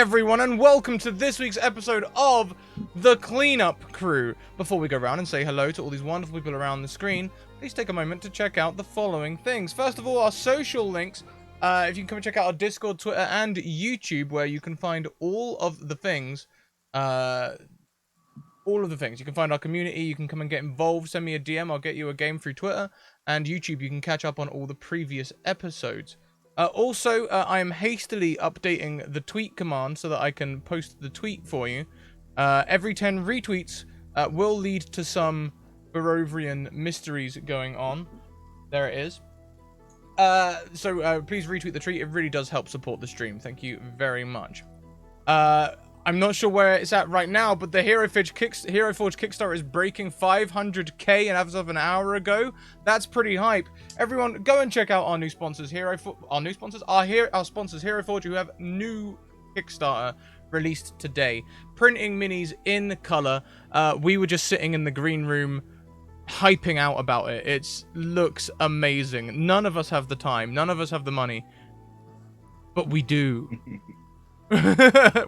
everyone, and welcome to this week's episode of The Cleanup Crew. Before we go around and say hello to all these wonderful people around the screen, please take a moment to check out the following things. First of all, our social links. If you can come and check out our Discord, Twitter, and YouTube, where you can find all of the things. You can find our community, you can come and get involved, send me a DM, I'll get you a game through Twitter, and YouTube, you can catch up on all the previous episodes. Also, I am hastily updating the tweet command so that I can post the tweet for you. Every 10 retweets will lead to some Barovian mysteries going on. There it is. So please retweet the tweet, it really does help support the stream. Thank you very much. I'm not sure where it's at right now, but the Hero Forge Kickstarter is breaking 500k as of an hour ago. That's pretty hype. Everyone, go and check out our new sponsors, our sponsors, Hero Forge, who have new Kickstarter released today. Printing minis in color. We were just sitting in the green room hyping out about it. It looks amazing. None of us have the time. None of us have the money. But we do.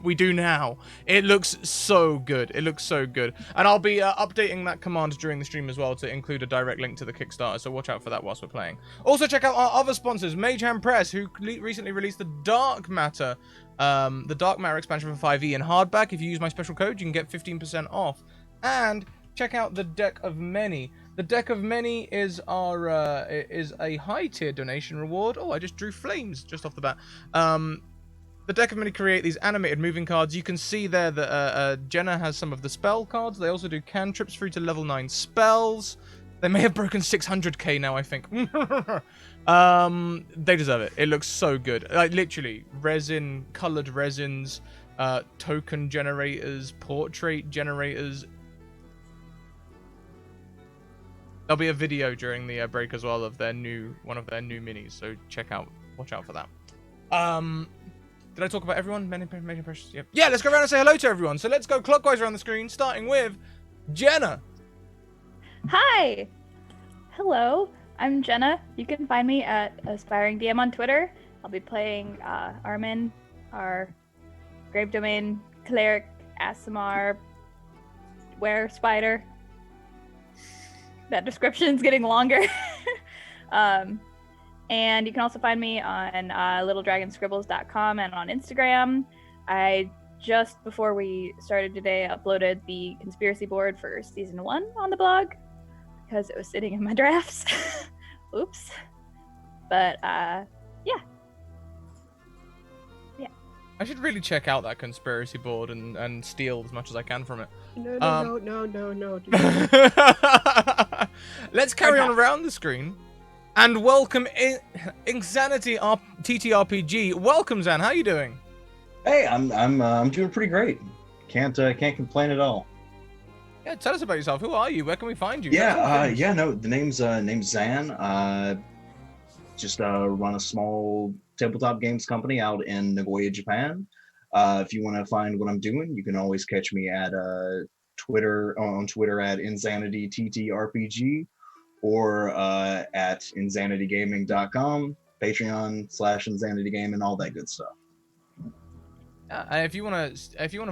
We do now. It looks so good. It looks so good. And I'll be updating that command during the stream as well to include a direct link to the Kickstarter, so watch out for that whilst we're playing. Also check out our other sponsors, Mage Hand Press, who recently released the Dark Matter expansion for 5e in hardback. If you use my special code, you can get 15% off. And check out the Deck of Many. The Deck of Many is our is a high tier donation reward. Oh, I just drew flames just off the bat. The Deck of Many create these animated moving cards. You can see there that Jenna has some of the spell cards. They also do cantrips through to level 9 spells. They may have broken 600k now, I think. They deserve it. It looks so good. Like, literally, resin, colored resins, token generators, portrait generators. There'll be a video during the break as well of one of their new minis, so watch out for that. Did I talk about everyone? Many precious. Yep. Yeah, let's go around and say hello to everyone. So let's go clockwise around the screen, starting with Jenna. Hi. Hello. I'm Jenna. You can find me at Aspiring DM on Twitter. I'll be playing Armin, our Grave Domain Cleric, Asimar, Were Spider. That description's getting longer. And you can also find me on littledragonscribbles.com and on Instagram. I just before we started today uploaded the conspiracy board for season 1 on the blog because it was sitting in my drafts. Oops. But yeah. I should really check out that conspiracy board and steal as much as I can from it. No. Let's carry on around the screen. And welcome Insanity TTRPG. Welcome, Zan. How are you doing? Hey, I'm doing pretty great. Can't complain at all. Yeah, tell us about yourself. Who are you? Where can we find you? The name's Zan. Just run a small tabletop games company out in Nagoya, Japan. If you want to find what I'm doing, you can always catch me at on Twitter at InsanityTTRPG. Or at insanitygaming.com, Patreon/InsanityGame, and all that good stuff. And if you wanna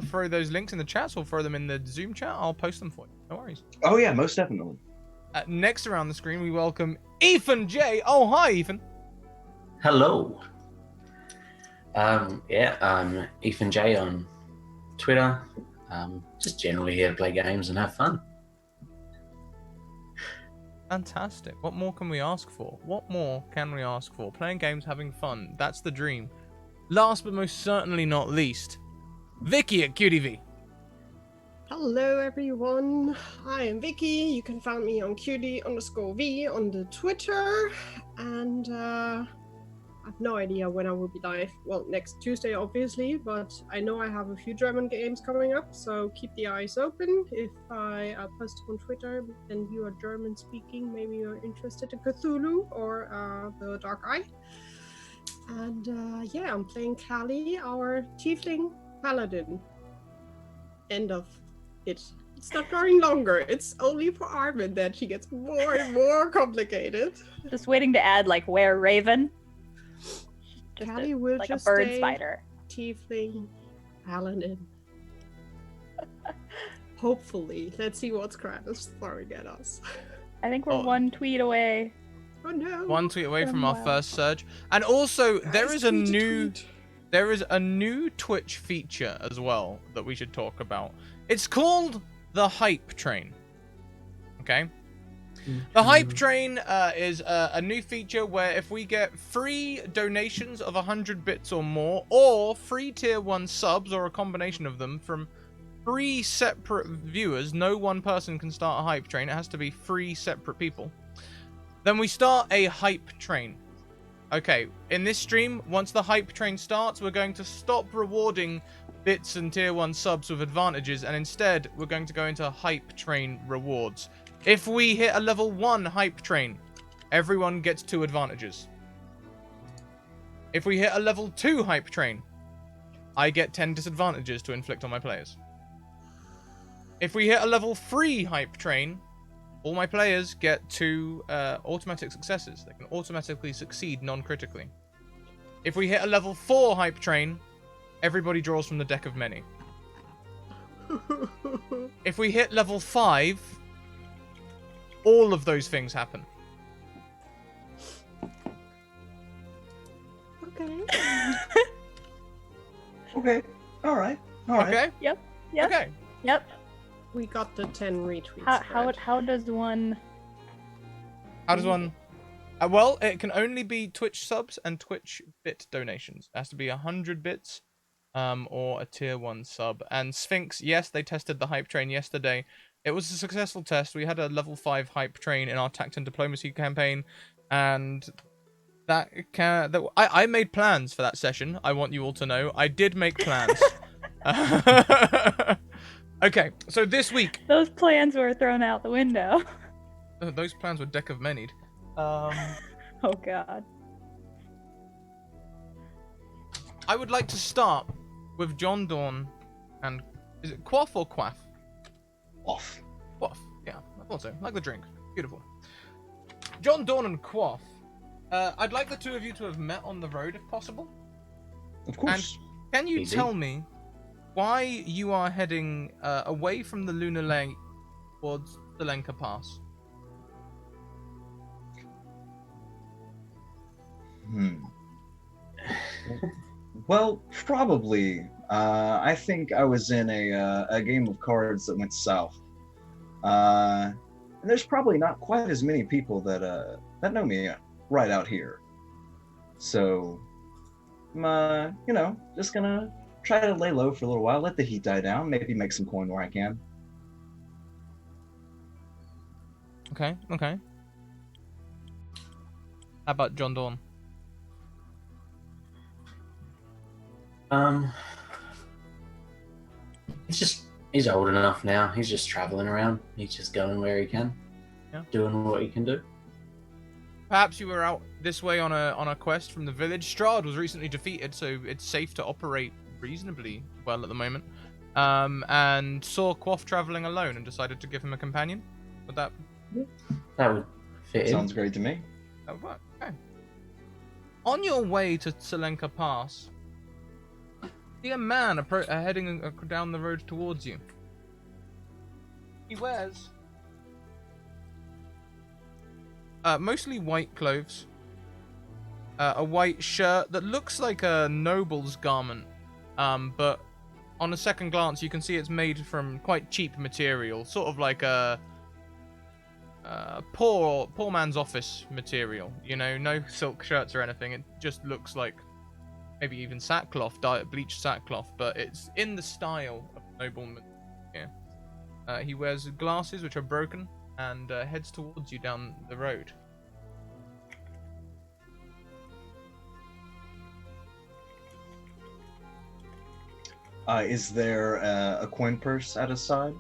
throw those links in the chat, or throw them in the Zoom chat, I'll post them for you. No worries. Oh yeah, most definitely. Next around the screen, we welcome Ethan J. Oh, hi, Ethan. Hello. I'm Ethan J on Twitter. Just generally here to play games and have fun. Fantastic. What more can we ask for? Playing games, having fun. That's the dream. Last but most certainly not least, Vicky at QDV. Hello everyone, I am Vicky. You can find me on QD_V on the Twitter, and I have no idea when I will be live. Well, next Tuesday obviously, but I know I have a few German games coming up, so keep the eyes open. If I post on Twitter and you are German speaking, maybe you're interested in Cthulhu or the Dark Eye. And I'm playing Callie, our Tiefling Paladin. End of it. It's not growing longer. It's only for Armin that she gets more and more complicated. Just waiting to add like Were Raven. Callie will like just a bird stay spider. Tiefling Alan in. Hopefully. Let's see what Scrat is throwing at us. I think we're Oh. one tweet away. Oh no. One tweet away from From our wild. first surge. And also, there Guys, is a tweet new... tweet. There is a new Twitch feature as well that we should talk about. It's called the Hype Train. Okay? The Hype Train is a new feature where if we get free donations of 100 bits or more, or free tier 1 subs, or a combination of them from 3 separate viewers, no one person can start a Hype Train, it has to be 3 separate people, then we start a Hype Train. Okay, in this stream, once the Hype Train starts, we're going to stop rewarding bits and tier 1 subs with advantages, and instead, we're going to go into Hype Train rewards. If we hit a level 1 Hype Train, everyone gets 2 advantages. If we hit a level 2 Hype Train, I get 10 disadvantages to inflict on my players. If we hit a level 3 Hype Train, all my players get 2 automatic successes. They can automatically succeed non-critically. If we hit a level 4 Hype Train, everybody draws from the deck of many. If we hit level 5, all of those things happen. Okay. Okay. All right. All right. Okay? Yep. Okay. Yep. We got the 10 retweets. How does one? How does one... well, it can only be Twitch subs and Twitch bit donations. It has to be 100 bits or a tier 1 sub. And Sphinx, yes, they tested the Hype Train yesterday. It was a successful test. We had a level 5 Hype Train in our Tact and Diplomacy campaign. And I made plans for that session. I want you all to know. I did make plans. Okay, so this week... Those plans were thrown out the window. Those plans were deck of many'd. Oh god. I would like to start with John Dawn and... Is it Quaff or Quaff? Off. Quaff. Yeah, I thought so. Like the drink. Beautiful. John Dawn and Quaff. I'd like the two of you to have met on the road if possible. Of course. Can you Easy. tell me why you are heading away from the Lunar Lake towards the Lenka Pass? Well, probably. I think I was in a game of cards that went south. And there's probably not quite as many people that know me right out here. So, I'm, just gonna try to lay low for a little while, let the heat die down, maybe make some coin where I can. Okay, okay. How about John Dawn? He's old enough now. He's just traveling around. He's just going where he can. Yeah. Doing what he can do. Perhaps you were out this way on a quest from the village. Strahd was recently defeated, so it's safe to operate reasonably well at the moment. And saw Quaff traveling alone and decided to give him a companion. Would that That would fit in. Sounds great to me. work? Okay. On your way to Tselenka Pass, see a man heading down the road towards you. He wears mostly white clothes, a white shirt that looks like a noble's garment, but on a second glance you can see it's made from quite cheap material, sort of like a poor man's office material. You know, no silk shirts or anything. It just looks like maybe even sackcloth, bleached sackcloth, but it's in the style of nobleman. Yeah. He wears glasses which are broken and heads towards you down the road. Is there a coin purse at his side?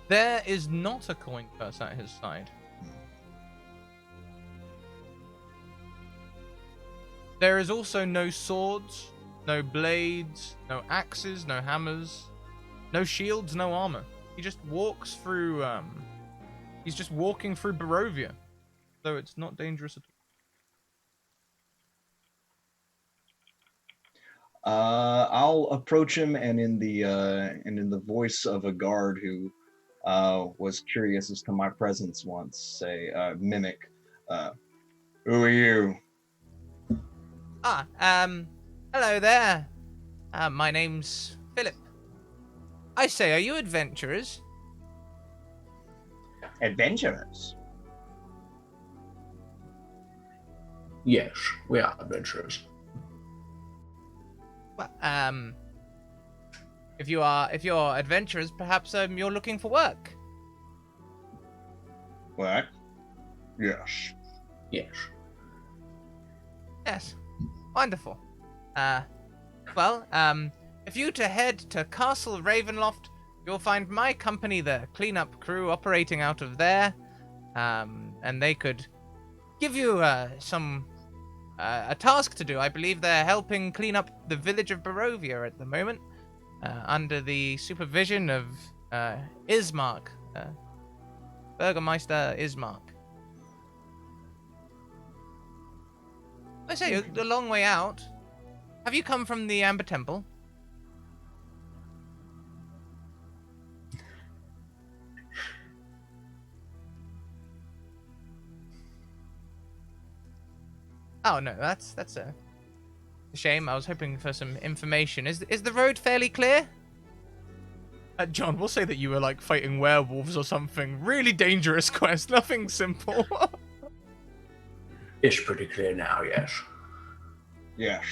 There is not a coin purse at his side. There is also no swords, no blades, no axes, no hammers, no shields, no armor. He just walks through, he's just walking through Barovia, so it's not dangerous at I'll approach him, and in the voice of a guard who was curious as to my presence once, say, mimic, who are you? Hello there. My name's Philip. I say, are you adventurers? Adventurers. Yes, we are adventurers. Well, if you're adventurers, perhaps you're looking for work. What? Yes. Yes. Yes. Wonderful. If you to head to Castle Ravenloft, you'll find my company, the cleanup crew, operating out of there. And they could give you a task to do. I believe they're helping clean up the village of Barovia at the moment, under the supervision of Ismark, Burgermeister Ismark. I say, you're a long way out. Have you come from the Amber Temple? Oh no, that's a shame. I was hoping for some information. Is the road fairly clear? John, we'll say that you were like fighting werewolves or something. Really dangerous quest. Nothing simple. It's pretty clear now, yes. Yes.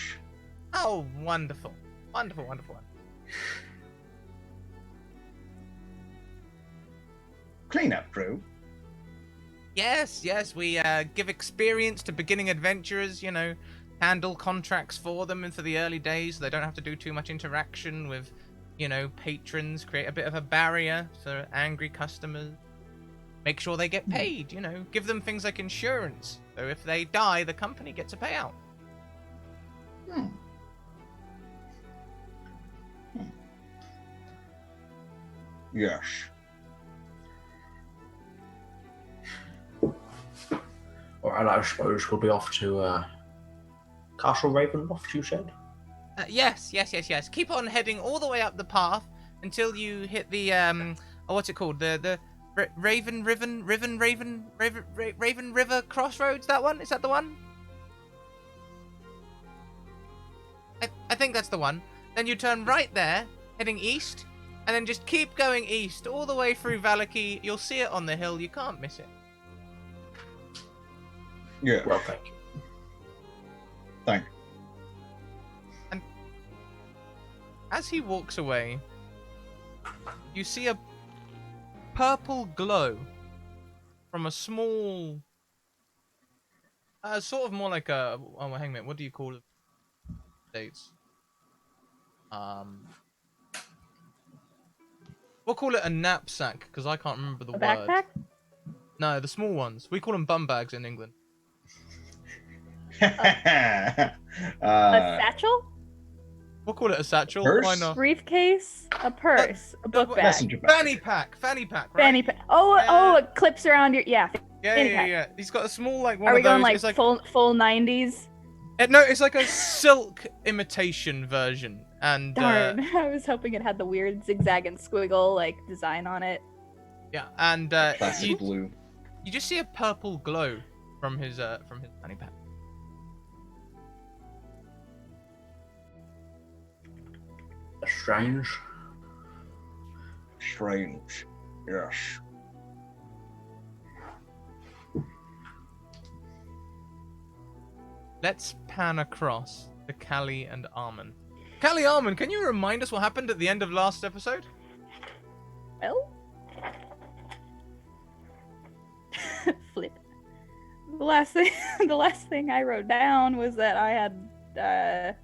Oh, wonderful. Wonderful, wonderful. Cleanup crew. Yes, we give experience to beginning adventurers, handle contracts for them and for the early days so they don't have to do too much interaction with, patrons, create a bit of a barrier for angry customers. Make sure they get paid, give them things like insurance. So if they die, the company gets a payout. Yes. Alright, I suppose we'll be off to Castle Ravenloft, you said? Yes. Keep on heading all the way up the path until you hit the what's it called? The Raven River Crossroads. That one? Is that the one? I think that's the one. Then you turn right there, heading east, and then just keep going east all the way through Valaki. You'll see it on the hill. You can't miss it. Yeah. Well, thank you. Thank you. And as he walks away, you see a purple glow from a small, sort of more like a. Oh, hang on a minute. What do you call it? States. We'll call it a knapsack because I can't remember the A word. backpack? No, the small ones. We call them bum bags in England. A satchel? We'll call it a satchel. Purse? Why not? Briefcase? A purse? A book bag? Messenger bag. Fanny pack, right? Fanny pack. Oh, it clips around your fanny pack. Yeah. He's got a small like one Are we of those. going like, It's like full 90s? no, it's like a silk imitation version, and Darn, I was hoping it had the weird zigzag and squiggle like design on it. yeah, and Classic blue. you just see a purple glow from his fanny pack. Strange. Strange. Yes. Let's pan across to Callie and Armin. Callie, Armin, can you remind us what happened at the end of last episode? Well, flip. The last thing I wrote down was that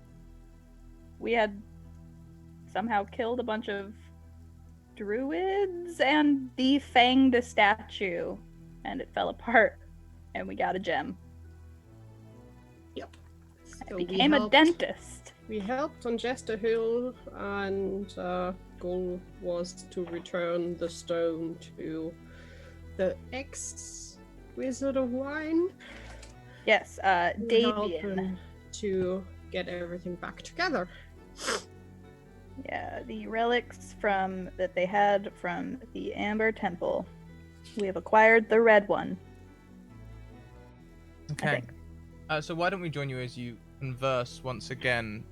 we had somehow killed a bunch of druids and defanged a statue, and it fell apart, and we got a gem. Yep. I So we became a helped- dentist. We helped on Jester Hill, and goal was to return the stone to the ex-Wizard of Wine. Yes, Help Davian. him to get everything back together. Yeah, the relics from that they had from the Amber Temple. We have acquired the red one. I Okay. think. So why don't we join you as you converse once again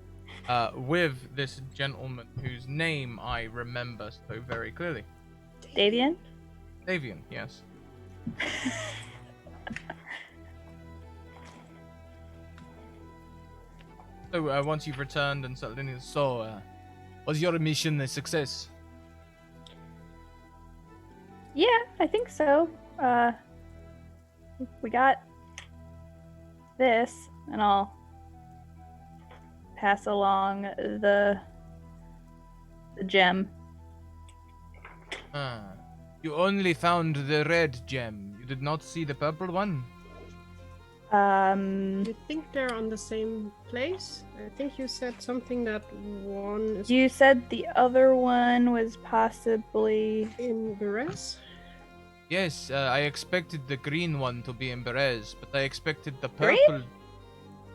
with this gentleman whose name I remember so very clearly. Davian? Davian, yes. So once you've returned and settled in, was your mission a success? Yeah, I think so. We got this, and I'll pass along the gem. Ah, you only found the red gem. You did not see the purple one? You think they're on the same place? I think you said something that one is You said the other one was possibly. in Beres. Yes, I expected the green one to be in Berez, but I expected the Green?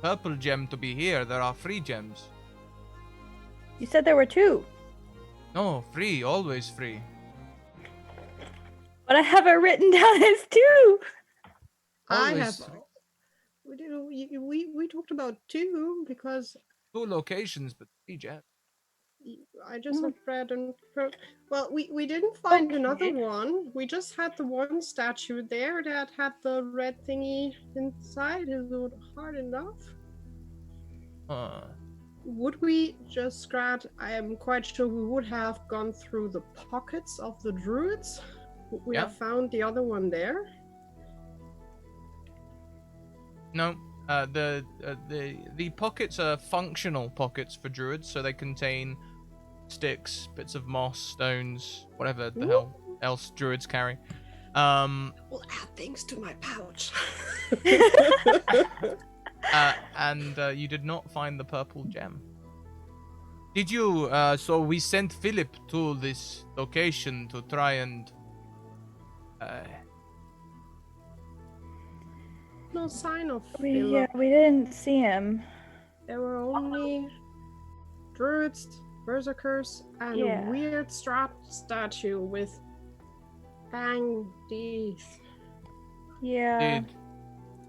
purple gem to be here. There are free gems. You said there were two, No, free, always free. but I have it written down as two. I Always have. free. We talked about two because Two locations, but free gems. I just Mm. read and well, we didn't find another Okay. one. We just had the one statue there that had the red thingy inside. Is it hard enough? Huh. Would we just scratch? I am quite sure we would have gone through the pockets of the druids. Would we Yeah. have found the other one there? No, the pockets are functional pockets for druids, so they contain sticks, bits of moss, stones, whatever the hell else druids carry. We'll add things to my pouch. And you did not find the purple gem. Did you? So we sent Philip to this location to try and. No sign of Yeah, Philip. we didn't see him. There were only druids, berserkers, and Yeah. a weird statue with fang teeth. Yeah.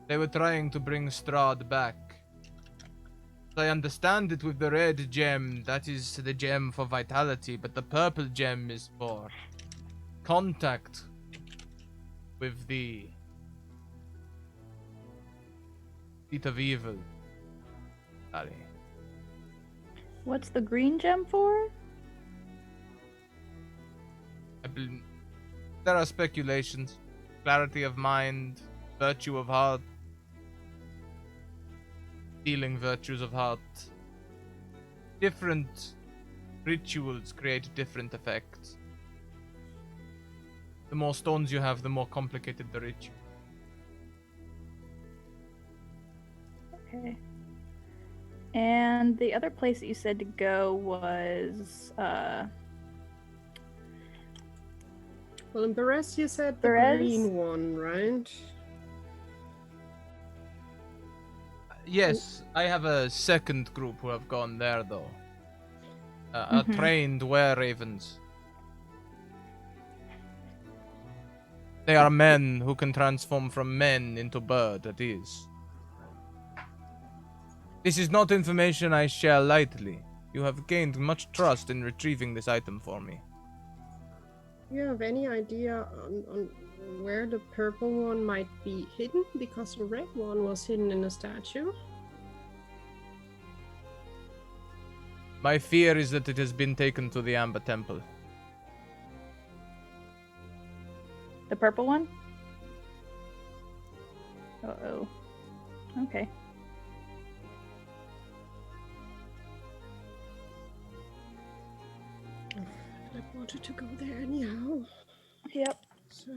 They were trying to bring Strahd back. I understand it with the red gem, that is the gem for vitality, but the purple gem is for contact with the seat of evil. Sorry. What's the green gem for? There are speculations. Clarity of mind, virtue of heart, healing virtues of heart. Different rituals create different effects. The more stones you have, the more complicated the ritual. Okay. And the other place that you said to go was Well, in Beres, you said the Beres? green one, right? Yes, I have a second group who have gone there though. Are Mhm. trained were-ravens. They are men who can transform from men into bird, that is. This is not information I share lightly. You have gained much trust in retrieving this item for me. Do you have any idea on where the purple one might be hidden? Because the red one was hidden in a statue. My fear is that it has been taken to the Amber Temple. the purple one? Uh-oh. Okay. I wanted to go there anyhow. Yep. So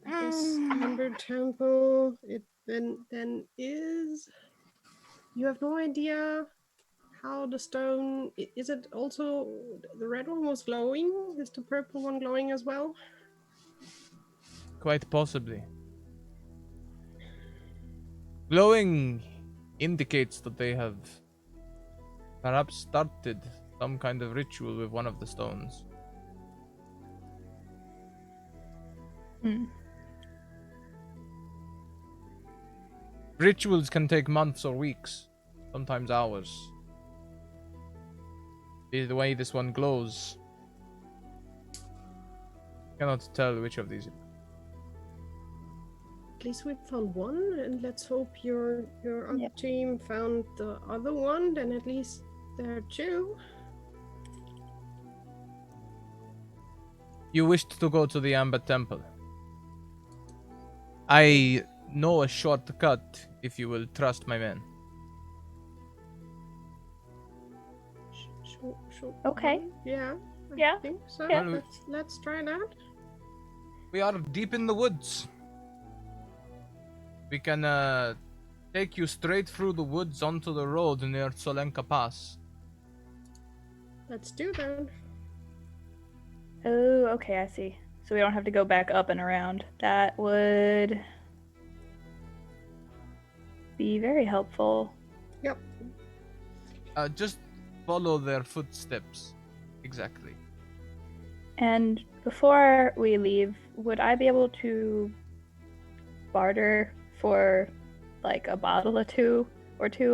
I guess Amber Temple. It then is. You have no idea how the stone is. It also the red one was glowing. Is the purple one glowing as well? Quite possibly. Glowing indicates that they have Perhaps started some kind of ritual with one of the stones. Hmm. Rituals can take months or weeks, sometimes hours. The way this one glows, cannot tell which of these. At least we found one, and let's hope your other Yep. team found the other one. Then at least there are two. You wished to go to the Amber Temple. I know a shortcut if you will trust my men. Sure. Okay. Yeah. Yeah, I think so. yeah. Well, Let's try that. We are deep in the woods. We can take you straight through the woods onto the road near Solenka Pass. Let's do that. Oh, okay, I see. So we don't have to go back up and around. That would be very helpful. Yep. Just follow their footsteps. Exactly. And before we leave, would I be able to barter for like a bottle or two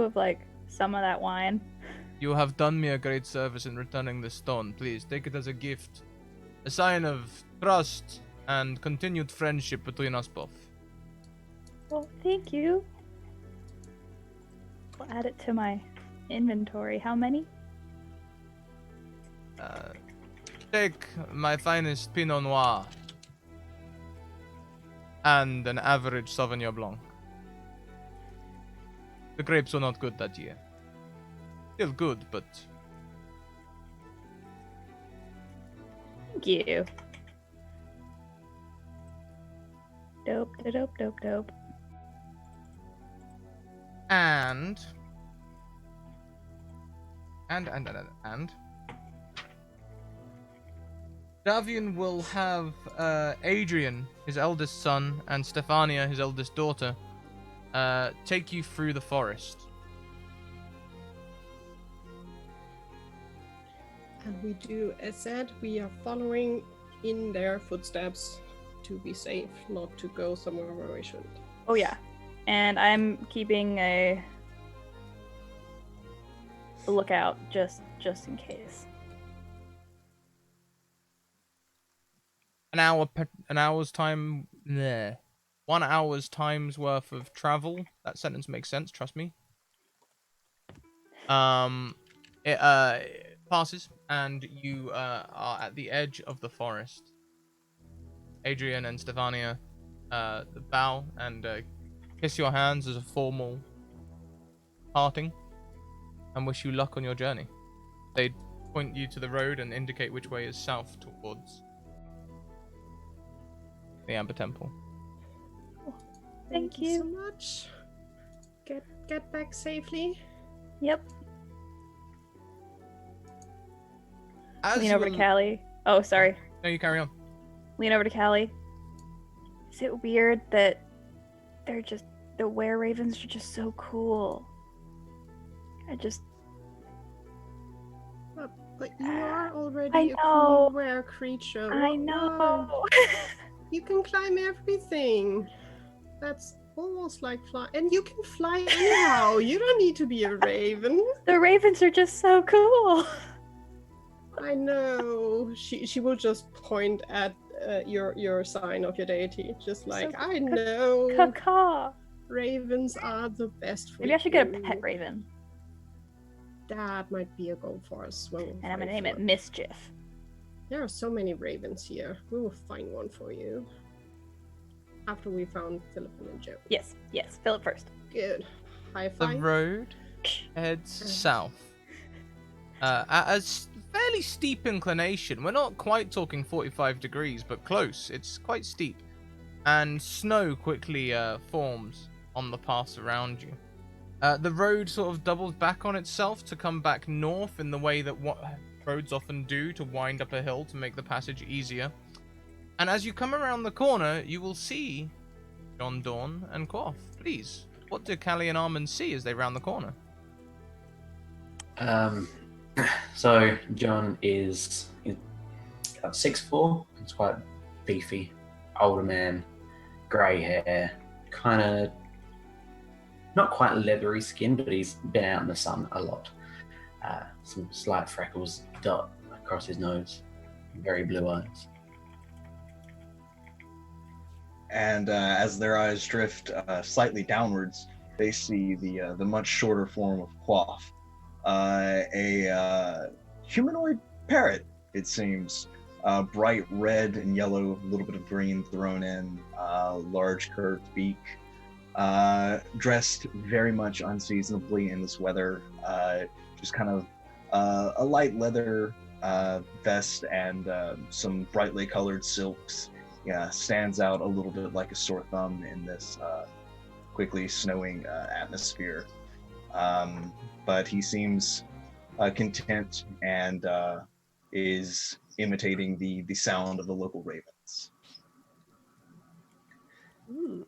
of like some of that wine? You have done me a great service in returning the stone. Please take it as a gift. A sign of trust and continued friendship between us both. Well, thank you. I'll add it to my inventory. How many? Take my finest Pinot Noir and an average Sauvignon Blanc. The grapes were not good that year. Still good, but Thank you. Dope. and Davian will have Adrian, his eldest son, and Stefania, his eldest daughter, take you through the forest. And we do, as said, we are following in their footsteps to be safe, not to go somewhere where we shouldn't. Oh yeah, and I'm keeping a lookout just in case. An hour's time. Bleh. 1 hour's time's worth of travel. That sentence makes sense. Trust me. It passes, and you are at the edge of the forest. Adrian and Stefania bow and kiss your hands as a formal parting, and wish you luck on your journey. They point you to the road and indicate which way is south towards the Amber Temple. Thank so you. much. Get back safely. Yep. As Lean you over to will- Callie. Oh, sorry. No, you carry on. Lean over to Callie. Is it weird that the were ravens are just so cool? But you are already I a know. cool rare creature. I Why? know. You can climb everything. That's almost like fly, and you can fly anyhow. You don't need to be a raven. The ravens are just so cool. I know. She will just point at your sign of your deity, just like So I know. Caw. Ravens are the best for Maybe I should get a you. pet raven, That might be a goal for us. Well, and I'm gonna name it Mischief. There are so many ravens here. We will find one for you. After we found Philip and Joe. Yes. Philip first. Good. High The five. road heads south. At a fairly steep inclination. We're not quite talking 45 degrees, but close. It's quite steep. And snow quickly forms on the paths around you. The road sort of doubles back on itself to come back north in the way that what roads often do to wind up a hill to make the passage easier. And as you come around the corner, you will see John Dawn and Quoth. Please, what do Callie and Armand see as they round the corner? Um, so John is about 6'4". He's quite beefy, older man, grey hair, kind of not quite leathery skin, but he's been out in the sun a lot. Some slight freckles dot across his nose, very blue eyes. And as their eyes drift slightly downwards, they see the much shorter form of Quaff, a humanoid parrot. It seems bright red and yellow, a little bit of green thrown in, large curved beak, dressed very much unseasonably in this weather. Just kind of a light leather vest and some brightly colored silks. Yeah, stands out a little bit like a sore thumb in this quickly snowing atmosphere. But he seems content and is imitating the sound of the local ravens. Ooh.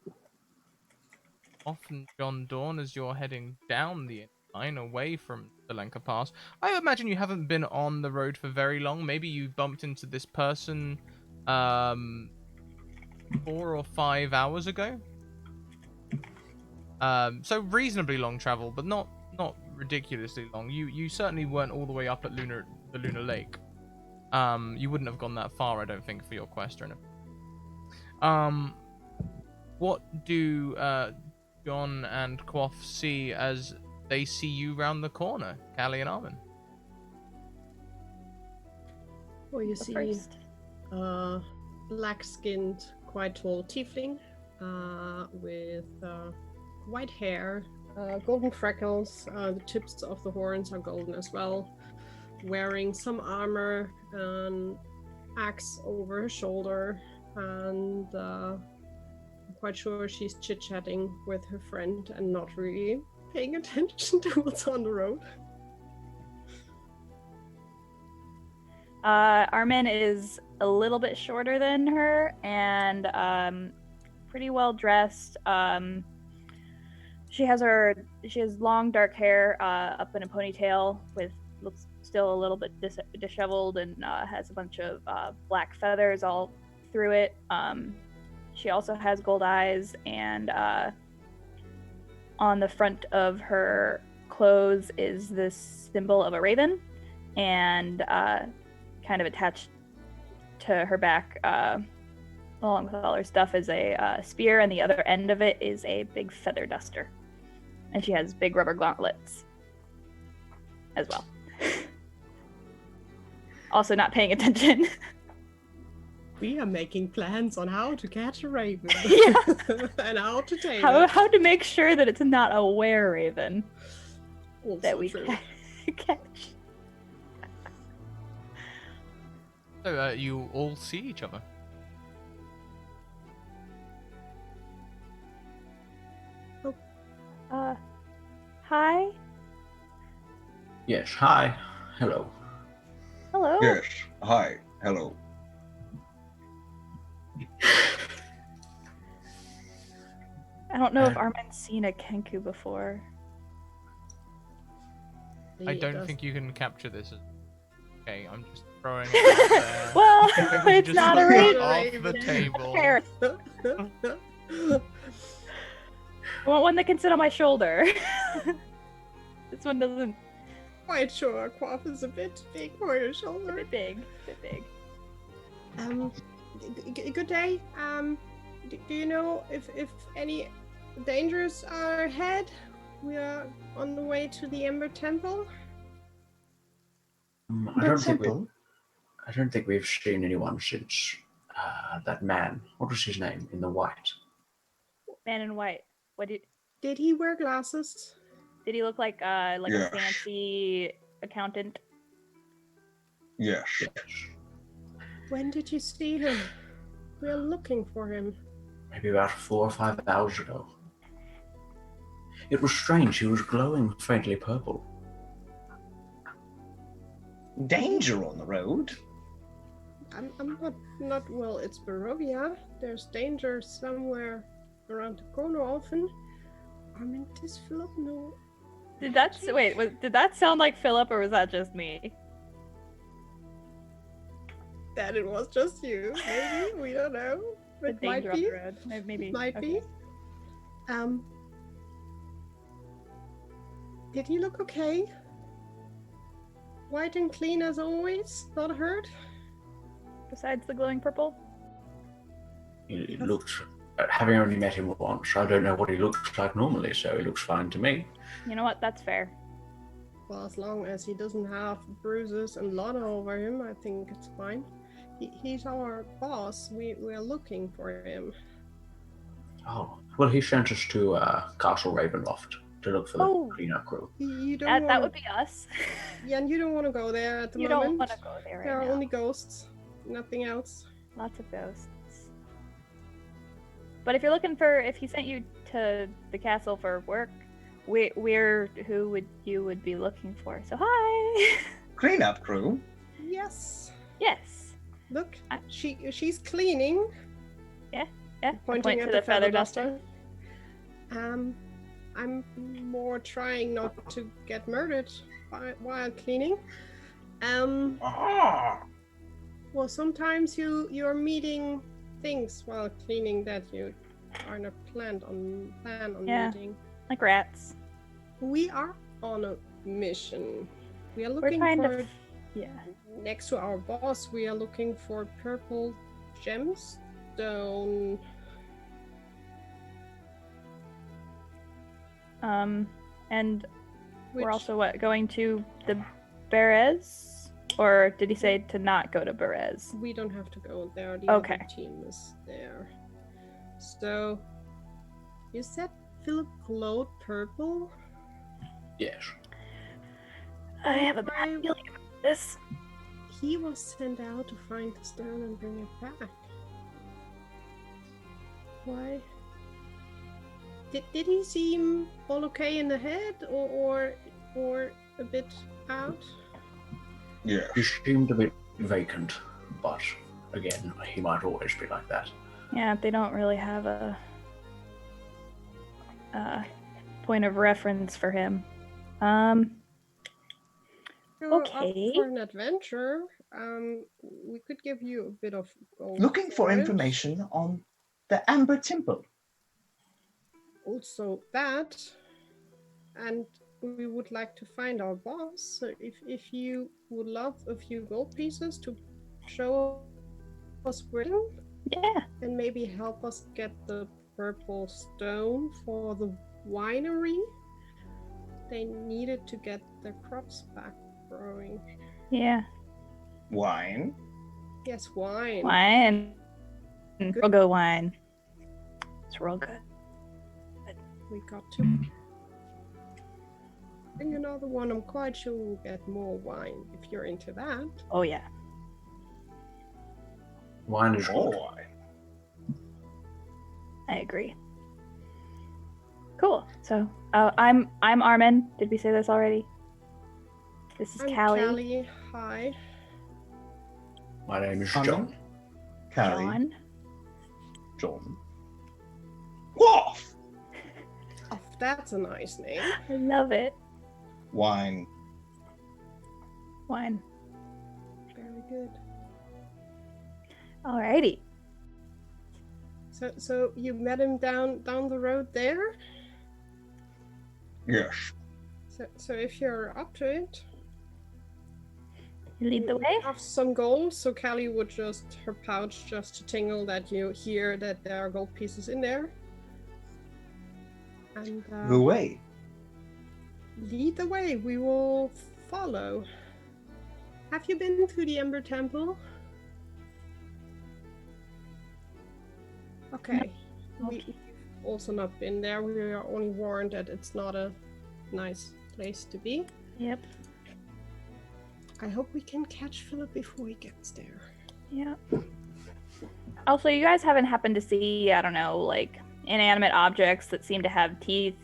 Often, John Dawn, as you're heading down the line away from the Lenka Pass, I imagine you haven't been on the road for very long. Maybe you bumped into this person 4 or 5 hours ago. So reasonably long travel, but not ridiculously long. You certainly weren't all the way up at the Lunar Lake. You wouldn't have gone that far, I don't think, for your quest or anything. What do John and Quaff see as they see you round the corner, Callie and Armin? Well, you The see first. black-skinned, quite tall tiefling with white hair, golden freckles. The tips of the horns are golden as well. Wearing some armor, an axe over her shoulder, and I'm quite sure she's chit-chatting with her friend and not really paying attention to what's on the road. Armin is a little bit shorter than her and pretty well dressed. She has long dark hair up in a ponytail with looks still a little bit disheveled and has a bunch of black feathers all through it. She also has gold eyes, and on the front of her clothes is this symbol of a raven, and kind of attached to her back, along with all her stuff, is a spear, and the other end of it is a big feather duster. And she has big rubber gauntlets as well. Also not paying attention. We are making plans on how to catch a raven. Yeah. And how to tame it. How to make sure that it's not a were-raven Also that we true. catch. So you all see each other. Hi. Yes, hi. Hello. Hello. Yes. Hi. Hello. I don't know if Armin's seen a Kenku before. I He don't does- think you can capture this. Okay, I'm just throwing it out there. Well, We it's just not took a it raven. off the table. Parrot. I want one that can sit on my shoulder. This one doesn't. Quite sure Quaff is a bit big for your A shoulder. bit big. A bit big. Good day. Do you know if any dangers are ahead? We are on the way to the Ember Temple. I don't think we've seen anyone since that man. What was his name in the white? Man in white. What Did he wear glasses? did he look like? Like Yes. a fancy accountant? Yes. Yes. When did you see him? We are looking for him. Maybe about 4 or 5 hours ago. It was strange. He was glowing faintly purple. Danger on the road. I'm not well. It's Barovia. There's danger somewhere around the corner. Often. Armin, this float no. Did that sound like Philip, or was that just me? That it was just you. Maybe we don't know. The It might danger on be. the road. Maybe. It might okay. be. Did he look okay? White and clean as always. Not hurt. Besides the glowing purple. He looked. Having only met him once, I don't know what he looks like normally, so he looks fine to me. You know what? That's fair. Well, as long as he doesn't have bruises and blood all over him, I think it's fine. He's our boss. We're looking for him. Oh, well, he sent us to Castle Ravenloft to look for the Oh. cleanup crew. You don't That want would be us. Yeah, and you don't want to go there at the You moment. don't want to go there There right are now. only ghosts, nothing else. Lots of ghosts. But if he sent you to the castle for work, we're who you would be looking for. So hi. Cleanup crew. Yes. Yes. Look, she's cleaning. Yeah. Pointing Point at to the the feather duster. I'm more trying not to get murdered while cleaning. Well, sometimes you're meeting things while cleaning that you are not plan on Yeah. meeting. Like rats. We are on a mission. We are We're looking trying for to. Yeah. next to our boss. We are looking for purple gemstone. And we're which also going to the Berez? Or did he say to not go to Berez? we don't have to go there. The Okay. other team is there. So you said Philip glowed purple. Yes. I have a bad Why- feeling about this. He was sent out to find the stone and bring it back. Why? Did he seem all okay in the head, or a bit out? Yeah. He seemed a bit vacant, but again, he might always be like that. Yeah, they don't really have a point of reference for him. You're Okay. up for an adventure. We could give you a bit of gold Looking for it. information on the Amber Temple. Also that, and we would like to find our boss. So if you would love a few gold pieces to show us where, Yeah. and maybe help us get the purple stone for the winery. They needed to get their crops back growing. Yeah. Wine. Yes, wine. Wine. Real good wine. It's real good. We got to bring another one. I'm quite sure we'll get more wine if you're into that. Oh yeah. Wine is Oh, good. I agree. Cool. So, I'm Armin. Did we say this already? This is I'm Callie. Callie. Hi. My name is Armin? John. Callie. John. John. Quaff. Oh, that's a nice name. I love it. Wine. Wine. Very good. Alrighty. So you met him down the road there? Yes. So if you're up to it, You lead the we way. have some gold. So Callie would just her pouch just to tingle that you hear that there are gold pieces in there. And The way. lead the way. We will follow. Have you been to the Ember Temple? Okay. We've also not been there. We are only warned that it's not a nice place to be. Yep. I hope we can catch Philip before he gets there. Yep. Also, you guys haven't happened to see, I don't know, like inanimate objects that seem to have teeth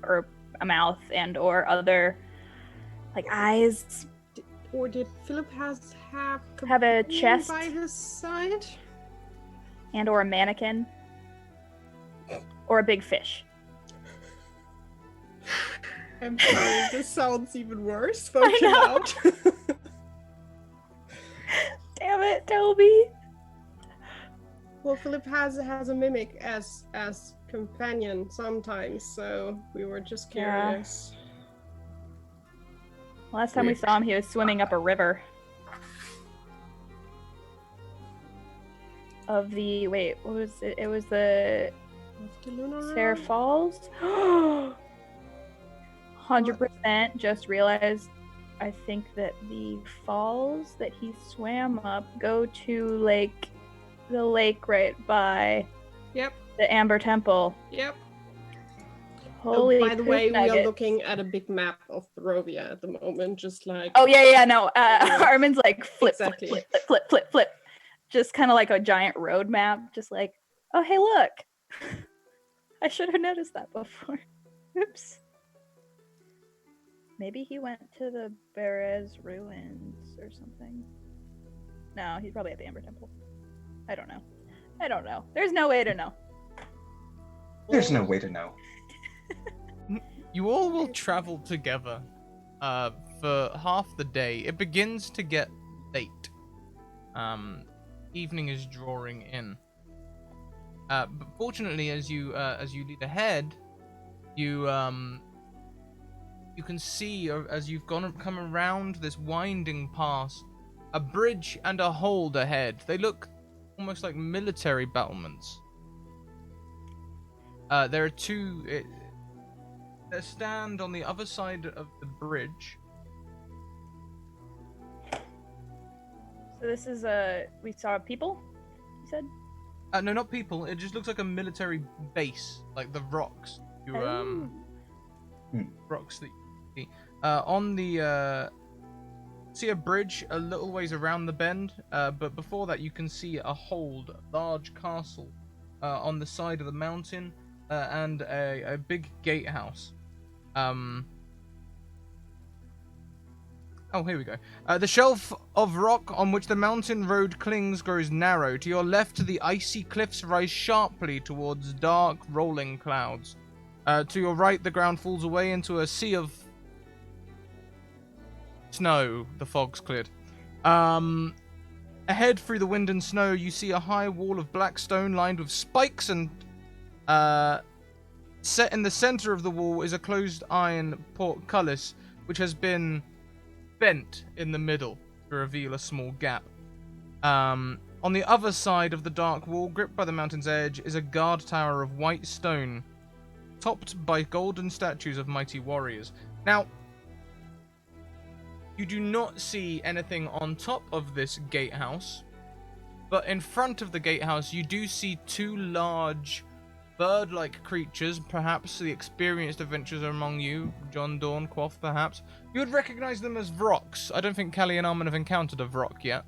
or a mouth and or other like eyes. Or did Philip have Have a company chest by his side? and or a mannequin or a big fish. I'm sorry, this sounds even worse. Spoken out. Damn it, Toby. Well, Philip has a mimic as companion sometimes, so we were just Yeah. curious. Last time we saw him, he was swimming up a river. Of the what was it? It was the The Lunar Sarah Road? Falls. 100% just realized. I think that the falls that he swam up go to the lake right by Yep. the Amber Temple. Yep. Holy By the way, poop we are nuggets. looking at a big map of Barovia at the moment, just like. Oh yeah, no. Armin's like flip, Exactly. flip. Just kind of like a giant road map. Just like, oh hey, look. I should have noticed that before. Oops. Maybe he went to the Berez ruins or something. No, he's probably at the Amber Temple. I don't know. There's no way to know. There's no way to know. You all will travel together for half the day. It begins to get late. Evening is drawing in. But fortunately, as you lead ahead, you can see as you've come around this winding pass, a bridge and a hold ahead. They look almost like military battlements. There are two. They stand on the other side of the bridge. So this is we saw people, you said? No, not people. It just looks like a military base, like the rocks. Rocks that you see. On the see a bridge a little ways around the bend, but before that you can see a hold, a large castle on the side of the mountain, and a big gatehouse. Oh, here we go. The shelf of rock on which the mountain road clings grows narrow. To your left, the icy cliffs rise sharply towards dark, rolling clouds. To your right, the ground falls away into a sea of snow. The fog's cleared. Ahead through the wind and snow, you see a high wall of black stone lined with spikes, and set in the center of the wall is a closed iron portcullis, which has been bent in the middle to reveal a small gap. On the other side of the dark wall, gripped by the mountain's edge, is a guard tower of white stone, topped by golden statues of mighty warriors. Now, you do not see anything on top of this gatehouse, but in front of the gatehouse, you do see two large bird-like creatures, perhaps the experienced adventurers among you, John Dawn, Quoth, perhaps. You would recognize them as Vroks. I don't think Callie and Armin have encountered a Vrok yet.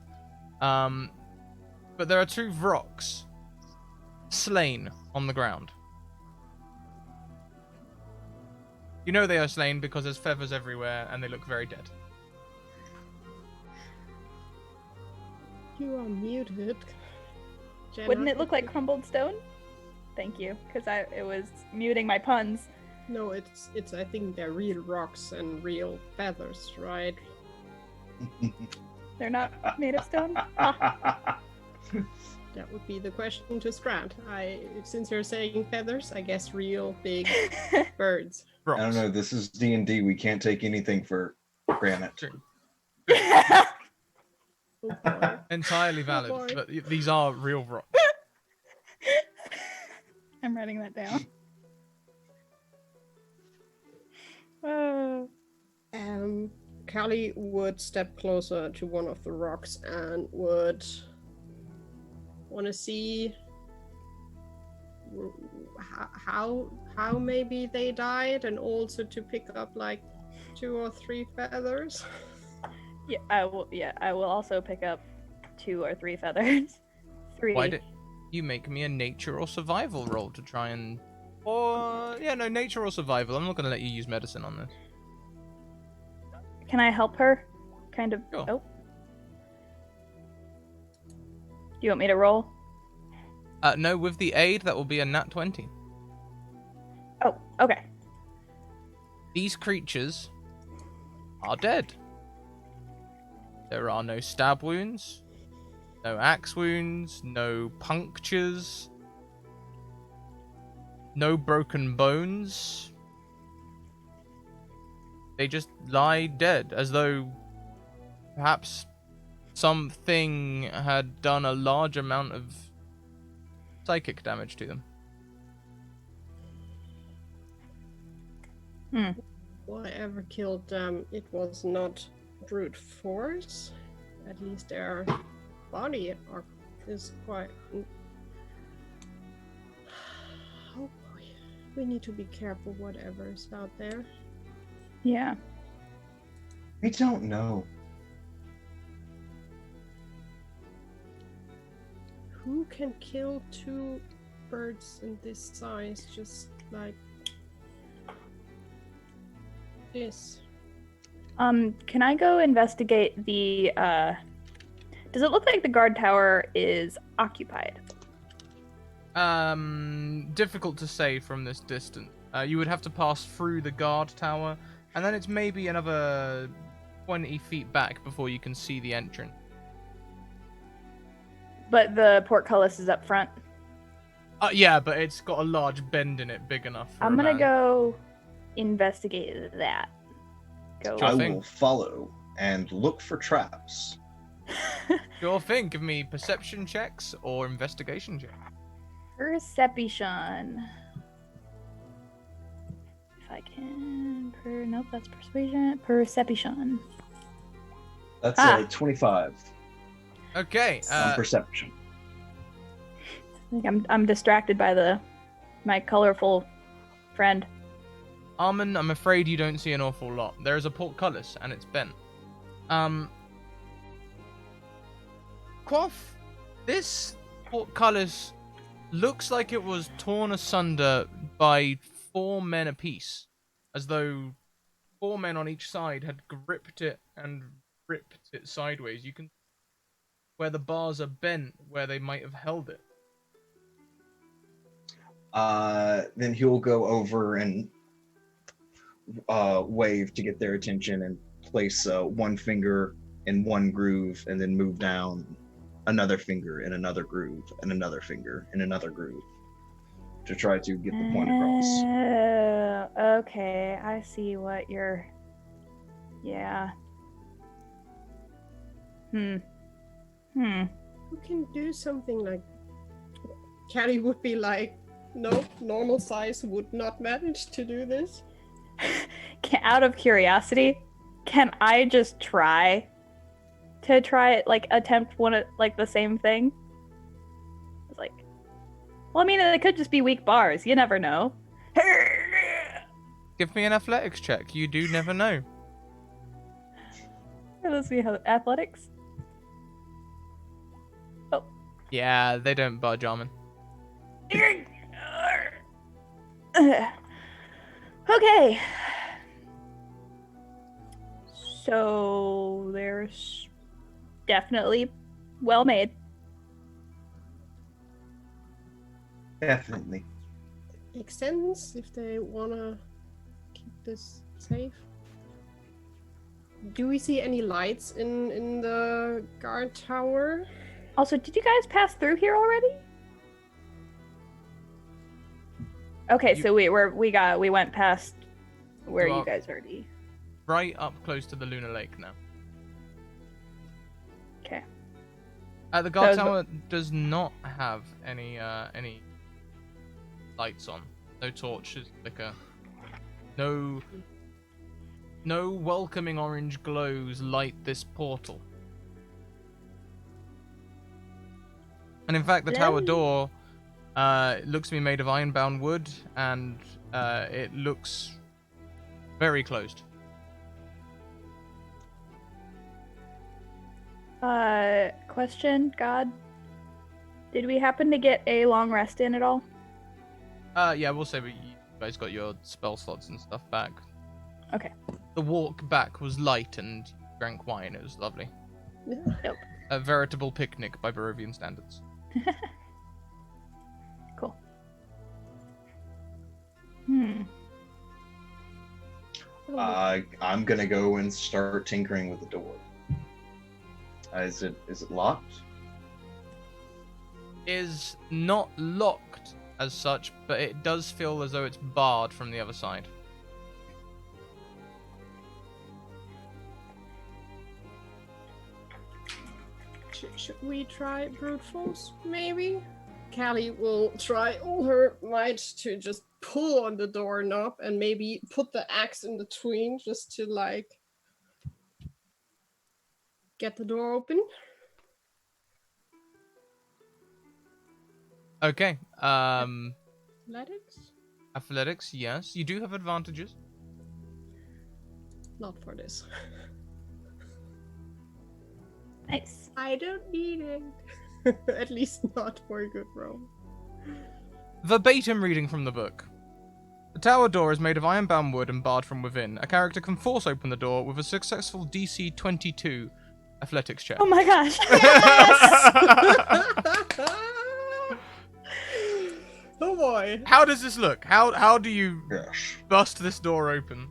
But there are two Vroks slain on the ground. You know they are slain because there's feathers everywhere and they look very dead. You are muted. Jenna. Wouldn't it look like crumbled stone? Thank you, because it was muting my puns. No, it's. I think they're real rocks and real feathers, right? They're not made of stone? That would be the question to Scrat. Since you're saying feathers, I guess real big birds. Vroks. I don't know. This is D&D. We can't take anything for granted. True. Oh boy. Entirely valid, boy. but these are real Vroks. I'm writing that down. Oh. Callie would step closer to one of the rocks and would want to see how maybe they died, and also to pick up like 2 or 3 feathers. Yeah, I will. Yeah, I will also pick up 2 or 3 feathers. 3. Why did you make me a nature or survival roll to try and... Or... Yeah, no, nature or survival. I'm not going to let you use medicine on this. Can I help her? Kind of. Sure. Oh. Do you want me to roll? No, with the aid, that will be a nat 20. Oh, okay. these creatures are dead. There are no stab wounds, no axe wounds, no punctures, no broken bones. They just lie dead, as though perhaps something had done a large amount of psychic damage to them. Whatever killed them, it was not brute force. At least their body is quite. Oh boy, we need to be careful. Whatever is out there. Yeah. We don't know. Who can kill two birds in this size just like this? Can I go investigate the does it look like the guard tower is occupied? Difficult to say from this distance. You would have to pass through the guard tower, and then it's maybe another 20 feet back before you can see the entrance. But the portcullis is up front. Yeah, but it's got a large bend in it, big enough for I'm a gonna man. go investigate that. Go. Sure I thing. will follow and look for traps. Sure thing. Give me perception checks or investigation checks. Perception. If I can. Nope, that's persuasion. Perception. That's Ah. 25 Okay. on perception. I think I'm distracted by my colorful friend. Armin, I'm afraid you don't see an awful lot. There is a portcullis, and it's bent. Quaff, this portcullis looks like it was torn asunder by 4 men apiece, as though 4 men on each side had gripped it and ripped it sideways. You can where the bars are bent, where they might have held it. Then he'll go over and wave to get their attention and place one finger in one groove and then move down another finger in another groove and another finger in another groove to try to get the point across. Okay, I see what you're. Yeah. Who can do something like Carrie would be like, nope, normal size would not manage to do this. Out of curiosity, can I just try it, like attempt like the same thing? It's like, well, I mean, it could just be weak bars. You never know. Give me an athletics check. You do never know. Let's see how athletics. Oh. Yeah, they don't budge, Armin. Okay. So there's definitely well made. Definitely. Makes sense if they wanna keep this safe. Do we see any lights in the guard tower? Also, did you guys pass through here already? Okay, so we went past where Well, you guys already. Right up close to the Lunar Lake now. Okay. The guard So- tower does not have any lights on. No torches, flicker. No welcoming orange glows light this portal. And in fact, the tower door looks to be made of ironbound wood, and it looks very closed. Question, God. Did we happen to get a long rest in at all? Yeah, we'll say you guys got your spell slots and stuff back. Okay. The walk back was light, and you drank wine. It was lovely. Yeah. A veritable picnic by Barovian standards. Cool. I'm gonna go and start tinkering with the door. Is it locked? Is not locked as such, but it does feel as though it's barred from the other side. Should we try brute force, maybe? Callie will try all her might to just pull on the doorknob and maybe put the axe in between just to, like, get the door open. Okay. Athletics? Athletics, yes. You do have advantages. Not for this. Nice. I don't need it. At least not for a good roll. Verbatim reading from the book. The tower door is made of iron-bound wood and barred from within. A character can force open the door with a successful DC 22 athletics check. Oh my gosh. Oh boy. How does this look? How do you Yes. bust this door open?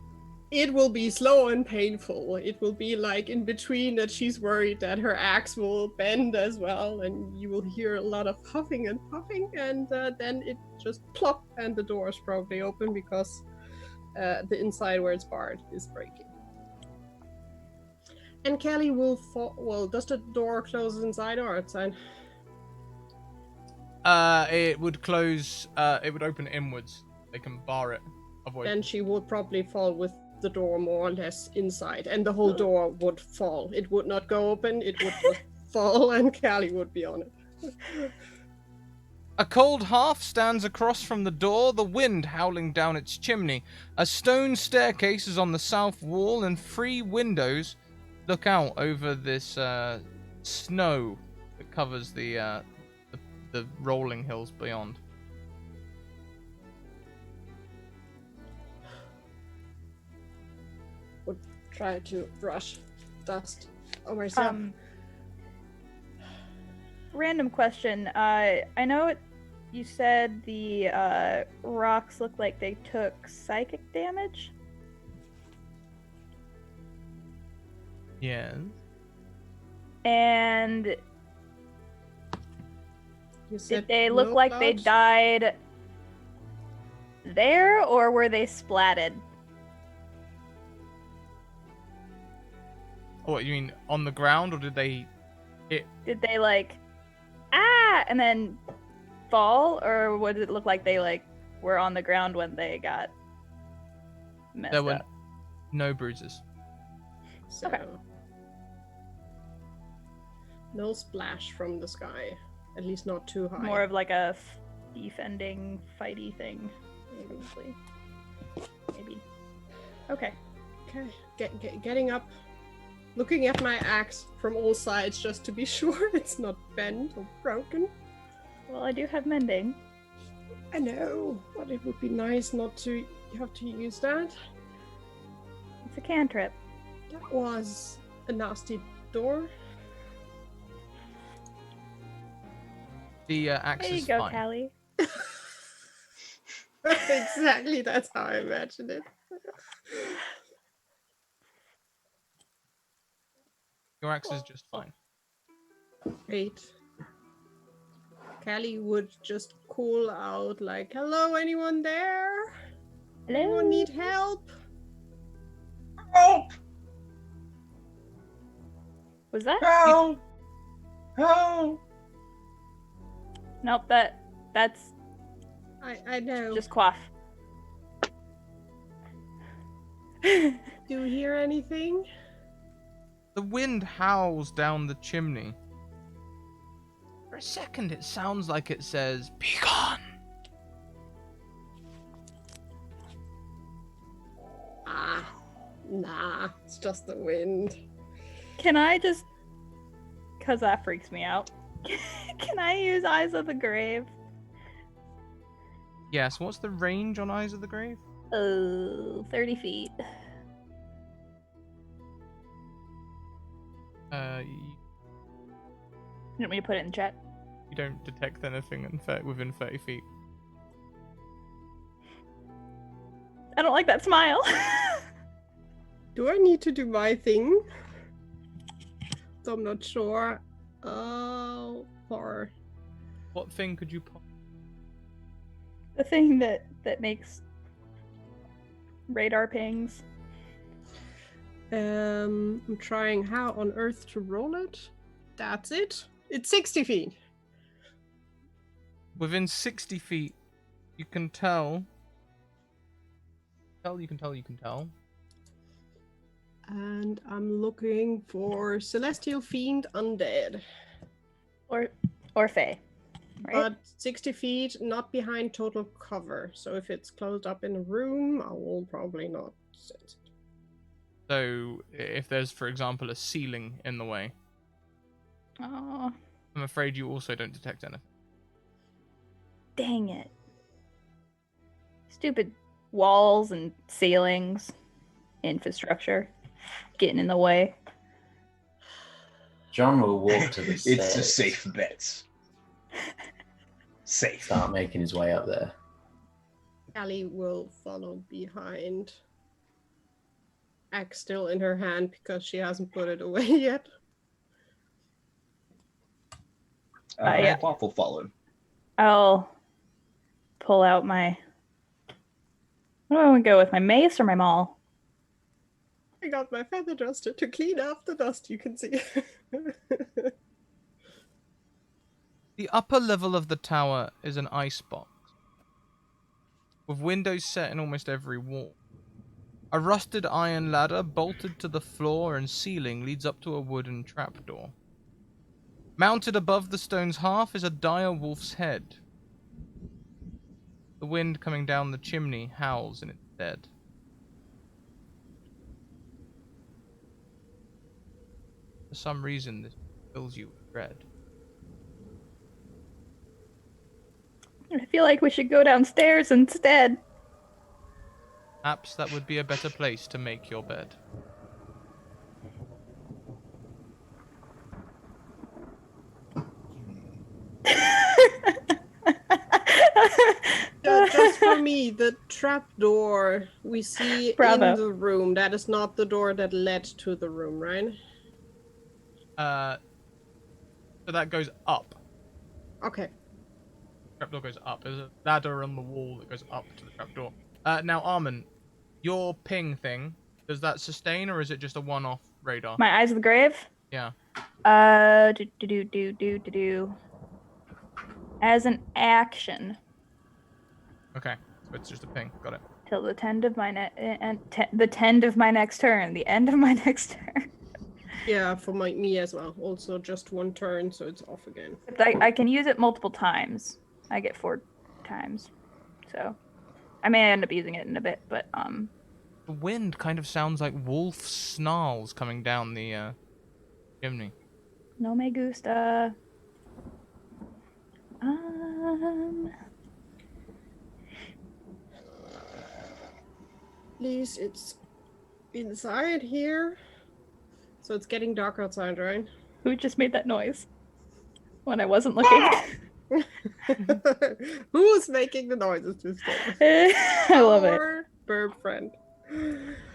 It will be slow and painful. It will be like in between that she's worried that her axe will bend as well, and you will hear a lot of huffing and puffing, and then it just plop, and the door is probably open because the inside where it's barred is breaking. And Kelly will fall. Well, does the door close inside or outside? It would close. It would open inwards. They can bar it. Avoid. Then she would probably fall with the door more or less inside, and the whole door would fall. It would not go open. It would just fall, and Callie would be on it. A cold half stands across from the door, the wind howling down its chimney. A stone staircase is on the south wall, and 3 windows look out over this snow that covers the rolling hills beyond. Would try to brush dust over herself. Random question. I know you said the rocks look like they took psychic damage. Yes. And You said did they look no like they clouds? died there, or were they splatted? Oh, what, you mean on the ground, or did they hit? Did they like and then fall, or would it look like they like were on the ground when they got messed There were up? no bruises. So, Okay. no splash from the sky. At least not too high. More of like a defending, fighty thing, probably. Maybe. Okay. Okay, getting up, looking at my axe from all sides just to be sure it's not bent or broken. Well, I do have mending. I know, but it would be nice not to have to use that. It's a cantrip. That was a nasty door. The axe There you is go, fine. Callie. Exactly, that's how I imagined it. Your axe is just fine. Great. Callie would just call out like, "Hello, anyone there? Anyone need help?" Help! Was that? Help! Help! Nope, that's I know. just quaff. Do you hear anything? The wind howls down the chimney. For a second, it sounds like it says, "Be gone." Ah, nah, it's just the wind. Can I just, cause that freaks me out. Can I use Eyes of the Grave? Yes, what's the range on Eyes of the Grave? 30 feet. You want me to put it in chat? You don't detect anything within 30 feet. I don't like that smile. Do I need to do my thing? So I'm not sure. For What thing could you pop? The thing that makes radar pings. I'm trying how on earth to roll it. That's it. It's 60 feet. Within 60 feet, you can tell. You can tell. And I'm looking for Celestial Fiend Undead. Or Fae. Right? But 60 feet, not behind total cover. So if it's closed up in a room, I will probably not sense it. So, if there's, for example, a ceiling in the way, Oh, I'm afraid you also don't detect anything. dang it. Stupid walls and ceilings, infrastructure, getting in the way. John will walk to the stairs. It's a safe bet. Safe. Start making his way up there. Callie will follow behind. Axe still in her hand because she hasn't put it away yet. Yeah. Cloth will follow. I'll pull out my. What do I want to go with? My mace or my maul? I got my feather duster to clean up the dust you can see. The upper level of the tower is an icebox, with windows set in almost every wall. A rusted iron ladder bolted to the floor and ceiling leads up to a wooden trapdoor. Mounted above the stone's half is a dire wolf's head. The wind coming down the chimney howls in its stead. For some reason, this fills you with dread. I feel like we should go downstairs instead. Perhaps that would be a better place to make your bed. Just for me, the trapdoor we see Bravo. in the room, that is not the door that led to the room, right? So that goes up. Okay. Trapdoor goes up. There's a ladder on the wall that goes up to the trapdoor. Now, Armin, your ping thing, does that sustain or is it just a one-off radar? My eyes of the grave. Yeah. Do. As an action, Okay. So it's just a ping. Got it. till the tend of my the tend of my next turn, the end of my next turn. Yeah, for me as well. Also just one turn, so it's off again. I can use it multiple times. I get 4 times, so I may end up using it in a bit. But The wind kind of sounds like wolf snarls coming down the chimney. no me gusta. Please, it's inside here. So it's getting dark outside, right? Who just made that noise when I wasn't looking? Who's making the noises this time? I love it. Our Burb friend.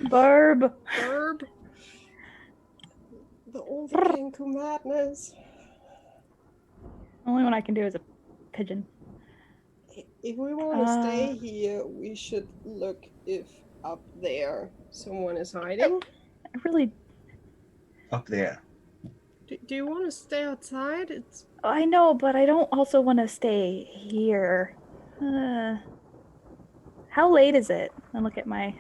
Barb. Burb. The old Kenku madness. Only one I can do is a pigeon. If we want to stay here, we should look if up there someone is hiding. I really. Up there. Do you want to stay outside? It's I know, but I don't also want to stay here. How late is it? I look at my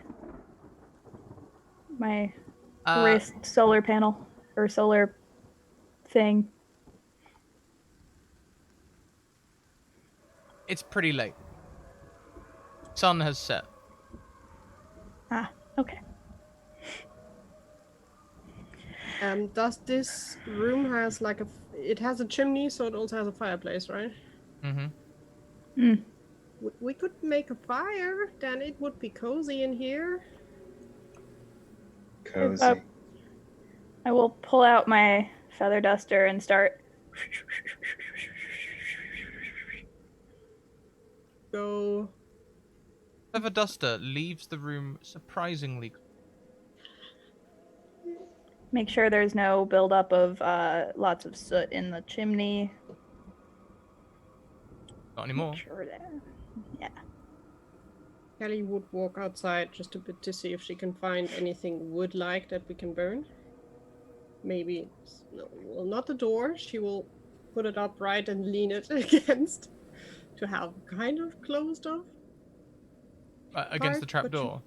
wrist solar panel or solar thing. It's pretty late. Sun has set. Ah, okay. does this room has like it has a chimney, so it also has a fireplace, right? Mm-hmm. We could make a fire, then it would be cozy in here. Cozy. I will pull out my feather duster and start. Go. Feather Duster leaves the room surprisingly. make sure there's no buildup of lots of soot in the chimney. Not anymore. Make sure that. Yeah. Kelly would walk outside just a bit to see if she can find anything wood-like that we can burn. Maybe, no, well, not the door. She will put it upright and lean it against to have kind of closed off. Against the part, but trapdoor.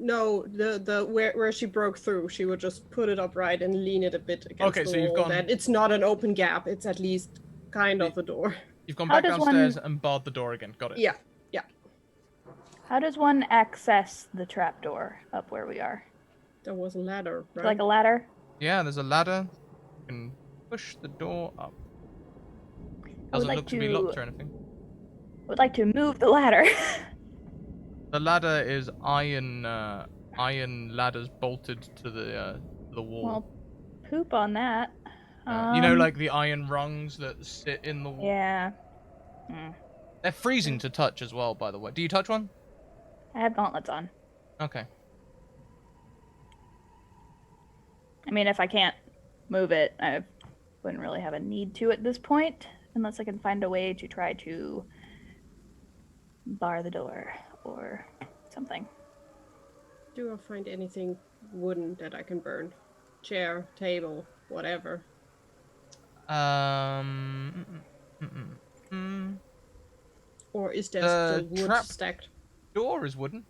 No, the where she broke through, she would just put it upright and lean it a bit against Okay, the so you've wall. gone- That it's not an open gap. It's at least kind of a door. You've gone How back does downstairs one- and barred the door again. Got it. Yeah. How does one access the trapdoor up where we are? There was a ladder, right? Like a ladder? Yeah, there's a ladder. You can push the door up. I would Doesn't like look to be locked or anything. Would like to move the ladder. The ladder is iron. Iron ladders bolted to the wall. Well, poop on that. You know, like the iron rungs that sit in the wall. Yeah. Hmm. They're freezing to touch as well, by the way. Do you touch one? I have gauntlets on. Okay. I mean, if I can't move it, I wouldn't really have a need to at this point, unless I can find a way to try to bar the door or something. Do I find anything wooden that I can burn? Chair, table, whatever. Or is there still wood trap- stacked? Door is wooden.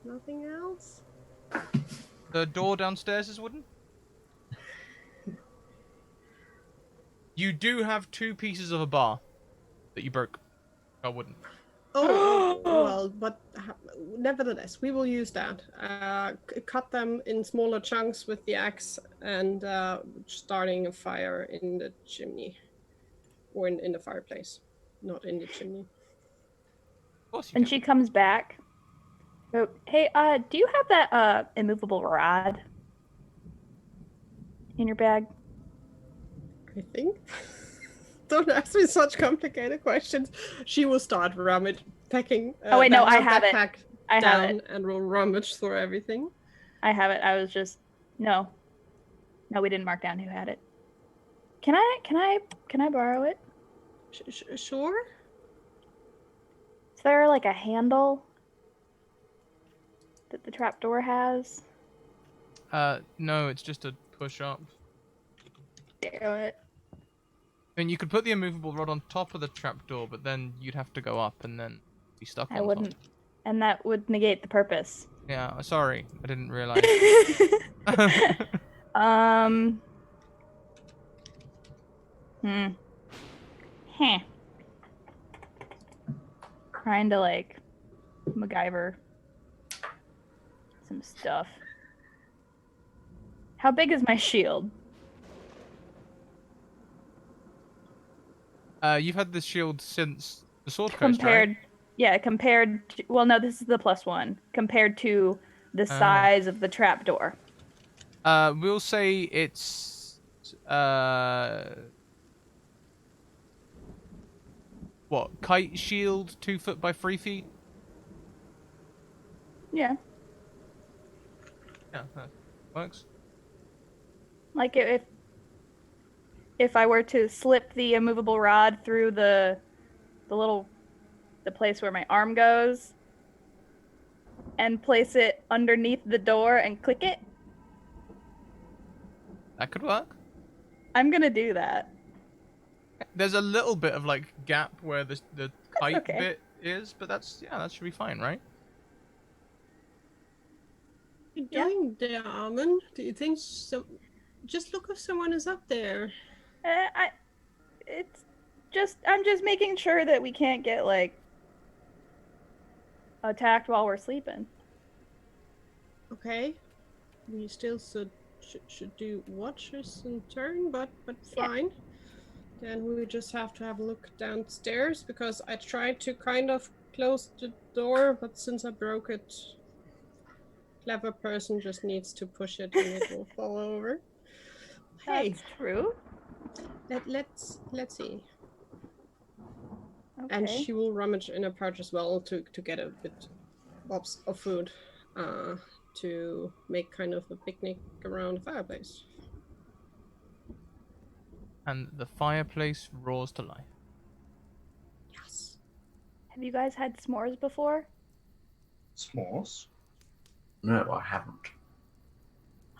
Nothing else? The door downstairs is wooden. You do have 2 pieces of a bar that you broke. Oh, wooden. Oh, well, but nevertheless, we will use that. Cut them in smaller chunks with the axe and starting a fire in the chimney. Or in the fireplace, not in the chimney. Of course you And can. she comes back. Oh, hey, do you have that immovable rod in your bag? I think. Don't ask me such complicated questions. She will start packing. Oh, wait, no, her I have it. backpack I have down it. and will rummage through everything. I have it. I was just no, we didn't mark down who had it. Can I borrow it? Sure. Is there like a handle that the trapdoor has? No, it's just a push up. Damn it. I mean, you could put the immovable rod on top of the trapdoor, but then you'd have to go up and then be stuck on I wouldn't, and that would negate the purpose. top. Yeah, sorry, I didn't realize. Heh. Trying to like MacGyver some stuff. How big is my shield? You've had this shield since the sword coast, Compared, right? yeah, compared to, well, no, this is the +1 compared to the size of the trapdoor. We'll say it's what, kite shield, 2 foot by 3 feet? Yeah, Yeah, that works. like if I were to slip the immovable rod through the place where my arm goes and place it underneath the door and click it, That could work. I'm gonna do that. There's a little bit of like gap where the kite okay. bit is, but that should be fine, right? What are you Yeah. doing there, Armin? Do you think so? Just look if someone is up there. I'm just making sure that we can't get like attacked while we're sleeping. Okay. We still should do watches in turn, but Yeah. fine. Then we just have to have a look downstairs because I tried to kind of close the door, but since I broke it, clever person just needs to push it and it will fall over. Hey, That's true. let's see. Okay. And she will rummage in her pouch as well to get a bit of food to make kind of a picnic around the fireplace. And the fireplace roars to life. Yes. Have you guys had s'mores before? S'mores. No, I haven't.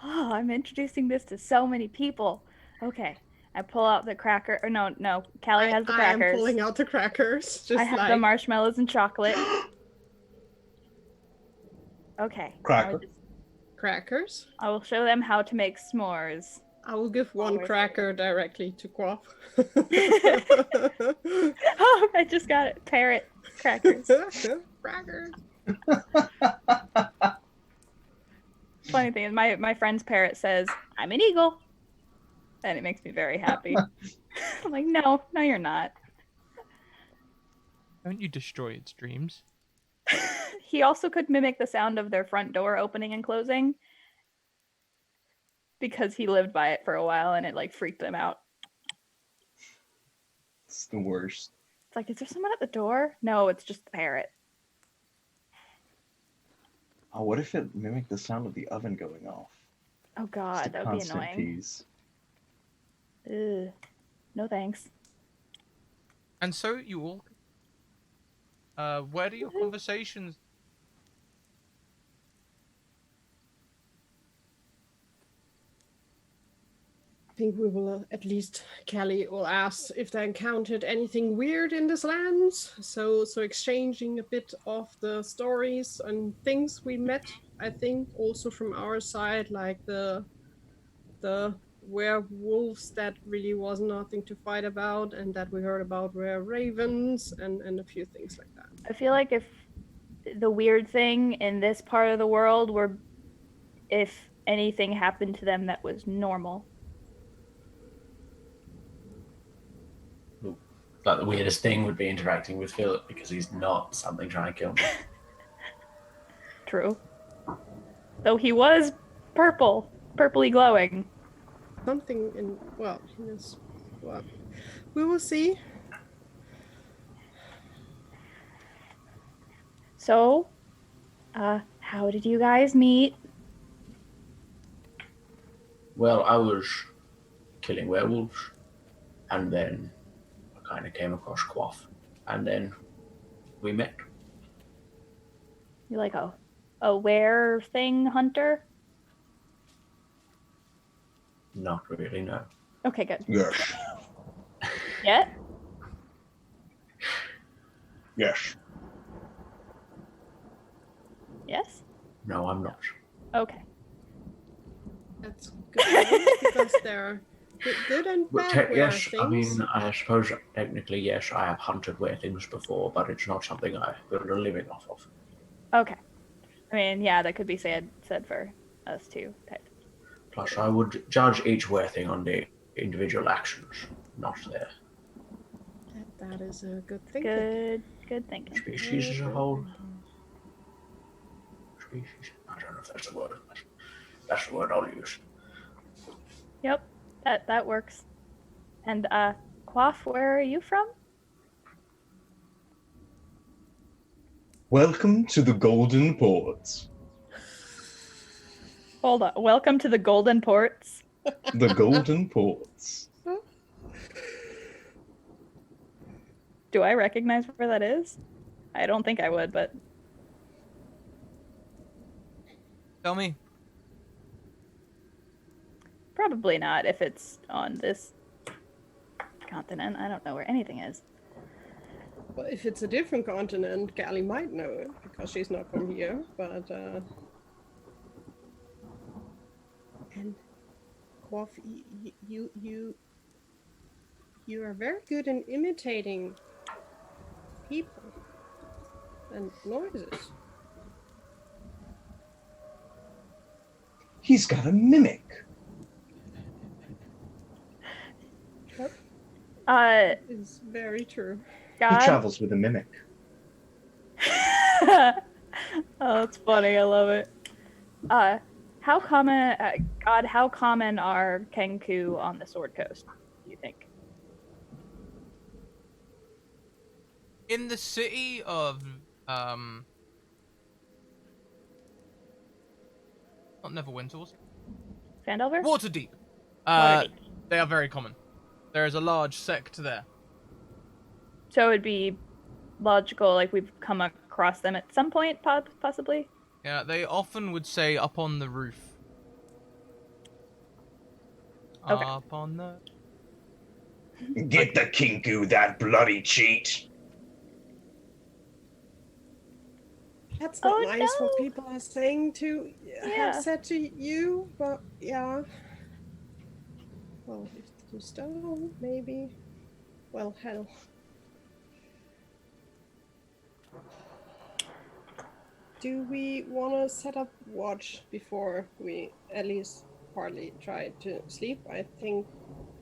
Oh, I'm introducing this to so many people. Okay, I pull out the cracker. Or no, Callie has the I am crackers. pulling out the crackers. Just I have like the marshmallows and chocolate. Okay, Cracker. crackers. I will show them how to make s'mores. I will give one we're cracker directly to Quap. Oh, I just got it. Parrot crackers. Crackers. Funny thing is, my friend's parrot says, "I'm an eagle," and it makes me very happy. I'm like, no, you're not. Don't you destroy its dreams? He also could mimic the sound of their front door opening and closing because he lived by it for a while and it like freaked him out. It's the worst. It's like, is there someone at the door? No, it's just the parrot. Oh, what if it mimicked the sound of the oven going off? Oh Just god, a that would be constant annoying. tease. Ugh. No thanks. And so you all. Where do your conversations? I think we will at least Callie will ask if they encountered anything weird in this land. So exchanging a bit of the stories and things we met. I think also from our side, like the werewolves that really was nothing to fight about, and that we heard about were ravens and a few things like that. I feel like if the weird thing in this part of the world were if anything happened to them that was normal. Like the weirdest thing would be interacting with Philip because he's not something trying to kill me. True. Though he was purpley glowing. Something in this. Well, we will see. So, how did you guys meet? Well, I was killing werewolves, and then I kind of came across Quaff, and then we met. You're like a were thing hunter? Not really, no. Okay, good. Yes. Yeah? Yes. Yes? No, I'm not. Okay. That's good because there are good and But bad yes, things. I mean, I suppose technically, yes, I have hunted were things before, but it's not something I build a living off of. Okay. I mean, yeah, that could be said for us too. Plus, I would judge each were thing on the individual actions, not their That is a good thing. Good thinking. species as a whole. Species? I don't know if that's a word, but that's the word I'll use. Yep, that works. And Quaff, where are you from? Welcome to the Golden Ports. Hold on. Welcome to the Golden Ports. The Golden Ports. Do I recognize where that is? I don't think I would, but Tell me. probably not if it's on this continent. I don't know where anything is. Well, if it's a different continent, Callie might know it because she's not from here. But and Quaff, you are very good in imitating people and noises. He's got a mimic. It's very true. God. He travels with a mimic. Oh, that's funny. I love it. How common, God, how common are Kenku on the Sword Coast, do you think? In the city of Not Neverwinter. Phandelver? Waterdeep. Waterdeep. They are very common. There is a large sect there. So it'd be logical, like we've come across them at some point, possibly. Yeah, they often would say up on the roof. Okay. Up on the... Get the Kinku, that bloody cheat. That's not Oh, nice what no. people are saying to Yeah. have said to you, but yeah. Well, if you stone, maybe. Well, hell. Do we want to set up watch before we at least partly try to sleep? I think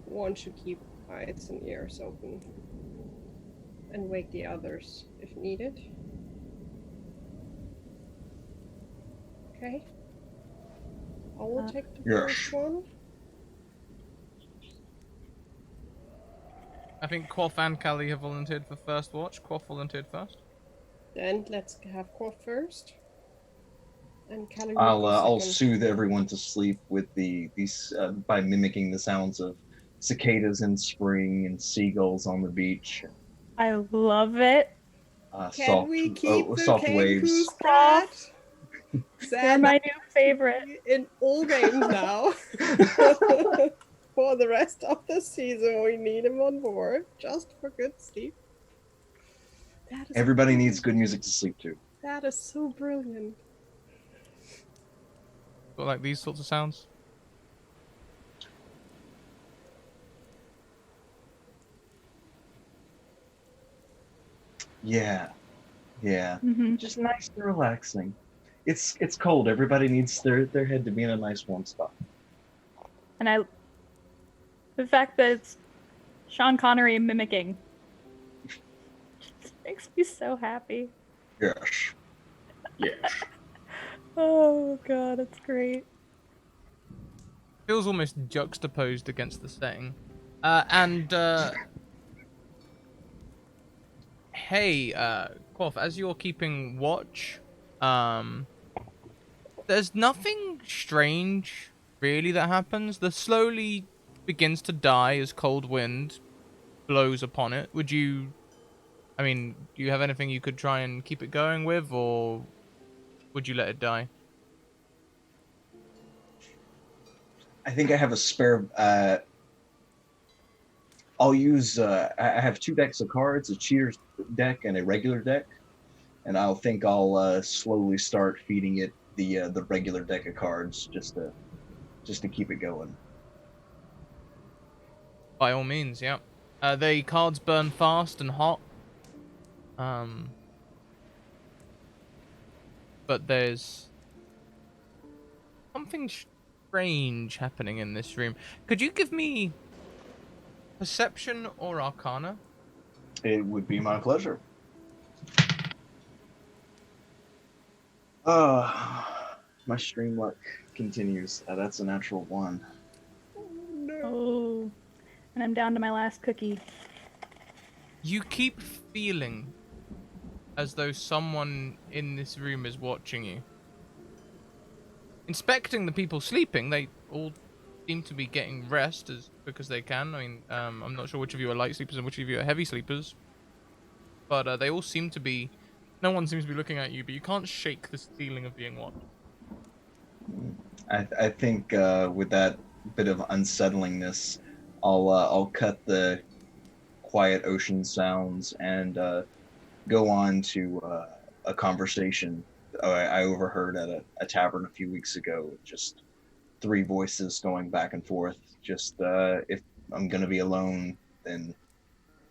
one should keep eyes and ears open and wake the others if needed. Okay. I will take the Yes. first one. I think Quoth and Callie have volunteered for first watch. Quoth volunteered first. Then let's have Quoth first. And Callie will I'll go second. soothe everyone to sleep with these by mimicking the sounds of cicadas in spring and seagulls on the beach. I love it. Can we keep the soft waves. Kenku strat? They're my new favorite. In all games now. For the rest of the season, we need him on board just for good sleep. That is Everybody brilliant. needs good music to sleep to. That is so brilliant. Got like these sorts of sounds. Yeah, yeah. Mm-hmm. Just nice and relaxing. It's cold. Everybody needs their head to be in a nice warm spot. And the fact that it's Sean Connery mimicking just makes me so happy. Yes. Yes. Oh god, it's great. Feels almost juxtaposed against the setting. Hey, Quoth, as you're keeping watch, there's nothing strange really that happens. The slowly begins to die as cold wind blows upon it. Do you have anything you could try and keep it going with, or would you let it die? I think I have a spare. I'll use. I have 2 decks of cards: a cheater's deck and a regular deck, and I'll slowly start feeding it the regular deck of cards just to keep it going. By all means, yeah. The cards burn fast and hot. But there's something strange happening in this room. Could you give me perception or arcana? It would be my pleasure. My stream luck continues. That's a natural 1. Oh no. Oh, and I'm down to my last cookie. You keep feeling as though someone in this room is watching you. Inspecting the people sleeping, they all seem to be getting rest as quick as they can. I mean, I'm not sure which of you are light sleepers and which of you are heavy sleepers. But they all seem to be... No one seems to be looking at you, but you can't shake this feeling of being watched. I think with that bit of unsettlingness, I'll cut the quiet ocean sounds and go on to a conversation I overheard at a tavern a few weeks ago. Just 3 voices going back and forth. Just if I'm gonna be alone, then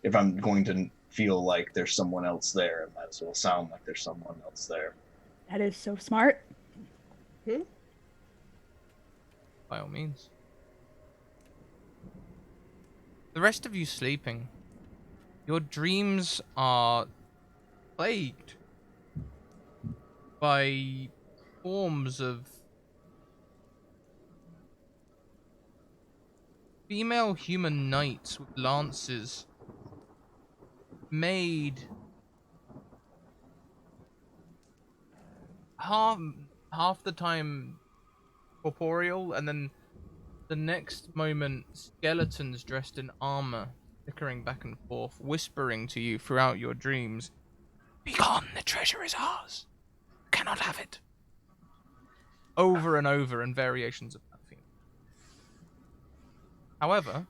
if I'm going to feel like there's someone else there, it might as well sound like there's someone else there. That is so smart. By all means. The rest of you sleeping. Your dreams are plagued by forms of female human knights with lances made half the time corporeal, and then the next moment, skeletons dressed in armor, flickering back and forth, whispering to you throughout your dreams, "Begone, the treasure is ours. You cannot have it." Over and over in variations of that theme. However,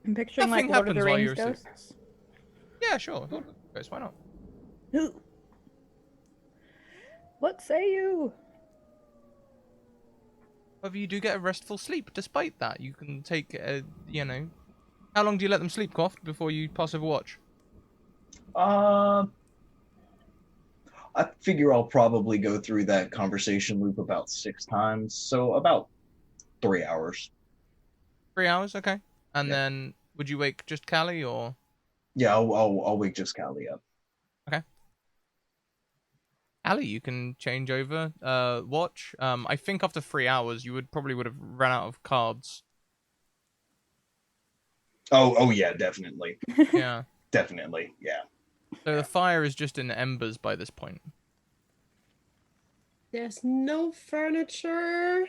I'm picturing nothing like Lord of the happens while Rings you're asleep. ghosts. Yeah, sure. Lord of the Rings, why not? What say you? However, you do get a restful sleep. Despite that, you can take, how long do you let them sleep, Quoth, before you pass over watch? Uh, I figure I'll probably go through that conversation loop about 6 times, so about 3 hours. 3 hours, okay. And Yeah. then, would you wake just Callie, or? Yeah, I'll wake just Callie up. Okay. Callie, you can change over. Watch. I think after 3 hours, you would have run out of cards. Oh yeah, definitely, Yeah. definitely, yeah. So the fire is just in embers by this point. There's no furniture.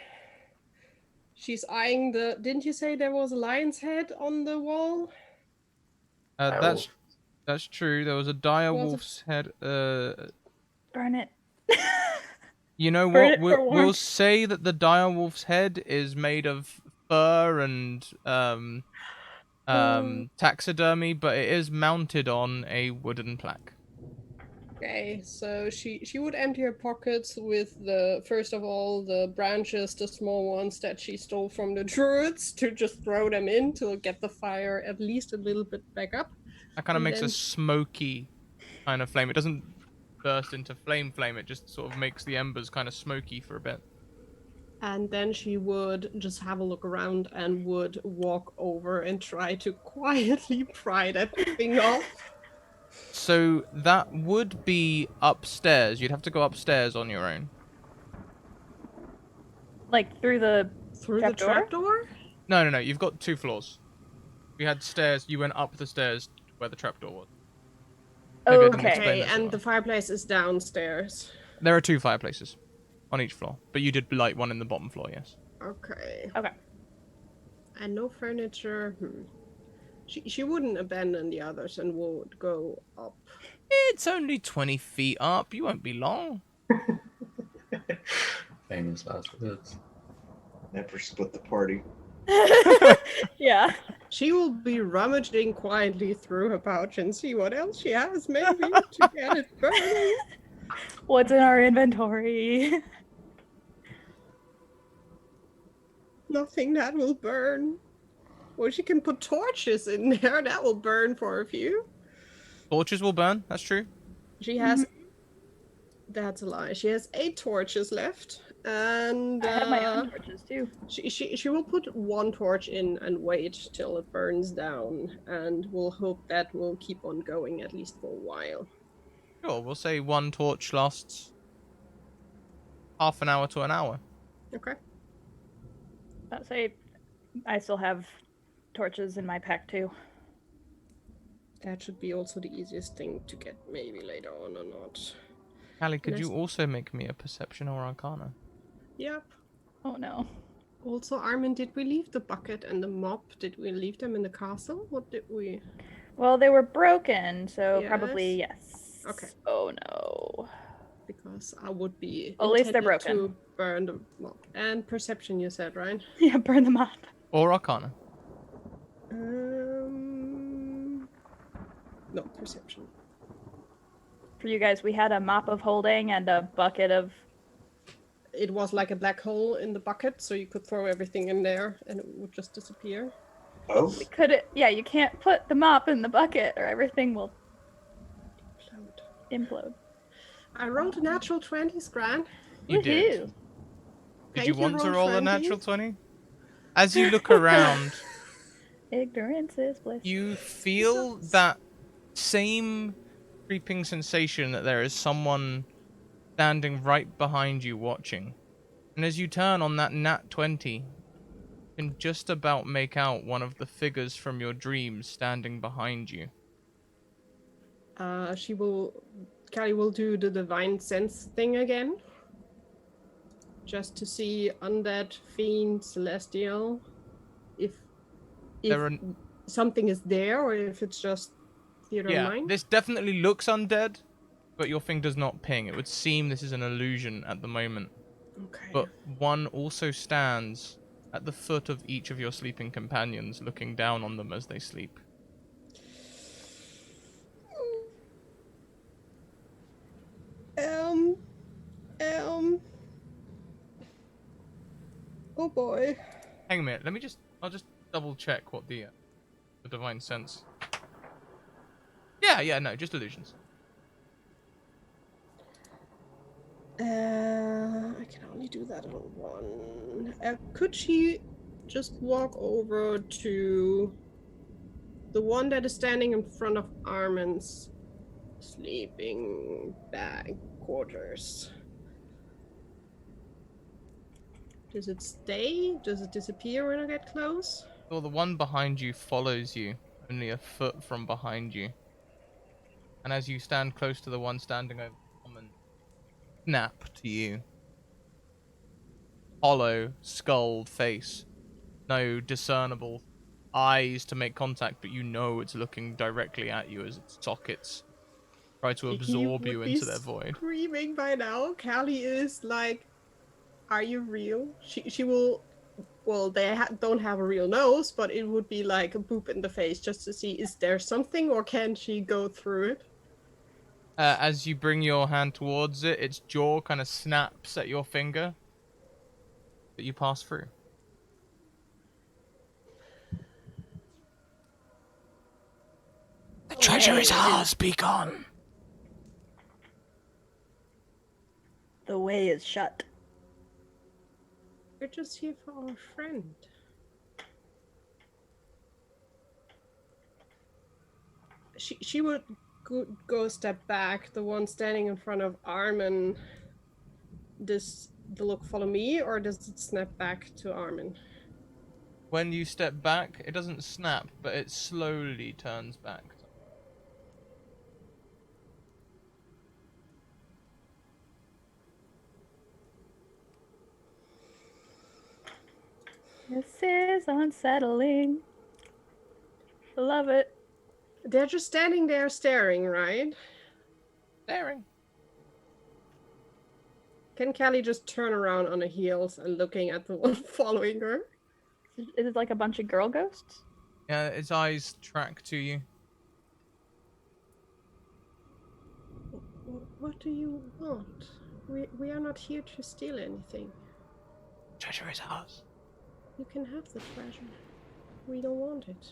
She's eyeing the. Didn't you say there was a lion's head on the wall? That's true. There was a dire Was wolf's head. Burn it. You know Burn what? it for We'll warmth. say that the dire wolf's head is made of fur and taxidermy, but it is mounted on a wooden plaque. Okay, so she would empty her pockets with the first of all the branches, the small ones that she stole from the druids, to just throw them in to get the fire at least a little bit back up. That kind of And makes a then smoky kind of flame. It doesn't burst into flame. It just sort of makes the embers kind of smoky for a bit. And then she would just have a look around and would walk over and try to quietly pry that thing off. So that would be upstairs. You'd have to go upstairs on your own. Like through the Through the trapdoor? No. You've got 2 floors. We had stairs. You went up the stairs to where the trapdoor was. Maybe I didn't explain Okay, that so and well. the fireplace is downstairs. There are 2 fireplaces on each floor, but you did light one in the bottom floor, yes. Okay. Okay. And no furniture. She wouldn't abandon the others and would go up. It's only 20 feet up. You won't be long. Famous last words. Never split the party. Yeah. She will be rummaging quietly through her pouch and see what else she has, maybe, to get it burning. What's in our inventory? Nothing that will burn. Or she can put torches in there. That will burn for a few. Torches will burn. That's true. She has. That's a lie. She has 8 torches left, and I have my own torches too. she will put 1 torch in and wait till it burns down, and we'll hope that will keep on going at least for a while. Sure, we'll say 1 torch lasts half an hour to an hour. Okay. I'd say I still have torches in my pack too. That should be also the easiest thing to get maybe later on or not. Callie, could Nice. you also make me a perception or arcana? Yep. Oh no. Also, Armin, did we leave the bucket and the mop? Did we leave them in the castle? What did we? Well, they were broken, so probably yes. Okay. Oh no. Because I would be. At least they're intended broken. To burn the mop and perception. You said, right? Yeah, burn them up. Or arcana? No, perception. For you guys, we had a mop of holding and a bucket of. It was like a black hole in the bucket, so you could throw everything in there and it would just disappear. Oh, We could. Yeah, you can't put the mop in the bucket or everything will implode. I rolled a natural 20, Scran. You did. Woohoo. Did Thank you you, want to roll roll a 20. natural 20? As you look around, Ignorance is bliss. you feel that same creeping sensation that there is someone standing right behind you watching. And as you turn on that nat 20, you can just about make out one of the figures from your dreams standing behind you. She will Callie will do the divine sense thing again. Just to see undead, fiend, celestial, if There are something is there or if it's just theater of mind. this definitely looks undead, but your thing does not ping. It would seem this is an illusion at the moment. Okay. But one also stands at the foot of each of your sleeping companions, looking down on them as they sleep. Oh boy. Hang a minute. I'll just double check what the divine sense. Yeah, no, just illusions. I can only do that on one. Could she just walk over to the one that is standing in front of Armin's sleeping bag quarters? Does it stay? Does it disappear when I get close? Well, the one behind you follows you, only a foot from behind you. And as you stand close to the one standing over the common, snap to you. Hollow, skulled face. No discernible eyes to make contact, but you know it's looking directly at you as its sockets try to absorb you into their void. Screaming by now. Callie is like, "Are you real?" She will. Well, they don't have a real nose, but it would be like a boop in the face just to see, is there something or can she go through it? As you bring your hand towards it, its jaw kind of snaps at your finger that you pass through. The treasure is ours, be gone. The way is shut. We're just here for our friend. She would go a step back. The one standing in front of Armin. Does the look follow me, or does it snap back to Armin? When you step back, it doesn't snap, but it slowly turns back. This is unsettling. I love it. They're just standing there staring, right? Staring. Can Callie just turn around on her heels and looking at the one following her? Is it like a bunch of girl ghosts? Yeah, its eyes track to you. What do you want? We are not here to steal anything. Treasure is ours. You can have the treasure. We don't want it.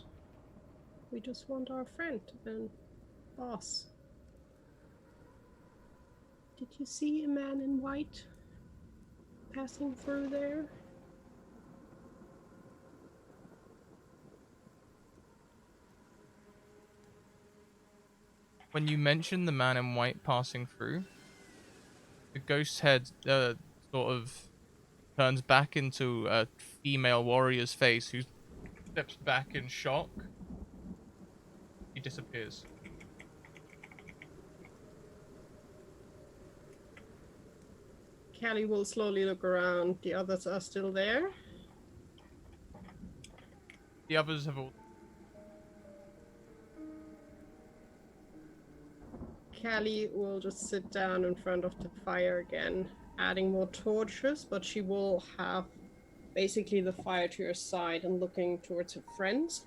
We just want our friend and boss. Did you see a man in white passing through there? When you mention the man in white passing through, the ghost's head sort of turns back into a female warrior's face who steps back in shock. He disappears. Callie will slowly look around. The others are still there. The others have all... Callie will just sit down in front of the fire again, adding more torches, but she will have basically the fire to her side and looking towards her friends.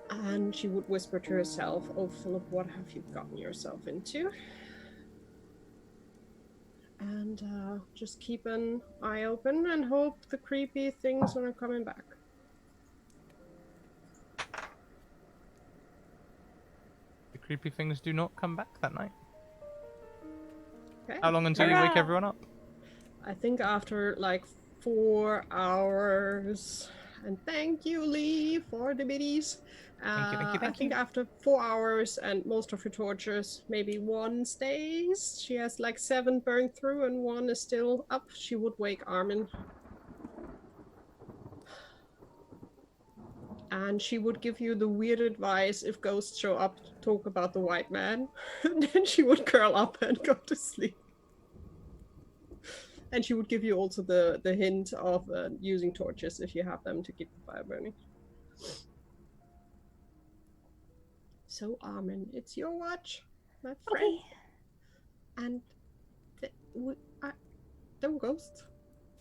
And she would whisper to herself, "Oh, Philip, what have you gotten yourself into?" And just keep an eye open and hope the creepy things are coming back. The creepy things do not come back that night. Okay. How long until you wake everyone up? I think after like 4 hours. And thank you, Lee, for the biddies. Thank you. I think after 4 hours and most of her torches, maybe one stays. She has like 7 burned through and 1 is still up. She would wake Armin. and she would give you the weird advice if ghosts show up to talk about the white man. And then she would curl up and go to sleep. And she would give you also the hint of using torches if you have them to keep the fire burning. So, Armin, it's your watch, my friend. Okay. And there were ghosts.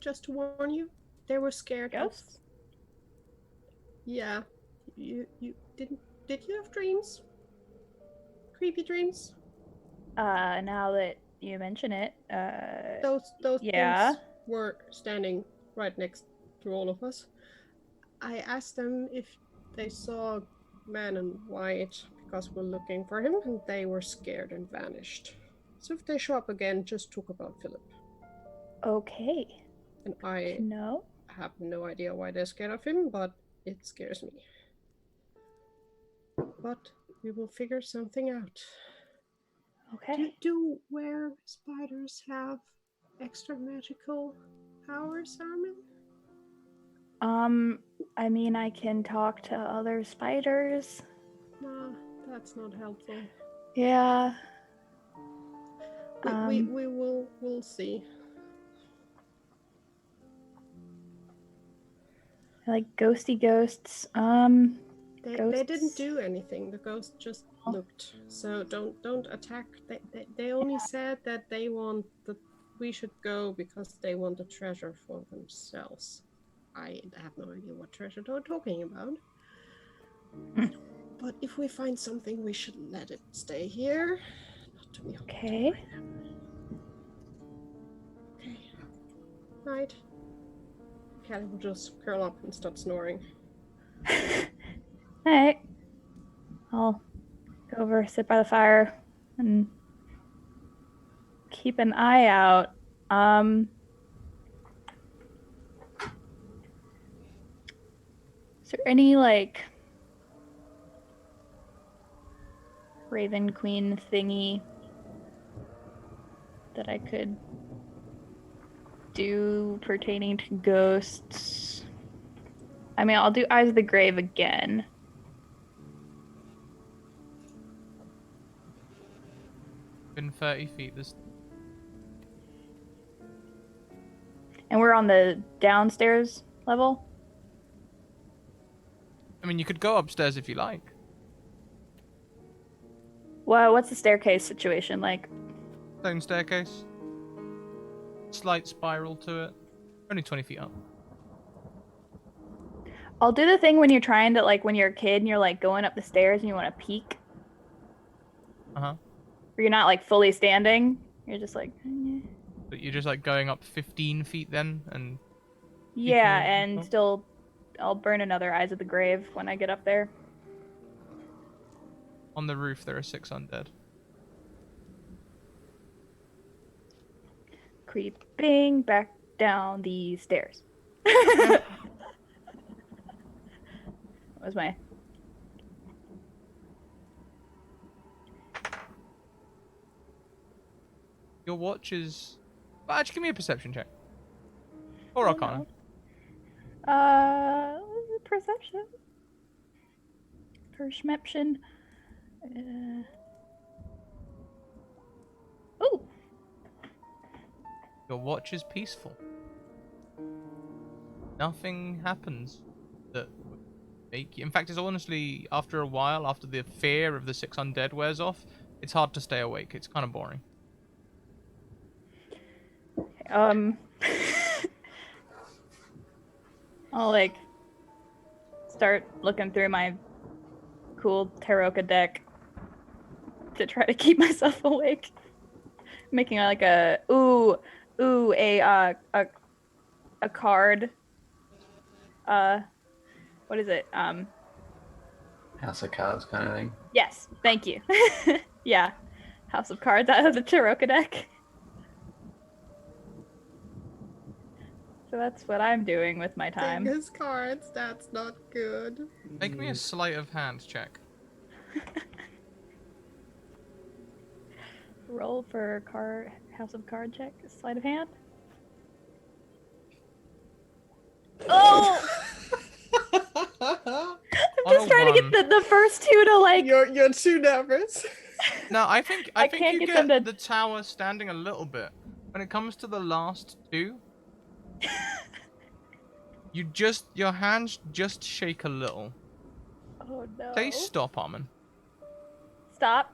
Just to warn you, they were scared. Ghosts? Yeah. You didn't. Did you have dreams? Creepy dreams? Now that you mention it, Those yeah. things were standing right next to all of us. I asked them if they saw a man in white because we're looking for him, and they were scared and vanished. So if they show up again, just talk about Philip. Okay. And I No. have no idea why they're scared of him, but it scares me. But we will figure something out. Okay. Do were spiders have extra magical powers, Armin? I mean, I can talk to other spiders. Nah, that's not helpful. Yeah. We'll see. I like ghosty ghosts. They Ghosts. didn't do anything. The ghost just looked. So don't attack. They only said that they want that we should go because they want the treasure for themselves. I have no idea what treasure they're talking about. But if we find something, we should let it stay here. Not to be Okay. Okay. Night. Callie will just curl up and start snoring. Alright. I'll go over, sit by the fire, and keep an eye out. Is there any, like, Raven Queen thingy that I could do pertaining to ghosts? I mean, I'll do Eyes of the Grave again. Been 30 feet. This. And we're on the downstairs level? I mean, you could go upstairs if you like. Well, what's the staircase situation like? Stone staircase. Slight spiral to it. Only 20 feet up. I'll do the thing when you're trying to, like, when you're a kid and you're, like, going up the stairs and you want to peek. Uh-huh. Where you're not, like, fully standing. You're just like... But you're just, like, going up 15 feet then, and... Yeah, over the and top? still... I'll burn another Eyes of the Grave when I get up there. On the roof, there are 6 undead. Creeping back down the stairs. That was my... Your watch is... Well, actually, give me a perception check. Or Arcana. Perception. Perception. Ooh. Your watch is peaceful. Nothing happens that would make you... In fact, it's honestly, after a while, after the fear of the 6 undead wears off, it's hard to stay awake. It's kind of boring. I'll, like, start looking through my cool Taroka deck to try to keep myself awake. Making, like, a card. What is it? House of Cards kind of thing. Yes, thank you. Yeah. House of Cards out of the Taroka deck. So that's what I'm doing with my time. His cards, that's not good. Make me a sleight of hand check. Roll for House of Card check. Sleight of hand. Oh! the first two to like. You're too nervous. No, I think I think can't you get them to- the tower standing a little bit. When it comes to the last two, your hands just shake a little. Oh no. Say stop, Armin. Stop.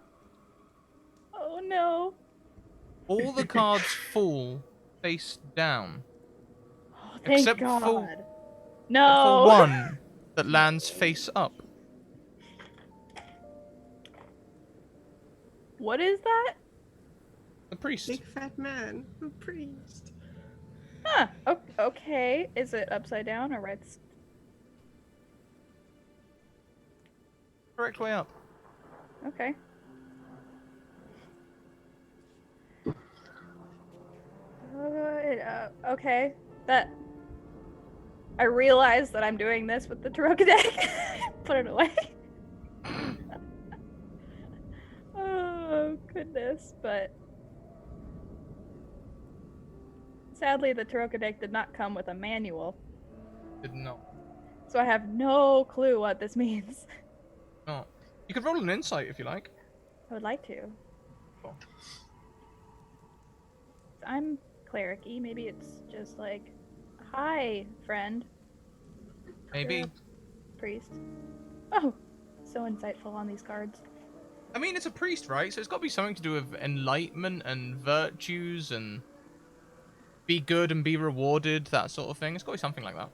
Oh no. All the cards fall face down, Oh, thank except God. for No. one that lands face up. What is that? The priest. Big fat man, a priest. Huh. Okay. Is it upside down or right? Correct way up. Okay. Okay. That. I realize that I'm doing this with the Taroka deck. Put it away. Oh goodness, but sadly the Taroka deck did not come with a manual, Did not. so I have no clue what this means. No. You could roll an insight if you like. I would like to. Cool. I'm cleric-y. Maybe it's just like, hi, friend. Maybe. You're a priest. Oh, so insightful on these cards. I mean, it's a priest, right? So it's got to be something to do with enlightenment and virtues and be good and be rewarded, that sort of thing. It's got to be something like that.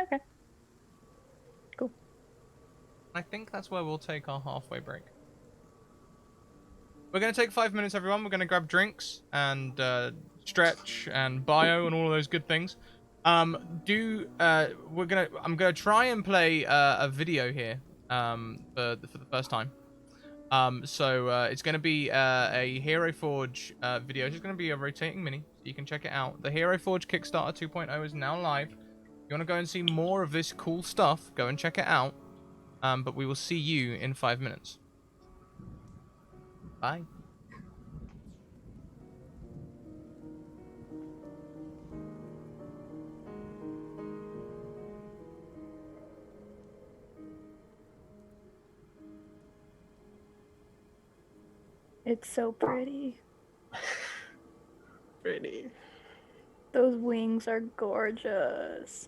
Okay. Cool. I think that's where we'll take our halfway break. We're going to take 5 minutes, everyone. We're going to grab drinks and stretch and bio and all of those good things. I'm gonna try and play a video here for the first time. So it's gonna be a Hero Forge video. It's just gonna be a rotating mini, so you can check it out. The Hero Forge Kickstarter 2.0 is now live. If you want to go and see more of this cool stuff, go and check it out. But we will see you in 5 minutes. Bye. It's so pretty. Pretty. Those wings are gorgeous.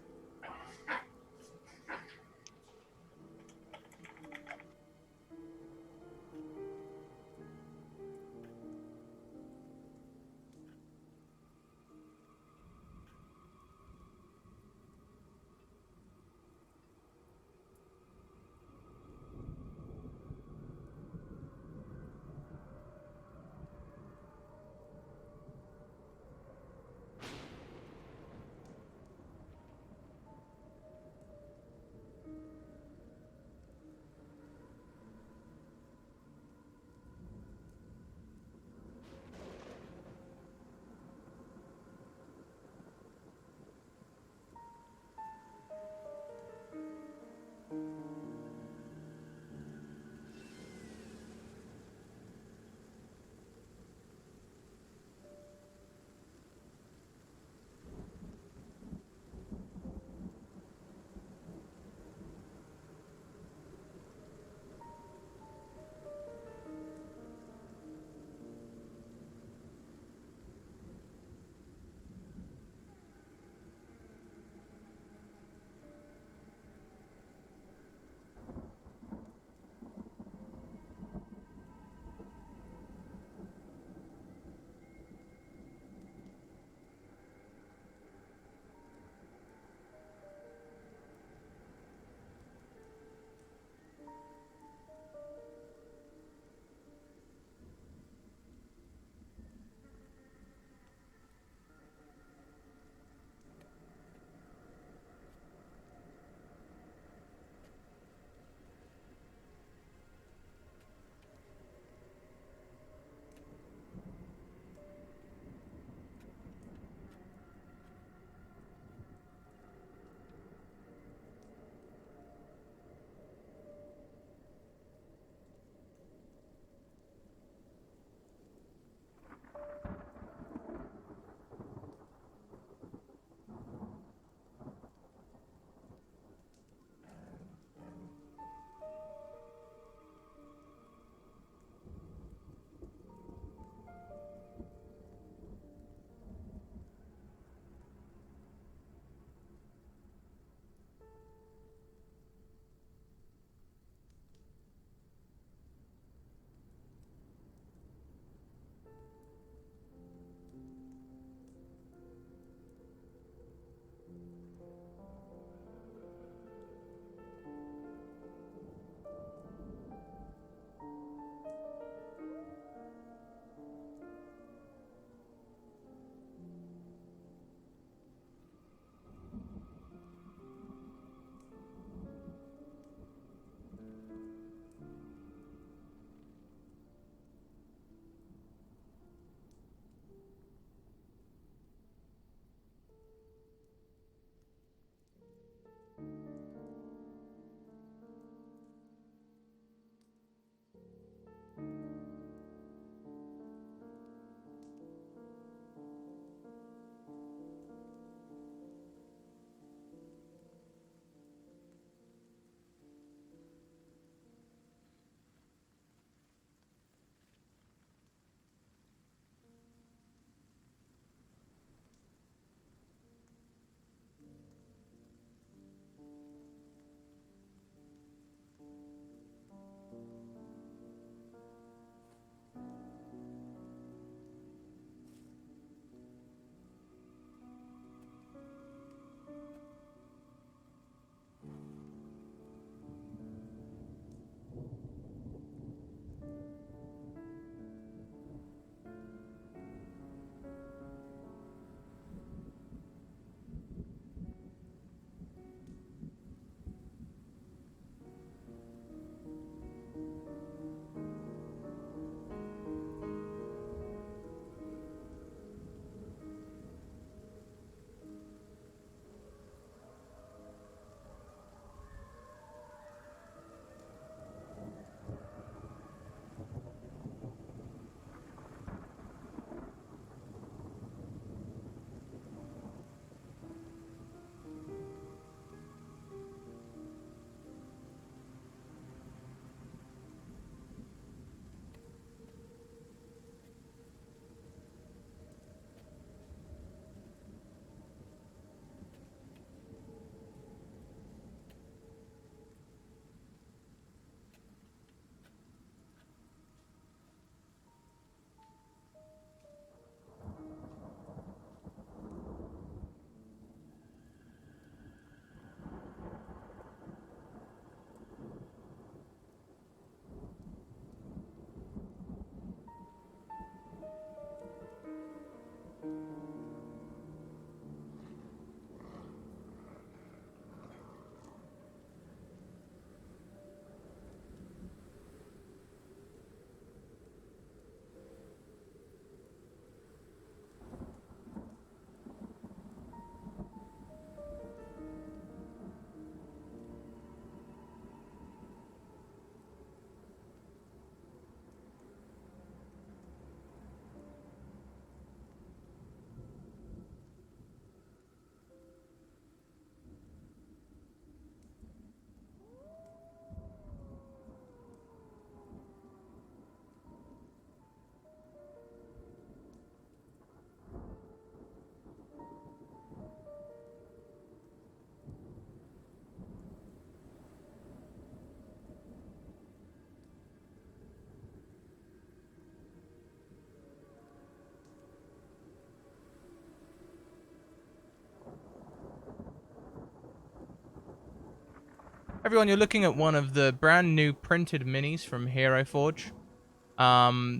everyone, you're looking at one of the brand new printed minis from Hero Forge.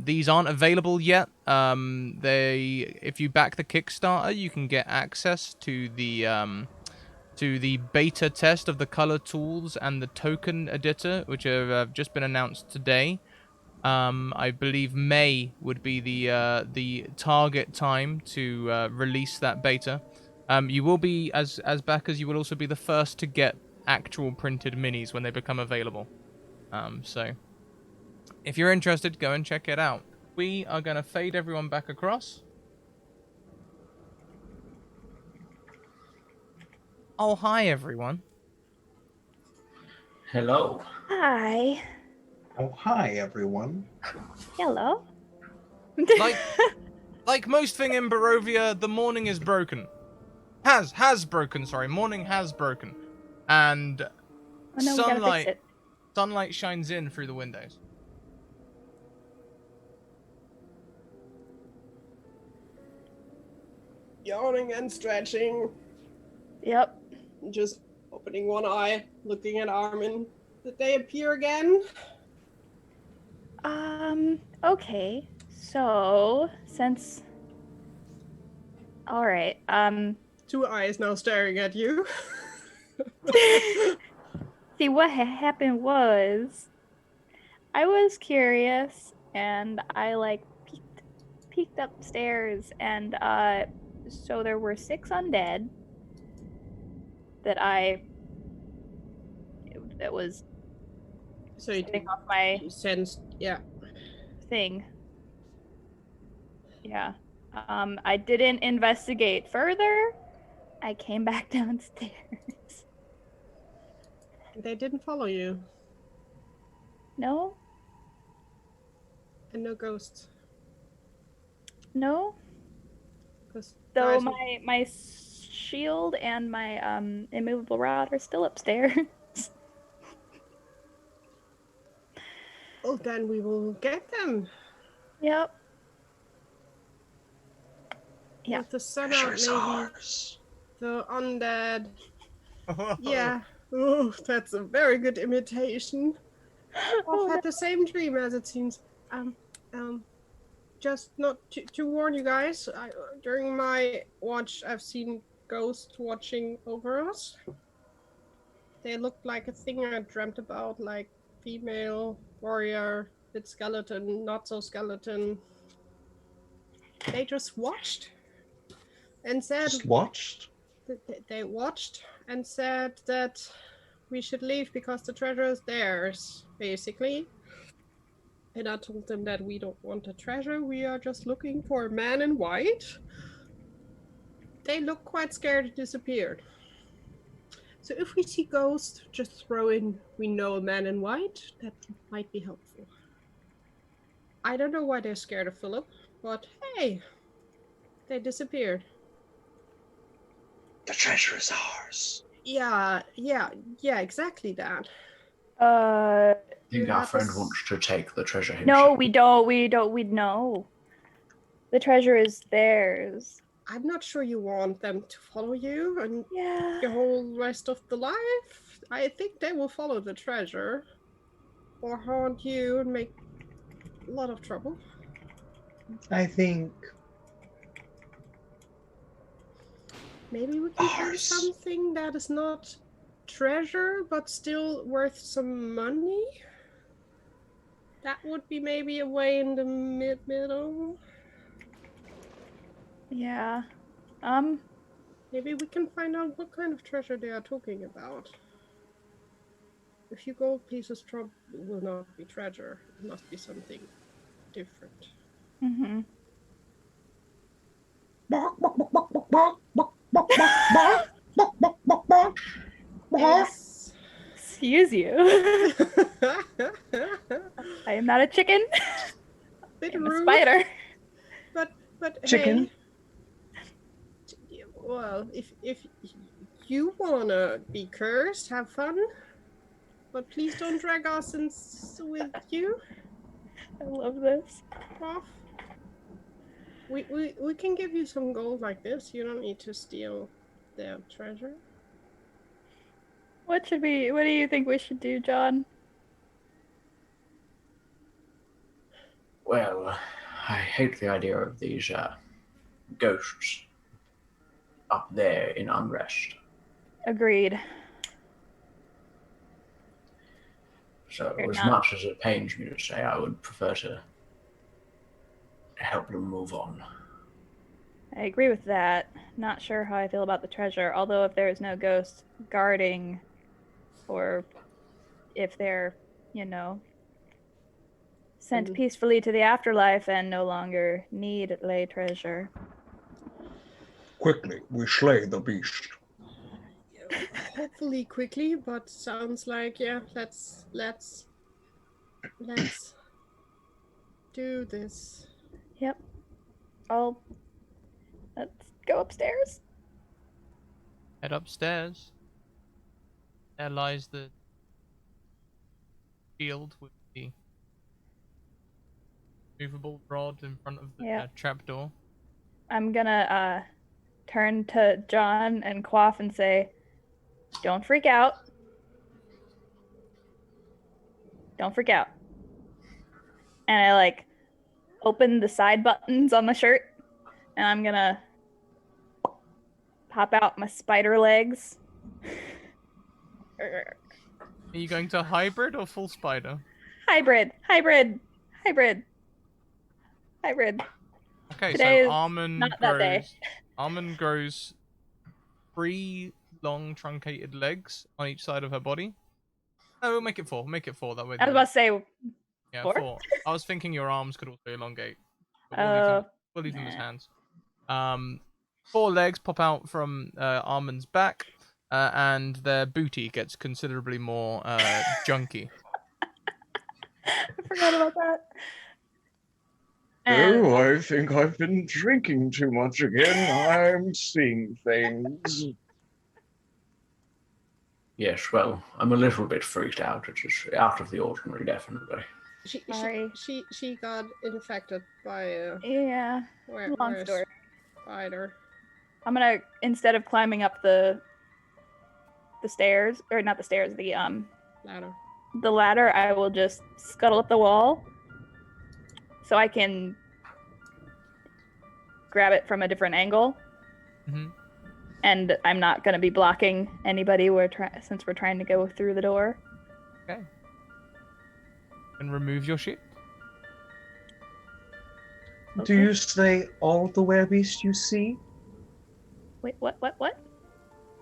These aren't available yet. If you back the Kickstarter, you can get access to the beta test of the color tools and the token editor, which have just been announced today. I believe May would be the target time to release that beta. You will be as backers, you will also be the first to get actual printed minis when they become available. So if you're interested, go and check it out. We are gonna fade everyone back across. Oh, hi everyone. Hello. Hi. Oh, hi, everyone. Hello. Like most thing in Barovia, the morning is broken. Has broken, sorry. Morning has broken. And Oh no, we gotta fix it. sunlight shines in through the windows. Yawning and stretching. Yep. Just opening one eye, looking at Armin. Did they appear again? Okay. So, since all right. Two eyes now staring at you. See what happened was I was curious and I like peeked upstairs and so there were 6 undead that was So you setting off my sensed, yeah. thing. Yeah. I didn't investigate further. I came back downstairs. They didn't follow you. No? And no ghosts. No? 'Cause So guys, my shield and my immovable rod are still upstairs. oh, then we will get them. Yep. Yeah. With the sun out, Treasure's maybe. ours. The undead. Yeah. Oh, that's a very good imitation. Oh, I've had the same dream as it seems. Just not to warn you guys. During my watch, I've seen ghosts watching over us. They looked like a thing I dreamt about, like female warrior, bit skeleton, not so skeleton. They just watched and said Just watched. they watched and said that we should leave because the treasure is theirs, basically. And I told them that we don't want a treasure, we are just looking for a man in white. They look quite scared and disappeared. So if we see ghosts, just throw in we know a man in white. That might be helpful. I don't know why they're scared of Philip, but hey, they disappeared. The treasure is ours. Yeah, exactly that. I think our That friend was- wants to take the treasure himself. no, we don't. We know. The treasure is theirs. I'm not sure you want them to follow you and Yeah. your whole rest of the life. I think they will follow the treasure or haunt you and make a lot of trouble. I think Maybe we can find ours. something that is not treasure but still worth some money. That would be maybe a way in the middle. Yeah. Maybe we can find out what kind of treasure they are talking about. A few gold pieces will not be treasure. It must be something different. Mm-hmm. Yes. Excuse you. I am not a chicken. Bit I'm a rude, spider. but Chicken? Hey, well, if you wanna be cursed, have fun, but please don't drag us with you. I love this. Off. We can give you some gold like this. You don't need to steal their treasure. What do you think we should do, John? Well, I hate the idea of these ghosts up there in unrest. Agreed. So, They're as not. much as it pains me to say, I would prefer to help them move on. I agree with that. Not sure how I feel about the treasure, although if there is no ghost guarding, or if they're, you know, sent Mhm. peacefully to the afterlife and no longer need lay treasure. Quickly, we slay the beast. Hopefully quickly, but sounds like let's do this. Yep. Let's go upstairs. Head upstairs. There lies the shield with the movable rod in front of the Yep. trapdoor. I'm gonna turn to John and quaff and say, "Don't freak out. Don't freak out." And I like open the side buttons on the shirt, and I'm gonna pop out my spider legs. Are you going to hybrid or full spider? Hybrid, hybrid, hybrid, hybrid. Okay, Today so is Armin not that day. grows 3 long truncated legs on each side of her body. No, we'll make it 4. Make it 4 that way. I was about to say, Yeah, 4? 4. I was thinking your arms could also elongate, but we'll leave them as nah. hands. 4 legs pop out from Armin's back, and their booty gets considerably more junky. I forgot about that. And Oh, I think I've been drinking too much again. I'm seeing things. Yes, well, I'm a little bit freaked out. It's just out of the ordinary, definitely. Sorry. She got infected by a Yeah, long story. spider. I'm gonna, instead of climbing up the stairs, or not the stairs, Ladder. the ladder, I will just scuttle up the wall so I can grab it from a different angle. Mm-hmm. And I'm not gonna be blocking anybody. Since we're trying to go through the door. Okay. And remove your shit. Do you slay all the werebeasts you see? Wait, what?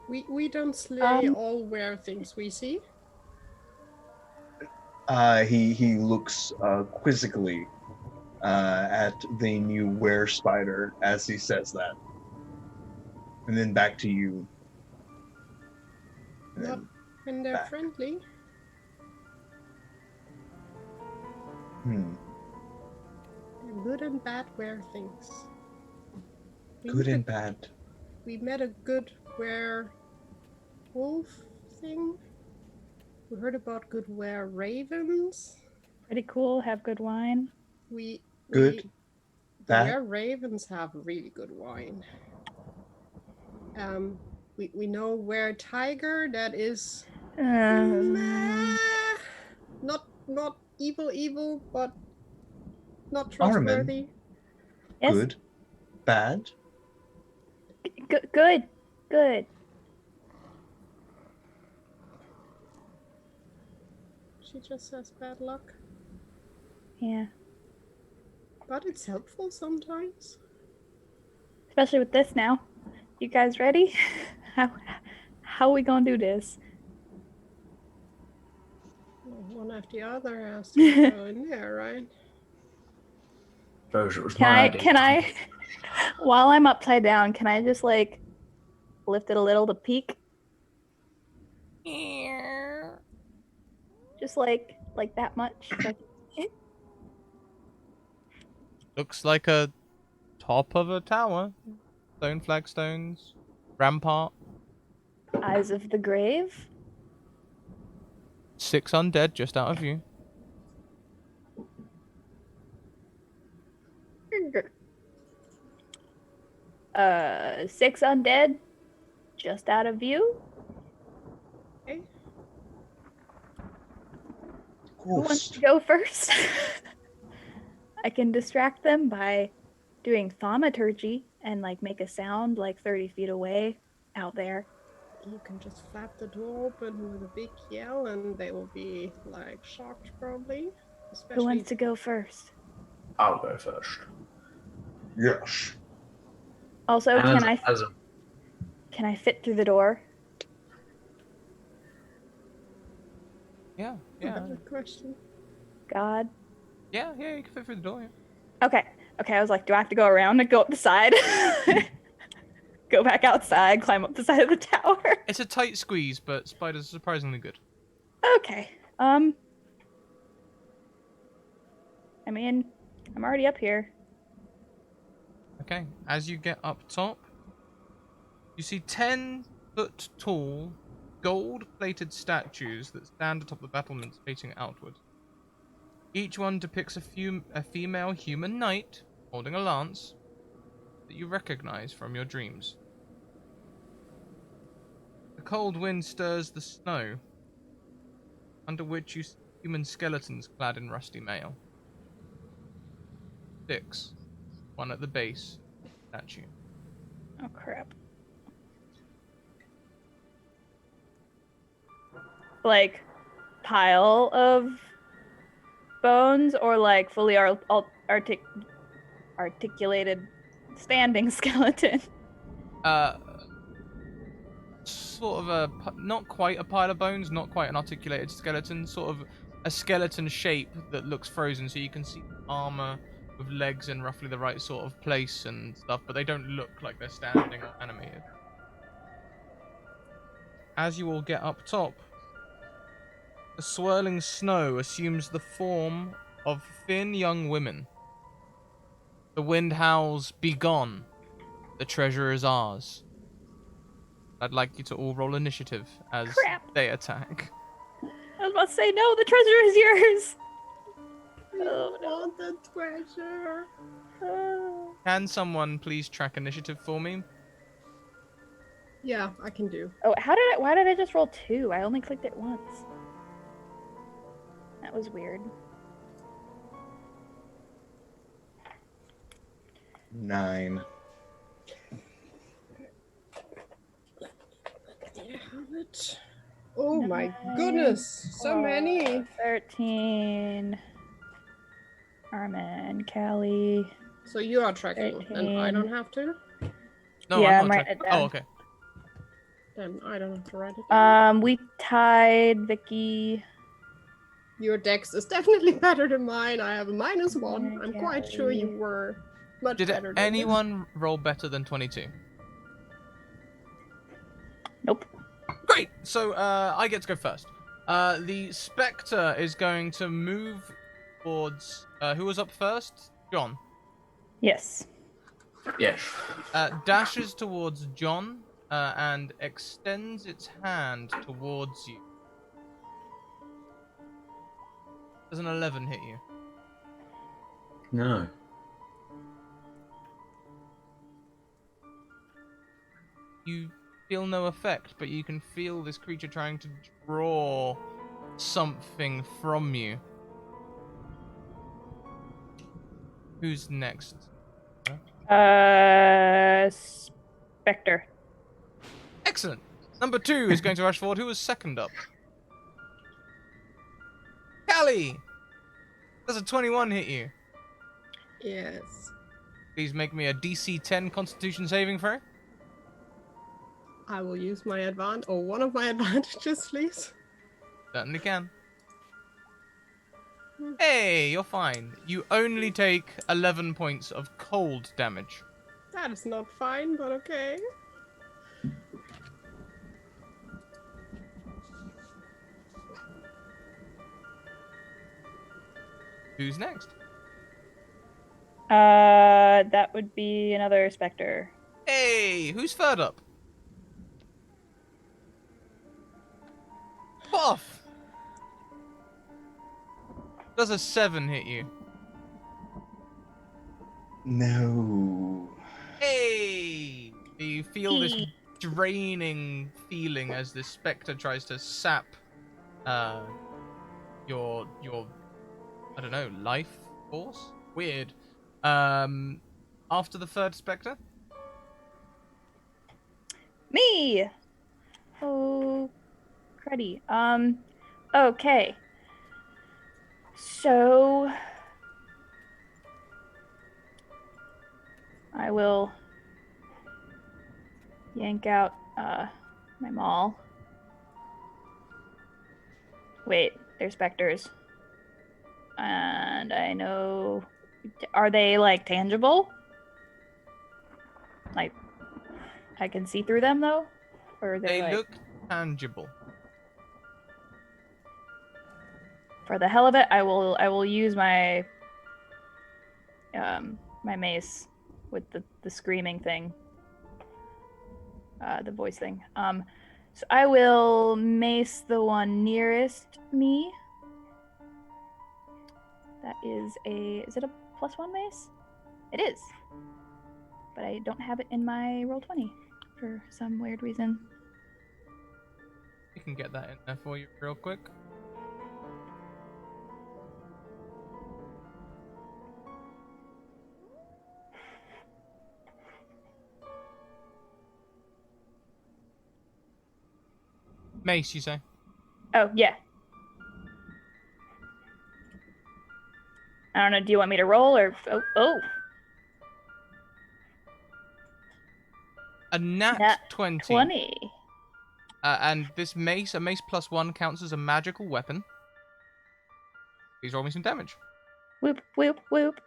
We don't slay all were things we see. He looks quizzically at the new were spider as he says that, and then back to you. And Not then when they're back. friendly. They're good and bad were things. Good and bad. We met a good were wolf thing. We heard about good were ravens. Pretty cool. Have good wine. Good. The Bad. were ravens have really good wine. We know where tiger that is not evil, but not trustworthy. Yes. Good. Bad. Good. She just says bad luck. Yeah. But it's helpful sometimes. Especially with this now. You guys ready? How are we gonna do this? One after the other has to go in there, right? Suppose it was my idea. Can I, while I'm upside down, can I just like lift it a little to peek? Just like that much. Like, Looks like a top of a tower. Stone flagstones. Rampart. eyes of the grave. 6 undead just out of view. Six undead, just out of view. Okay. Who wants to go first? I can distract them by doing thaumaturgy and like make a sound like 30 feet away out there. You can just flap the door open with a big yell and they will be like shocked probably. Who Especially wants to go first? I'll go first. Yes. Also, And can I fit through the door? Yeah, yeah, Good question. God. yeah. You can fit through the door. Yeah. Okay. Okay, I was like, do I have to go around and go up the side? Go back outside, climb up the side of the tower. It's a tight squeeze, but spiders are surprisingly good. Okay. I mean, I'm already up here. Okay, as you get up top, you see 10-foot tall, gold-plated statues that stand atop the battlements facing outward. Each one depicts a female human knight holding a lance that you recognize from your dreams. The cold wind stirs the snow, under which you see human skeletons clad in rusty mail. 6, one at the base of the statue. Oh crap. Like pile of bones or like fully articulated standing skeleton? Sort of not quite a pile of bones, not quite an articulated skeleton, sort of a skeleton shape that looks frozen, so you can see armor with legs in roughly the right sort of place and stuff, but they don't look like they're standing or animated. As you all get up top, the swirling snow assumes the form of thin young women. The wind howls, "Be gone! The treasure is ours." I'd like you to all roll initiative as Crap. they attack. I was about to say, no, the treasure is yours. Oh, no. Want the treasure. Oh. Can someone please track initiative for me? Yeah, I can do. Oh, why did I just roll 2? I only clicked it once. That was weird. 9. You have it. Oh my goodness, so many. 13. Armin, Callie. So you are tracking, and I don't have to. No, Yeah, I'm I'm not writing tracking. it down. Oh, okay. Then I don't have to write it down. We tied Vicky. Your dex is definitely better than mine. I have a -1. I'm quite sure you Okay. were much Did better than this. anyone roll better than 22? Nope. Great! So, I get to go first. The Spectre is going to move towards... who was up first? John. Yes. Yes. Dashes towards John, and extends its hand towards you. Does an 11 hit you? No. You feel no effect, but you can feel this creature trying to draw something from you. Who's next? Spectre. Excellent. Number 2 is going to rush forward. Who was second up? Callie! Does a 21 hit you? Yes. Please make me a DC 10 Constitution saving throw. I will use my one of my advantages, please. Certainly can. Hey, you're fine. You only take 11 points of cold damage. That is not fine, but okay. Who's next? That would be another Spectre. Hey, who's third up? Buff! Does a 7 hit you? No. Hey! You feel this draining feeling as this spectre tries to sap your I don't know, life force? Weird. After the third spectre? Me! Oh, cruddy. Okay. So... I will yank out, my maul. Wait, they're specters. And I know... Are they, like, tangible? Like, I can see through them, though? Or they're, They like... look tangible. For the hell of it, I will use my my mace with the screaming thing. The voice thing. So I will mace the one nearest me. That is it a +1 mace? It is. But I don't have it in my Roll20 for some weird reason. We can get that in there for you real quick. Mace, you say? Oh, yeah. I don't know, do you want me to roll or oh. A nat Nat 20. 20. And this mace, a mace +1, counts as a magical weapon. Please roll me some damage. Whoop, whoop, whoop.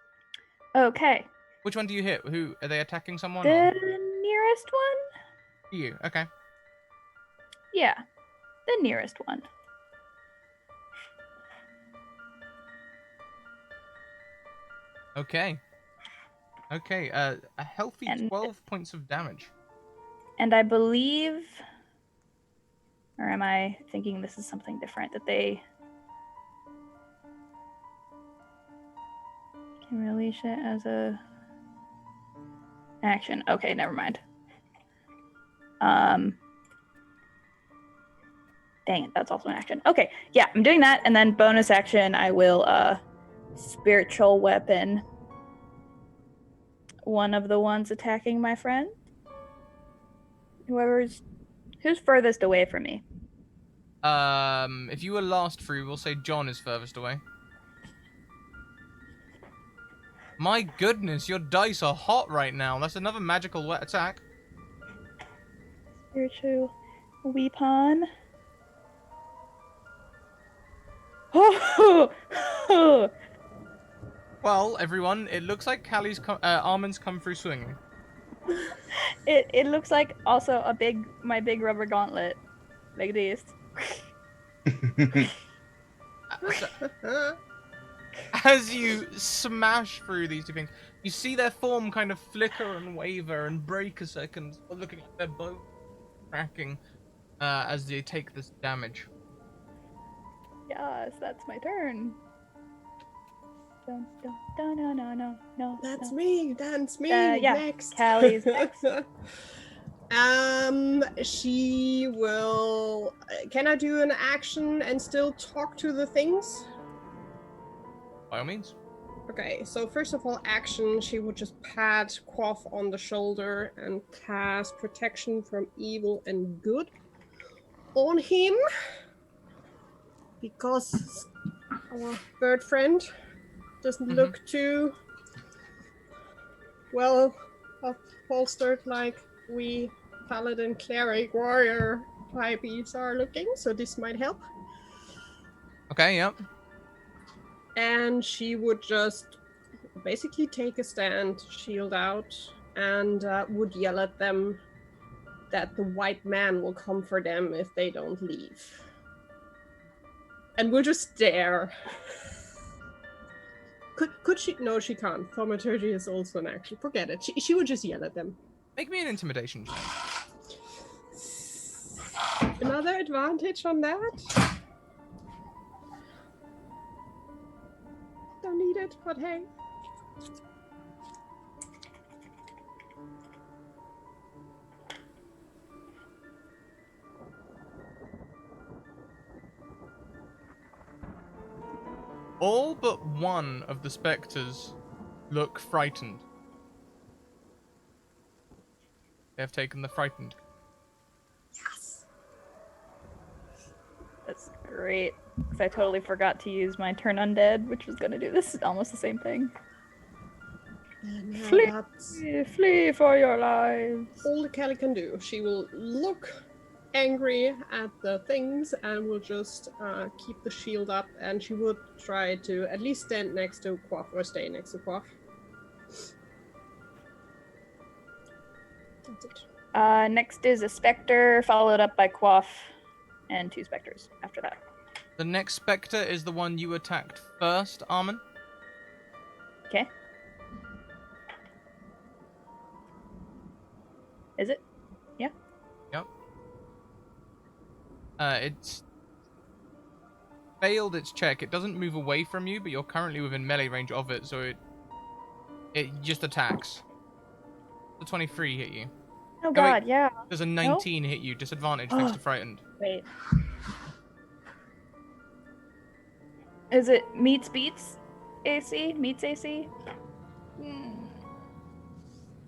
Okay. Which one do you hit? Who are they attacking? Someone The or nearest one? you? Okay. Yeah, the nearest one. Okay. Okay. A healthy And- 12 points of damage. And I believe, or am I thinking this is something different, that they can release it as a action. Okay, never mind. Dang it, that's also an action. Okay, yeah, I'm doing that, and then bonus action, I will spiritual weapon one of the ones attacking my friend. Who's furthest away from me. If you were last through, we'll say John is furthest away. My goodness, your dice are hot right now. That's another magical attack. Spiritual weapon. Oh, Well, everyone, it looks like Callie's Armin's come through swinging. it looks like also my big rubber gauntlet, like this. As you smash through these two things, you see their form kind of flicker and waver and break a second, looking like they're both cracking as they take this damage. Yes, that's my turn. Dun, dun, dun, no, no, no, no. That's no. me. That's me. Yeah, Next. Callie's next. She will. Can I do an action and still talk to the things? By all means. Okay, so first of all, action, she would just pat Quoth on the shoulder and cast protection from evil and good on him. Because our bird friend doesn't look too well upholstered like we paladin cleric warrior types are looking, so this might help. Okay, yep. And she would just basically take a stand, shield out, and would yell at them that the white man will come for them if they don't leave. And we'll just stare. Could she? No, she can't. Thaumaturgy is also an action. Forget it. She would just yell at them. Make me an intimidation check. Another advantage on that? Don't need it, but hey. All but one of the specters look frightened. They have taken the frightened. Yes. That's great. Because I totally forgot to use my turn undead, which was gonna do this almost the same thing. And Flee, that's flee for your lives. all the Kelly can do. She will look angry at the things and will just keep the shield up, and she would try to at least stand next to Quaff or stay next to Quaff. That's it. Next is a specter, followed up by Quaff, and 2 specters after that. The next specter is the one you attacked first, Armin. Okay. Is it? Yeah. Yep. It's failed its check. It doesn't move away from you, but you're currently within melee range of it, so it just attacks. The 23 hit you. Oh wait. god, yeah. Does a 19 hit you? Disadvantage thanks to frightened. Wait. Is it meets beats AC? Meets AC?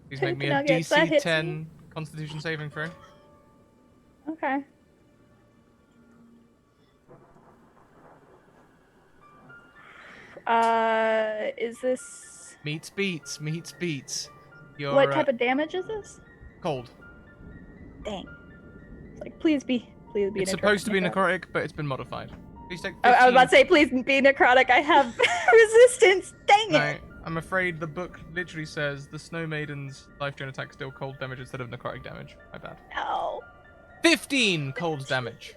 Please make me a Nuggets, that DC hits 10 Constitution saving throw. Okay. Is this... Meets beats. You're, what type of damage is this? cold. Dang. It's like, please be It's supposed to be necrotic, but it's been modified. Please take 15. I was about to say, please be necrotic. I have resistance. Dang No, it. I'm afraid the book literally says the Snow Maiden's life drain attack still cold damage instead of necrotic damage. My bad. No. 15 cold damage.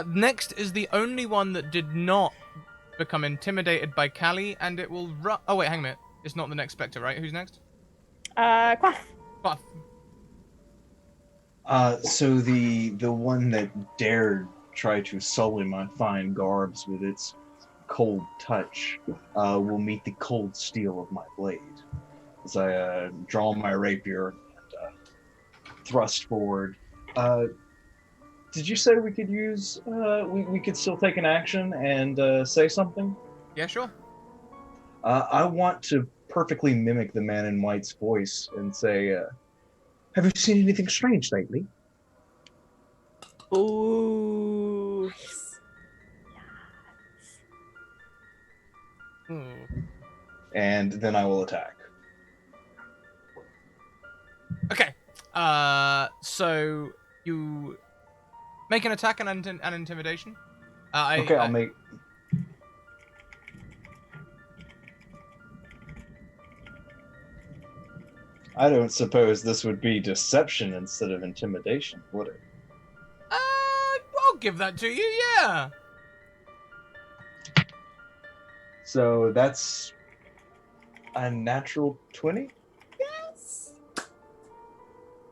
Next is the only one that did not become intimidated by Callie, and it will run. Oh wait, hang a minute. It's not the next specter, right? Who's next? Quaff. Buff. So the one that dared try to sully my fine garbs with its cold touch will meet the cold steel of my blade as I draw my rapier and thrust forward. Did you say we could use? We could still take an action and say something? Yeah, sure. I want to perfectly mimic the man in white's voice and say, "Have you seen anything strange lately?" Ooh. Ooh. And then I will attack. Okay. So you make an attack and an intimidation. Okay, I'll make. I don't suppose this would be deception instead of intimidation, would it? I'll give that to you. Yeah. So that's a natural 20? Yes.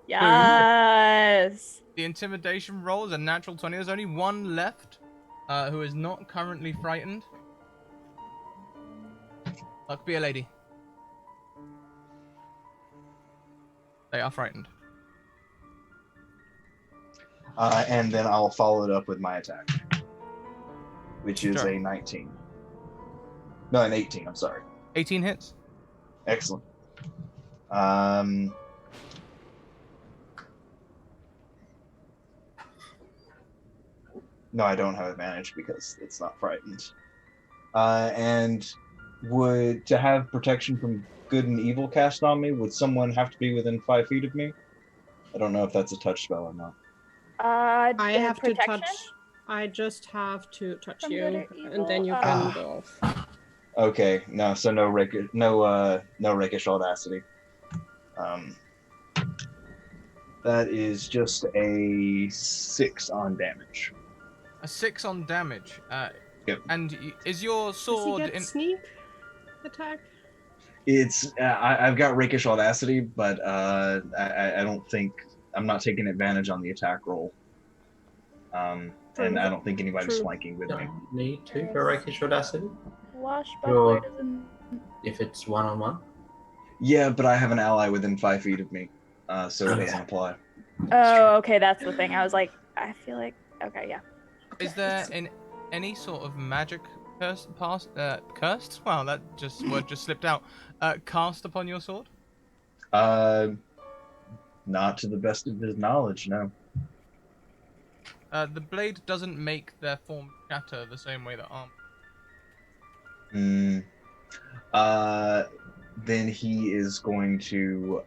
Yes. The intimidation roll is a natural 20. There's only one left, who is not currently frightened. Luck be a lady. They are frightened. And then I'll follow it up with my attack, which is Sure. a 19. No, an 18, I'm sorry. 18 hits. Excellent. No, I don't have advantage because it's not frightened. And to have protection from good and evil cast on me, would someone have to be within 5 feet of me? I don't know if that's a touch spell or not. I have protection? to touch. I just have to touch From you, good or evil? and then you can go off. Okay, no, so no rakish audacity. That is just a 6 on damage. A 6 on damage. Yep. And is your Does he sword get sneak attack? It's I've got rakish audacity, but I don't think I'm not taking advantage on the attack roll. And I don't think anybody's True. flanking with me. Don't need to for rakish audacity Washbuckler Your- doesn't. if it's 1-on-1. Yeah, but I have an ally within 5 feet of me, so it Oh, doesn't yeah. apply. Oh, okay, that's the thing. I was like, I feel like. Okay, yeah. Is there any sort of magic cursed? Wow, that word just slipped out. Cast upon your sword? Not to the best of his knowledge, no. The blade doesn't make their form shatter the same way that armor. Hmm. Then he is going to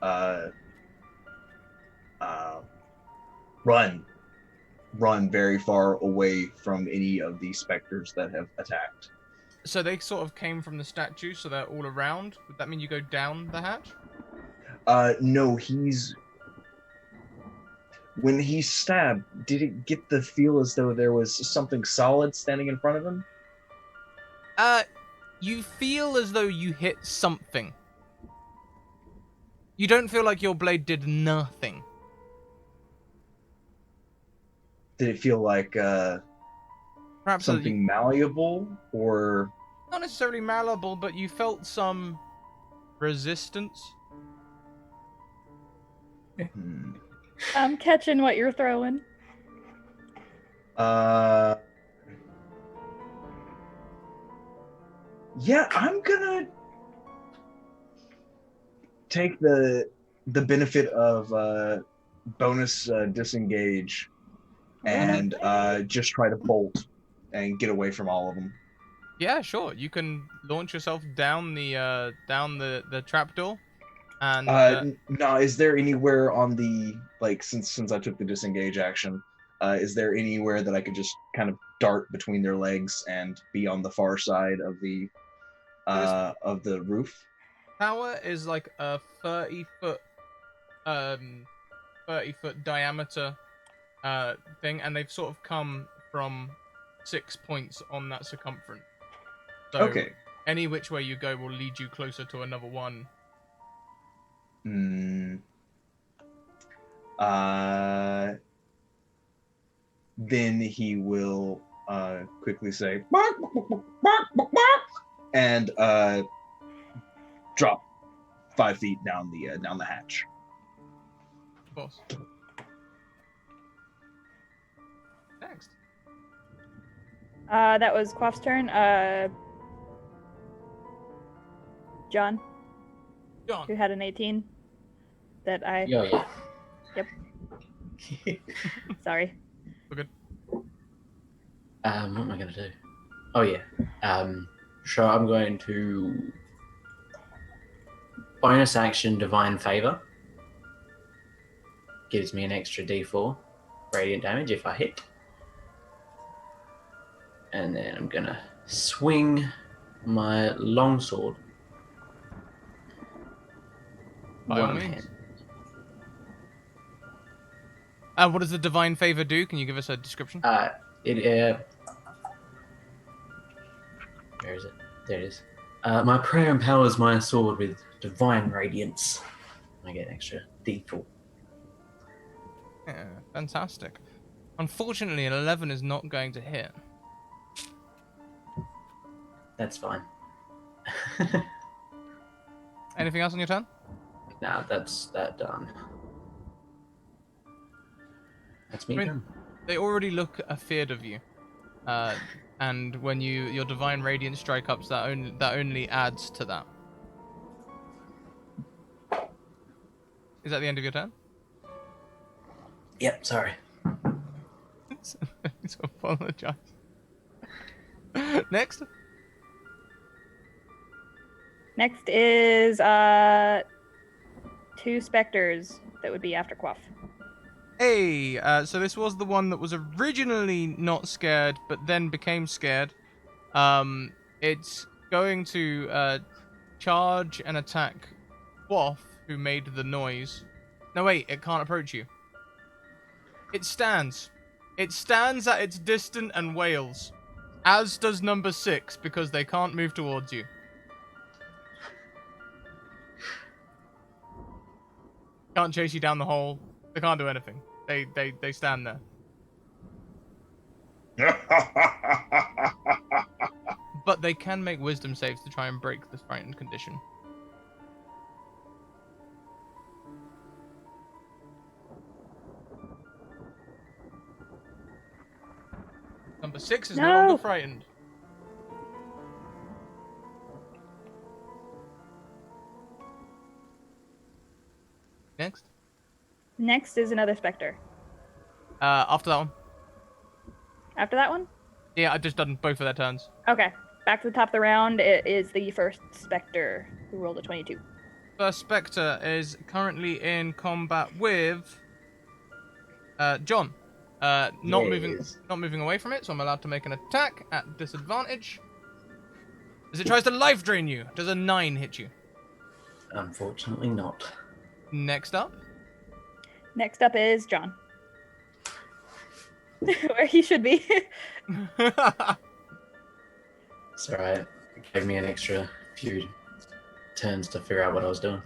run very far away from any of the specters that have attacked. So they sort of came from the statue, so they're all around. Would that mean you go down the hatch? No, when he stabbed, did it get the feel as though there was something solid standing in front of him? You feel as though you hit something. You don't feel like your blade did nothing. Did it feel like Perhaps something malleable, or not necessarily malleable, but you felt some resistance. I'm catching what you're throwing. Yeah, I'm gonna take the benefit of bonus disengage and just try to bolt and get away from all of them. Yeah, sure. You can launch yourself down the trapdoor, and No, is there anywhere on the, like, since I took the disengage action, is there anywhere that I could just kind of dart between their legs and be on the far side of the roof? tower is like a 30-foot diameter thing, and they've sort of come from 6 points on that circumference. So Okay. any which way you go will lead you closer to another one. Then he will quickly say bark, bark, bark, bark, bark, bark, and drop 5 feet down the hatch. Of course. Next. That was Quaff's turn. John, who had an 18. That I. Yeah. Yep. Sorry. We're good. What am I gonna do? Oh yeah. So I'm going to bonus action Divine Favor. Gives me an extra D4 radiant damage if I hit. And then I'm gonna swing my longsword. By all means. What does the divine favor do? Can you give us a description? Where is it? There it is. My prayer empowers my sword with divine radiance. I get an extra D4. Yeah, fantastic. Unfortunately, an 11 is not going to hit. That's fine. Anything else on your turn? Now that's that done. That's me done. They already look afeard of you, and when your divine radiance strike ups, that only adds to that. Is that the end of your turn? Yep. Sorry. To apologize. Next. Next is 2 specters that would be after Quaff. Hey, so this was the one that was originally not scared, but then became scared. It's going to charge and attack Quaff, who made the noise. No, wait, it can't approach you. It stands. It stands at its distant and wails, as does number 6, because they can't move towards you. Can't chase you down the hole. They can't do anything. They stand there. But they can make wisdom saves to try and break this frightened condition. Number 6 is no longer No. frightened. Next. Next is another specter. After that one. After that one? Yeah, I just done both of their turns. Okay. Back to the top of the round. It is the first specter who rolled a 22. First Spectre is currently in combat with John. Not moving away from it, so I'm allowed to make an attack at disadvantage. As it tries to life drain you. Does a 9 hit you? Unfortunately not. Next up. Next up is John. Where he should be. It's alright. It gave me an extra few turns to figure out what I was doing.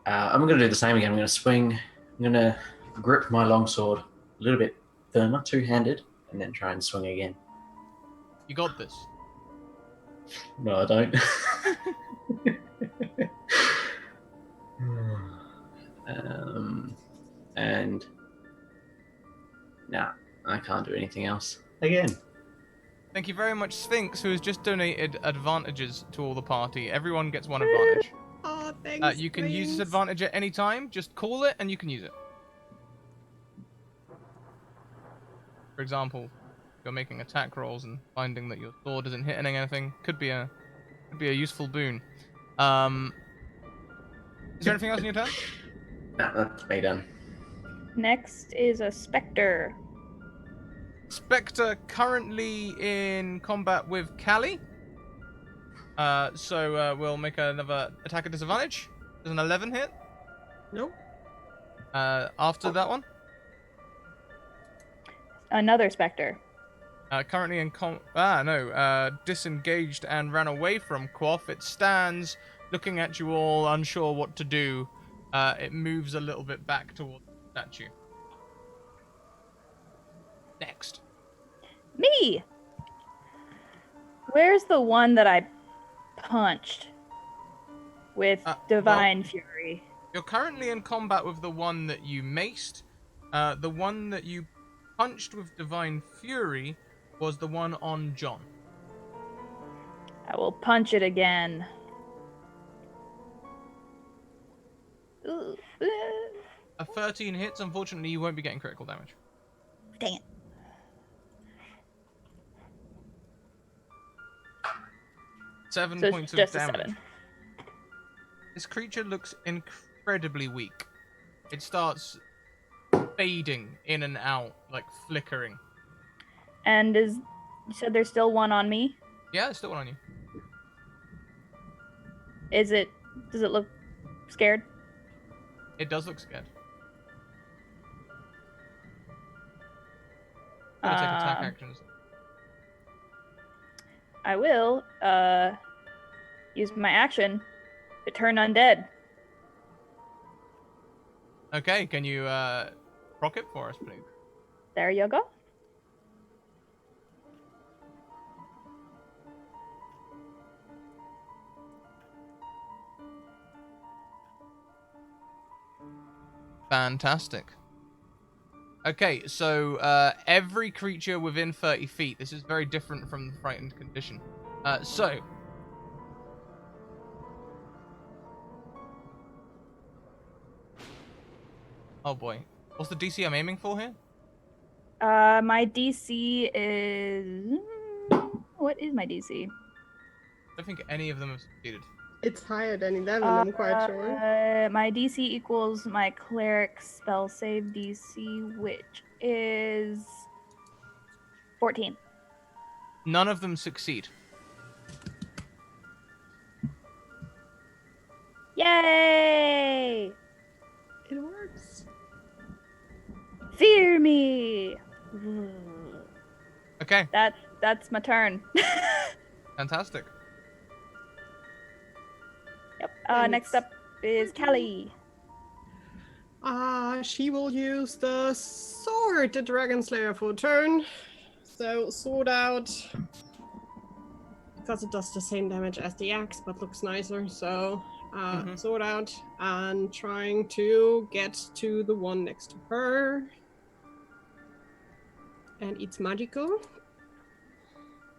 I'm going to do the same again. I'm going to swing. I'm going to grip my longsword a little bit firmer, two-handed, and then try and swing again. You got this. No, I don't. And nah, I can't do anything else. Again. Thank you very much, Sphinx, who has just donated advantages to all the party. Everyone gets one advantage. Oh, thanks. You can use this Prince. advantage at any time. Just call it and you can use it. For example, you're making attack rolls and finding that your sword isn't hitting anything could be a useful boon. Is there anything else in your turn? Nah, that's me done. Next is a specter. Spectre currently in combat with Callie. So we'll make another attack at disadvantage. Does an 11 hit? Nope. After that one. Another specter. Currently in disengaged and ran away from Quoth. It stands looking at you all, unsure what to do. It moves a little bit back towards the statue. Next. Me! Where's the one that I punched with Divine Fury? You're currently in combat with the one that you maced. The one that you punched with Divine Fury was the one on John. I will punch it again. A 13 hits. Unfortunately, you won't be getting critical damage. Dang it. 7 So points it's of just a damage. 7. This creature looks incredibly weak. It starts fading in and out, like flickering. And you said there's still one on me? Yeah, it's still one on you. Does it look scared? It does look scared. Take attack actions. I will use my action to turn undead. Okay, can you proc it for us, please? There you go. Fantastic. Okay, so every creature within 30 feet. This is very different from the frightened condition. Oh boy. What's the DC I'm aiming for here? My DC is... What is my DC? I don't think any of them have succeeded. It's higher than 11, I'm quite sure. My DC equals my cleric spell save DC, which is 14. None of them succeed. Yay! It works. Fear me! Okay, That's my turn. fantastic. Yep. Thanks. Next up is Callie. She will use the sword, the Dragon Slayer, for a turn. So, sword out. Because it does the same damage as the axe, but looks nicer. So, sword out and trying to get to the one next to her. And it's magical.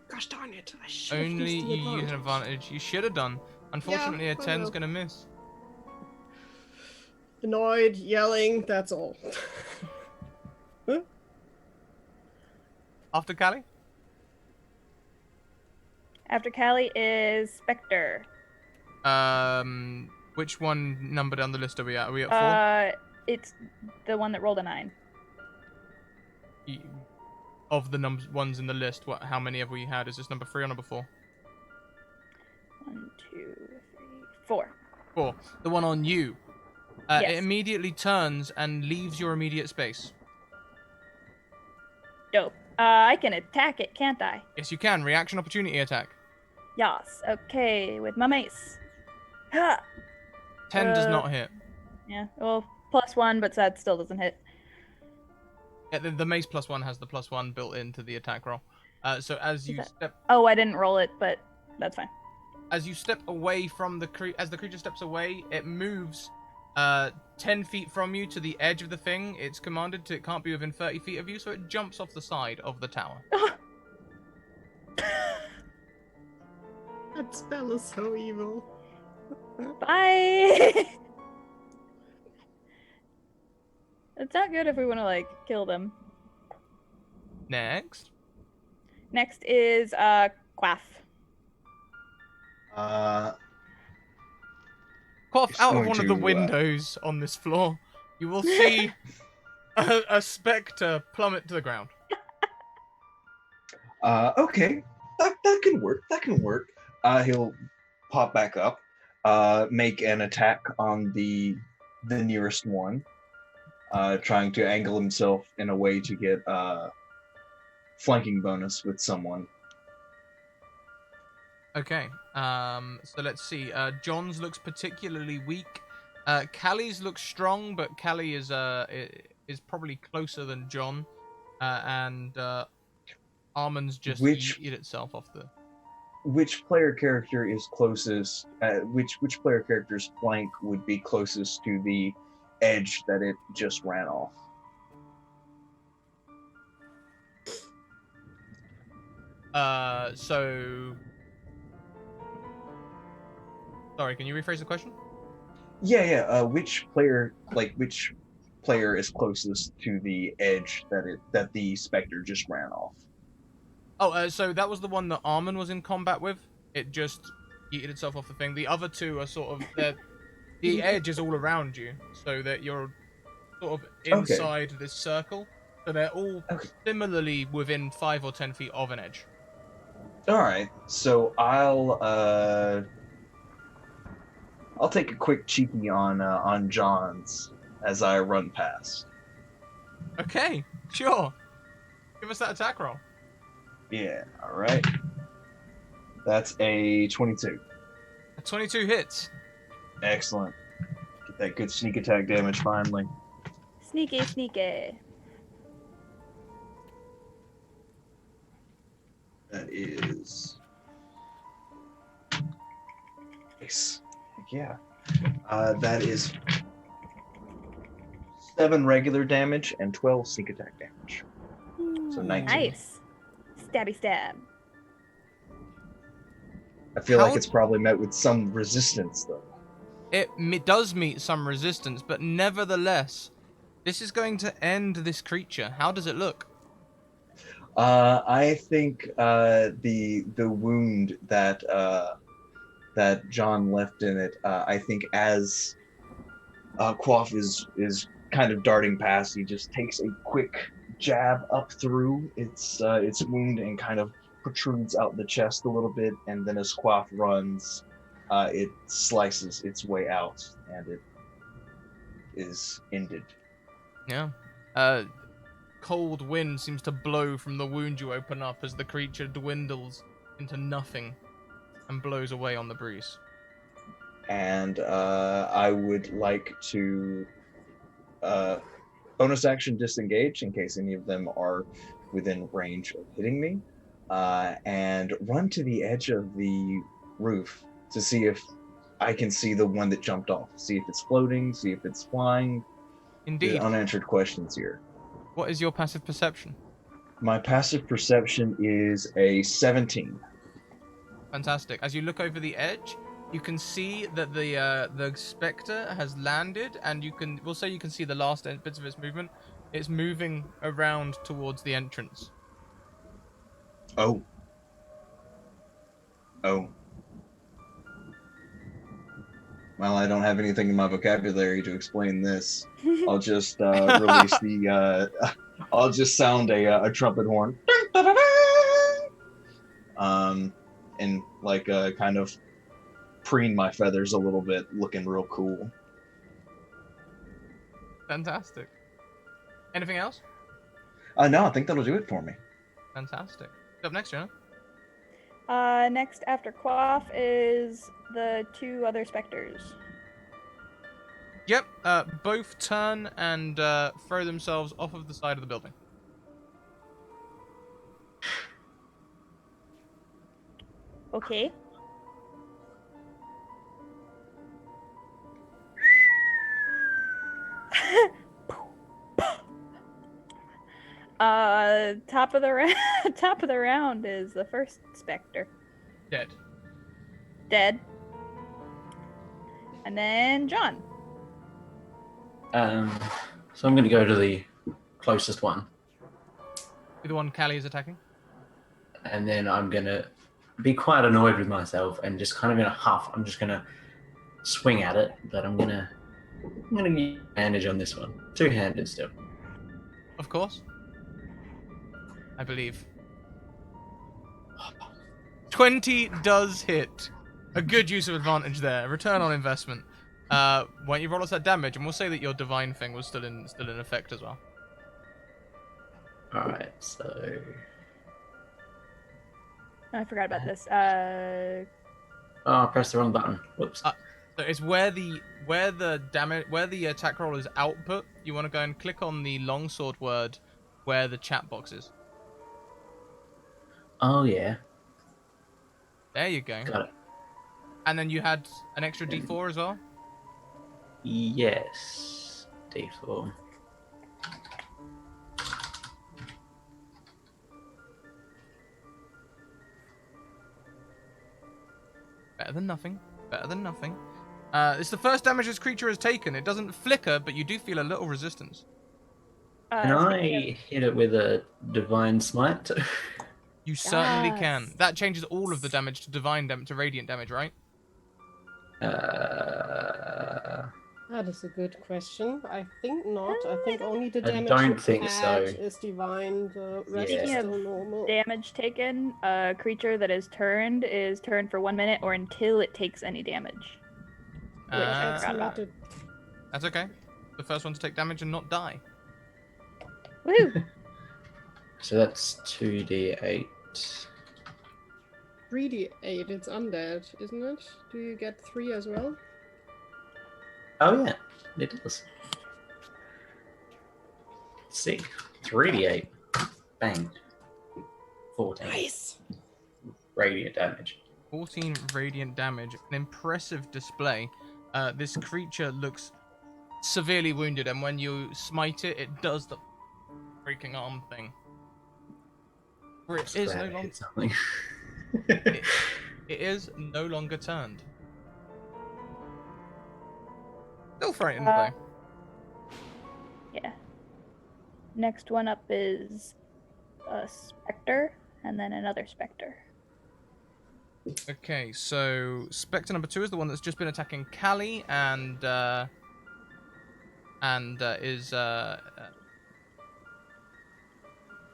Gosh darn it! I should have Only used the you use an advantage. You should have done. Unfortunately, Yeah, a I 10's will. gonna miss. Annoyed, yelling. That's all. After Callie? After Callie is Spectre. Which one number down the list are we at? Are we at 4? It's the one that rolled a 9. Of the ones in the list, how many have we had? Is this number 3 or number 4? 1, 2, 3, 4. 4. The one on you. It Yes. immediately turns and leaves your immediate space. Dope. I can attack it, can't I? Yes, you can. Reaction opportunity attack. Yas. Okay, with my mace. Ha! 10 does not hit. Yeah. Well, +1, but that still doesn't hit. Yeah, the mace +1 has the +1 built into the attack roll. So as you step, Oh, I didn't roll it, but that's fine. as you step away from as the creature steps away, it moves 10 feet from you to the edge of the thing. It's commanded to. It can't be within 30 feet of you, so it jumps off the side of the tower. That spell is so evil. Bye. It's not good if we want to like kill them. Next. Next is Quaff. Cough It's out of going one of the to, windows on this floor. You will see a spectre plummet to the ground. Okay, that can work. That can work. He'll pop back up, make an attack on the nearest one, trying to angle himself in a way to get flanking bonus with someone. Okay. So let's see. John's looks particularly weak. Callie's looks strong, but Callie is probably closer than John. And Armin's just yeeted itself off the. Which player character is closest? Which player character's flank would be closest to the edge that it just ran off? So. Sorry, can you rephrase the question? Yeah. Which player is closest to the edge that the specter just ran off? Oh, so that was the one that Armin was in combat with. It just yeeted itself off the thing. The other two are sort of the edge is all around you, so that you're sort of inside this circle. So they're all similarly within 5 or 10 feet of an edge. All right, so I'll take a quick cheeky on John's as I run past. Okay, sure. Give us that attack roll. Yeah, all right. That's a 22. A 22 hits. Excellent. Get that good sneak attack damage finally. Sneaky, sneaky. That is nice. Heck yeah. That is 7 regular damage and 12 sneak attack damage. So 19. Nice. Stabby stab. I feel like it's probably met with some resistance though. It does meet some resistance, but nevertheless, this is going to end this creature. How does it look? I think the wound that John left in it. I think as Quaff is kind of darting past, he just takes a quick jab up through its wound and kind of protrudes out the chest a little bit, and then as Quaff runs, it slices its way out, and it is ended. Yeah. Cold wind seems to blow from the wound you open up as the creature dwindles into nothing and blows away on the breeze. And I would like to bonus action disengage in case any of them are within range of hitting me, and run to the edge of the roof to see if I can see the one that jumped off. See if it's floating, see if it's flying. Indeed. The unanswered questions here. What is your passive perception? My passive perception is a 17. Fantastic. As you look over the edge, you can see that the specter has landed, and we'll say you can see the last bits of its movement. It's moving around towards the entrance. Oh. Oh. Well, I don't have anything in my vocabulary to explain this. I'll just release the. I'll just sound a trumpet horn. And like kind of preen my feathers a little bit, looking real cool. Fantastic. Anything else? No, I think that'll do it for me. Fantastic. Up next, Jonah. Next after Quaff is the 2 other specters. Yep. Both turn and throw themselves off of the side of the building. Okay. Top of the top of the round is the first specter. Dead. Dead. And then John. So I'm going to go to the closest one, The one Callie is attacking. and then I'm going to be quite annoyed with myself and just kind of in a huff. I'm just going to swing at it, but I'm going to get advantage on this one. 2-handed still. Of course. I believe. 20 does hit. A good use of advantage there. Return on investment. Why don't you roll us that damage, and we'll say that your divine thing was still in effect as well. Alright, so... Oh, I forgot about this. Oh, I pressed the wrong button. Whoops. So it's where the attack roll is output. You want to go and click on the longsword word where the chat box is. Oh, yeah. There you go. Got it. And then you had an extra D4 as well? Yes. D4. Better than nothing. Better than nothing. It's the first damage this creature has taken. It doesn't flicker, but you do feel a little resistance. Can I hit it with a divine smite? You certainly Yes. can. That changes all of the damage to to radiant damage, right? That is a good question. I think not. I think only the I damage don't you think add so. is divine. The rest Yeah. is Speaking still of normal. damage taken, a creature that is turned for 1 minute or until it takes any damage. Which I Uh, forgot about. Not That's okay. The first one to take damage and not die. Woo! So that's 2d8. 3d8, it's undead, isn't it? Do you get 3 as well? Oh, yeah. It does. Let's see. 3d8. Bang. 14. Nice! Radiant damage. 14 radiant damage. An impressive display. This creature looks severely wounded, and when you smite it, it does the breaking arm thing. Where it is no Glad I longer. hit something. It is no longer turned. Still frightened Uh, though. Yeah. Next one up is a specter, and then another specter. Okay, so Spectre number 2 is the one that's just been attacking Callie and is the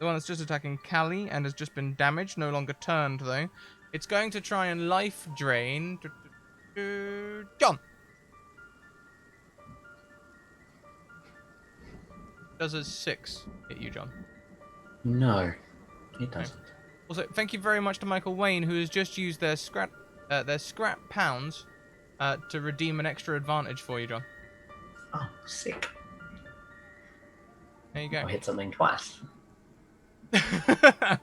one that's just attacking Callie and has just been damaged, no longer turned though. It's going to try and life drain John. Does a 6 hit you, John? No, it doesn't. Also, thank you very much to Michael Wayne, who has just used their scrap pounds to redeem an extra advantage for you, John. Oh, sick. There you go. I hit something twice. The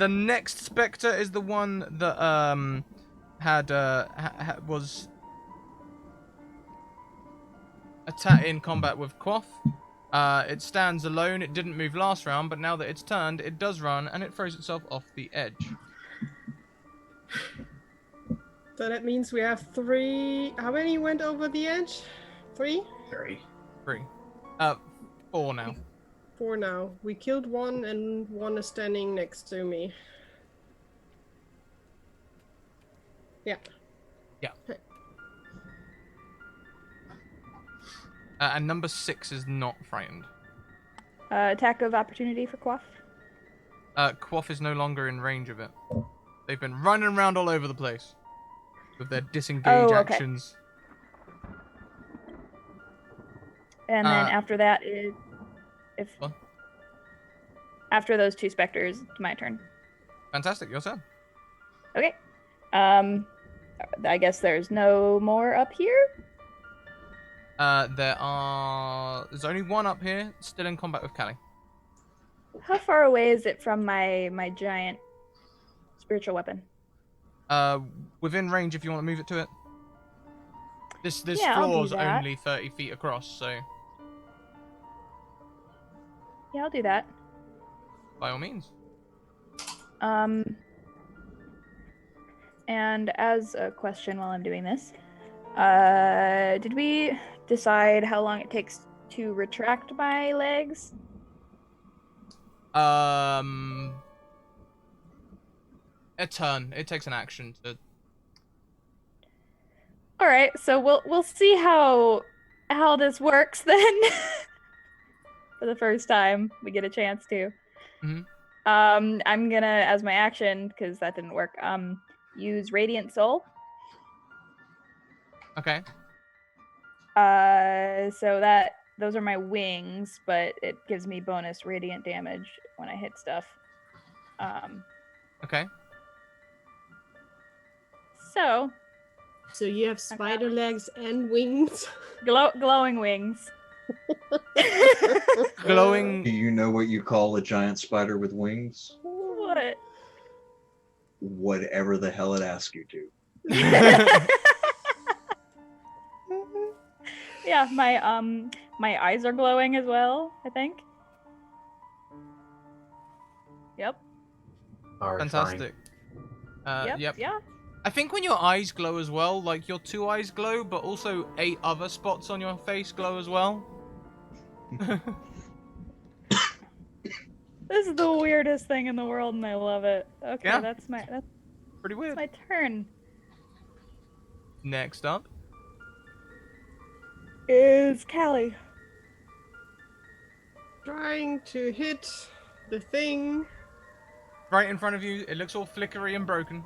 next specter is the one that was in combat with Quoth. It stands alone. It didn't move last round, but now that it's turned, it does run, and it throws itself off the edge. So that means we have 3. How many went over the edge? 3? 3. 3. 4 now. 4 now. We killed 1 and 1 is standing next to me. Yeah. Yeah. And number 6 is not frightened. Attack of opportunity for Quaff. Quaff is no longer in range of it. They've been running around all over the place with their disengage actions. And then after that is after those 2 specters, it's my turn. Fantastic, your turn. Okay. I guess there's no more up here. There's only 1 up here, still in combat with Callie. How far away is it from my giant spiritual weapon? Within range if you want to move it to it. This Yeah, floor's I'll do that. only 30 feet across, so Yeah, I'll do that. by all means. And as a question while I'm doing this, did we decide how long it takes to retract my legs? A turn. It takes an action to. All right, so we'll see how this works then. For the first time, we get a chance to. Mm-hmm. I'm gonna, as my action, because that didn't work, use Radiant Soul. Okay. So those are my wings, but it gives me bonus radiant damage when I hit stuff. Okay. So you have spider legs and wings. glowing wings. Glowing. Do you know what you call a giant spider with wings? What? Whatever the hell it asks you to. Yeah, my eyes are glowing as well, I think. Yep. Fantastic. Yep. Yeah. I think when your eyes glow as well, like your 2 eyes glow, but also 8 other spots on your face glow as well. This is the weirdest thing in the world, and I love it. Okay, Yeah. that's Pretty weird. my turn. Next up. Is Callie. Trying to hit the thing. Right in front of you. It looks all flickery and broken.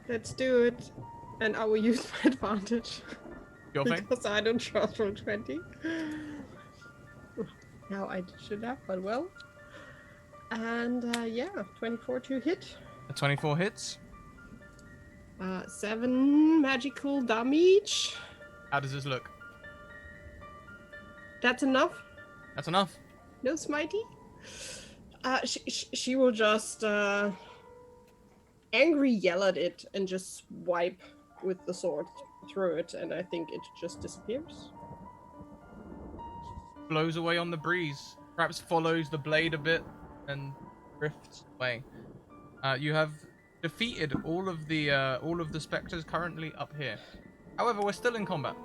Let's do it. And I will use my advantage. Your thing? Because I don't trust from 20. Now I should have, but well. And yeah, 24 to hit. A 24 hits. 7 magical damage. How does this look? That's enough. That's enough. No smitey. She will just angry yell at it and just swipe with the sword through it, and I think it just disappears. Blows away on the breeze. Perhaps follows the blade a bit and drifts away. You have defeated all of the specters currently up here. However, we're still in combat.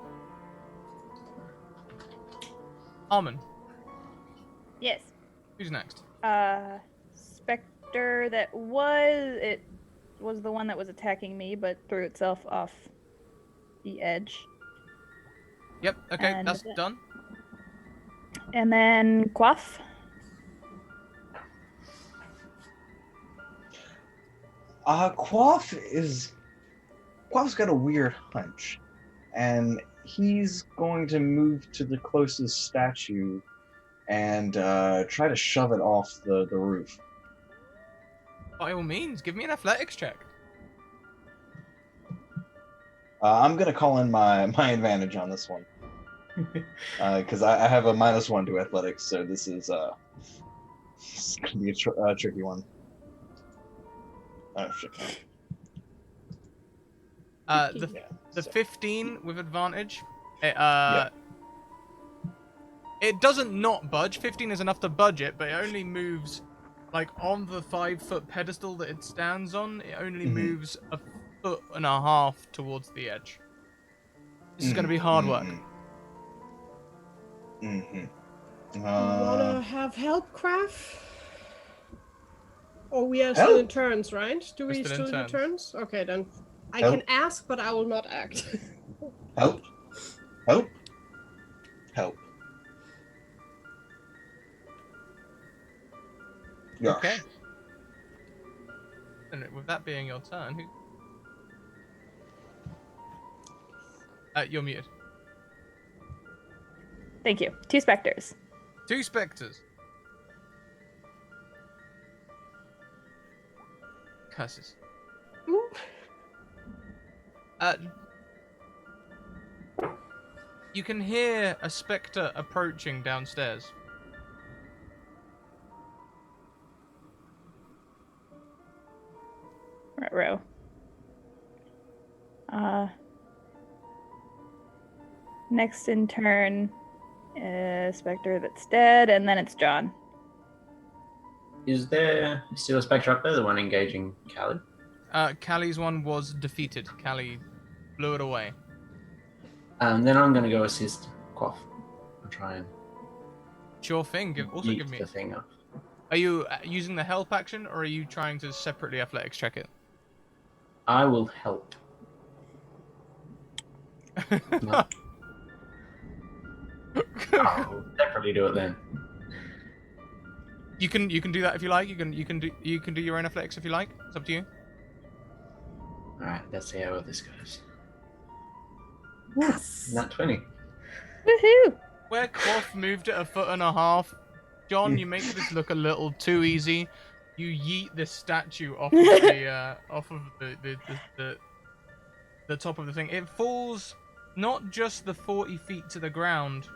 Armin, Yes. who's next? Spectre that was the one that was attacking me, but threw itself off the edge. Yep. Okay, And that's done. And then Quaff. Quaff's got a weird hunch, and he's going to move to the closest statue and try to shove it off the roof. By all means, give me an athletics check. I'm gonna call in my advantage on this one, because I have a -1 to athletics, so this is gonna be a tricky one. Oh shit. The 15 with advantage. It, Yep. It doesn't not budge. 15 is enough to budge it, but it only moves, like, on the 5-foot pedestal that it stands on, it only moves a foot and a half towards the edge. This is going to be hard work. You wanna have help, Craft? Or we are still in turns, right? Do we still do turns? Okay, then I can ask, but I will not act. Help. Help. Help. Yeah. Okay. And with that being your turn, you're muted. Thank you. 2 specters. 2 specters. Curses. You can hear a specter approaching downstairs. Right row. Next in turn is Spectre that's dead, and then it's John. Is there still a Spectre up there, the one engaging Callie? Callie's one was defeated. Callie blew it away. Then I'm going to go assist Quaff and try and Sure thing. Give me. the thing up. Are you using the help action, or are you trying to separately athletics check it? I will help. No. I'll separately do it then. You can do that if you like. You can do your own athletics if you like. It's up to you. All right, let's see how this goes. Yes. Nat 20. Woohoo! Where Quaff moved it a foot and a half, John, you make this look a little too easy. You yeet this statue off of the top of the thing. It falls not just the 40 feet to the ground,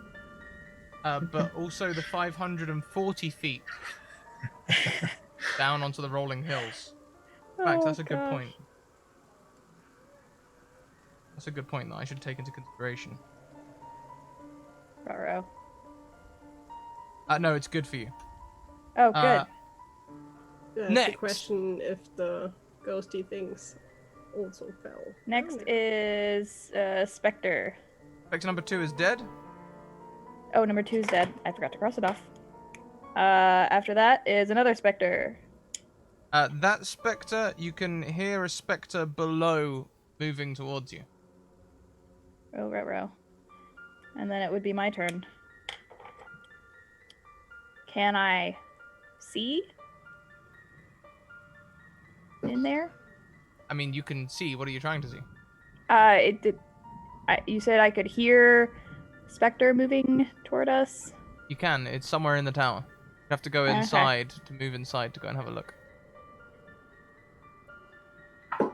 but also the 540 feet down onto the rolling hills. In fact, that's a good point. That's a good point that I should take into consideration. Ruh-roh. No, it's good for you. Oh, good. That's Next. the question if the ghosty things also fell. Next is Spectre. Spectre number 2 is dead. Oh, number 2 is dead. I forgot to cross it off. After that is another Spectre. That Spectre, you can hear a Spectre below moving towards you. Row. And then it would be my turn. Can I see in there? I mean, you can see. What are you trying to see? You said I could hear Spectre moving toward us. You can. It's somewhere in the tower. You have to go Okay. inside to move inside to go and have a look.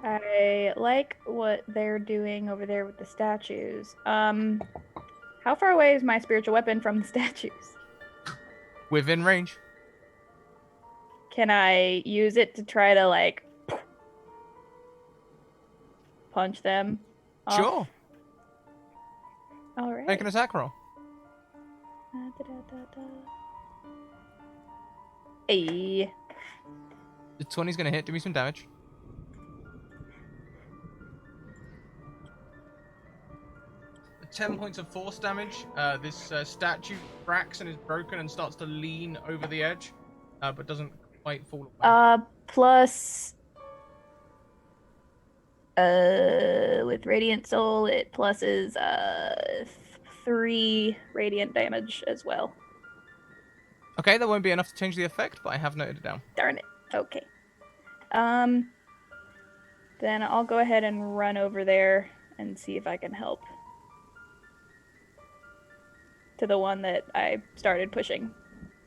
I like what they're doing over there with the statues. How far away is my spiritual weapon from the statues? Within range. Can I use it to try to, like, punch them off? Sure. All right. Make an attack roll. Hey. The 20's gonna hit. Do me some damage. Ten points of force damage. This statue cracks and is broken and starts to lean over the edge, but doesn't quite fall away. Plus, with Radiant Soul, it pluses 3 radiant damage as well. Okay, that won't be enough to change the effect, but I have noted it down. Darn it. Okay. Then I'll go ahead and run over there and see if I can help. To the one that I started pushing.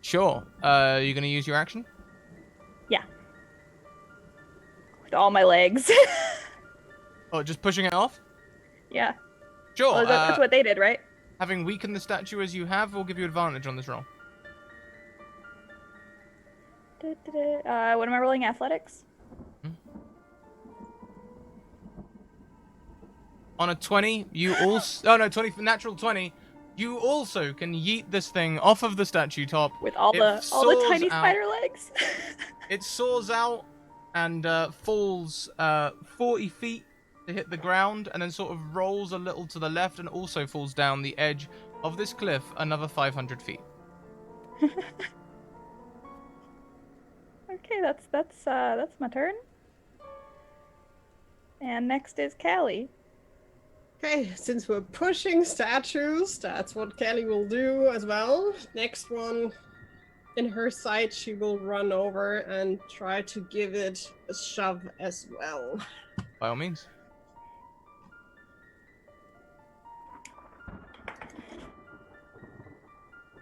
Sure. You gonna use your action? Yeah. With all my legs. Oh, just pushing it off? Yeah. Sure. Well, that's what they did, right? Having weakened the statue as you have will give you advantage on this roll. What am I rolling? Athletics? On a 20, you also... Oh, no, 20, natural 20. You also can yeet this thing off of the statue top. With all It the soars tiny out. spider legs. It soars out and falls 40 feet to hit the ground, and then sort of rolls a little to the left and also falls down the edge of this cliff another 500 feet. Okay, that's my turn. And next is Callie. Okay, since we're pushing statues, that's what Kelly will do as well. Next one, in her sight, she will run over and try to give it a shove as well. By all means.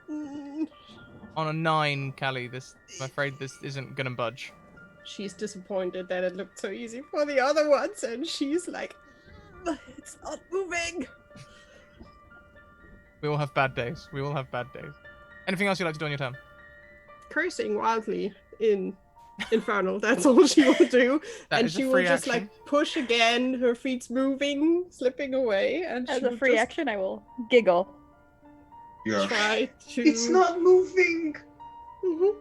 On a 9, Callie, I'm afraid this isn't gonna budge. She's disappointed that it looked so easy for the other ones, and she's like, it's not moving. We all have bad days. Anything else you'd like to do on your turn? Cursing wildly in Infernal, that's all she will do. That And is a she will free just action. like push again, her feet's moving, slipping away, and As she a will free just action, I will giggle. Yeah. try to... It's not moving. Mhm.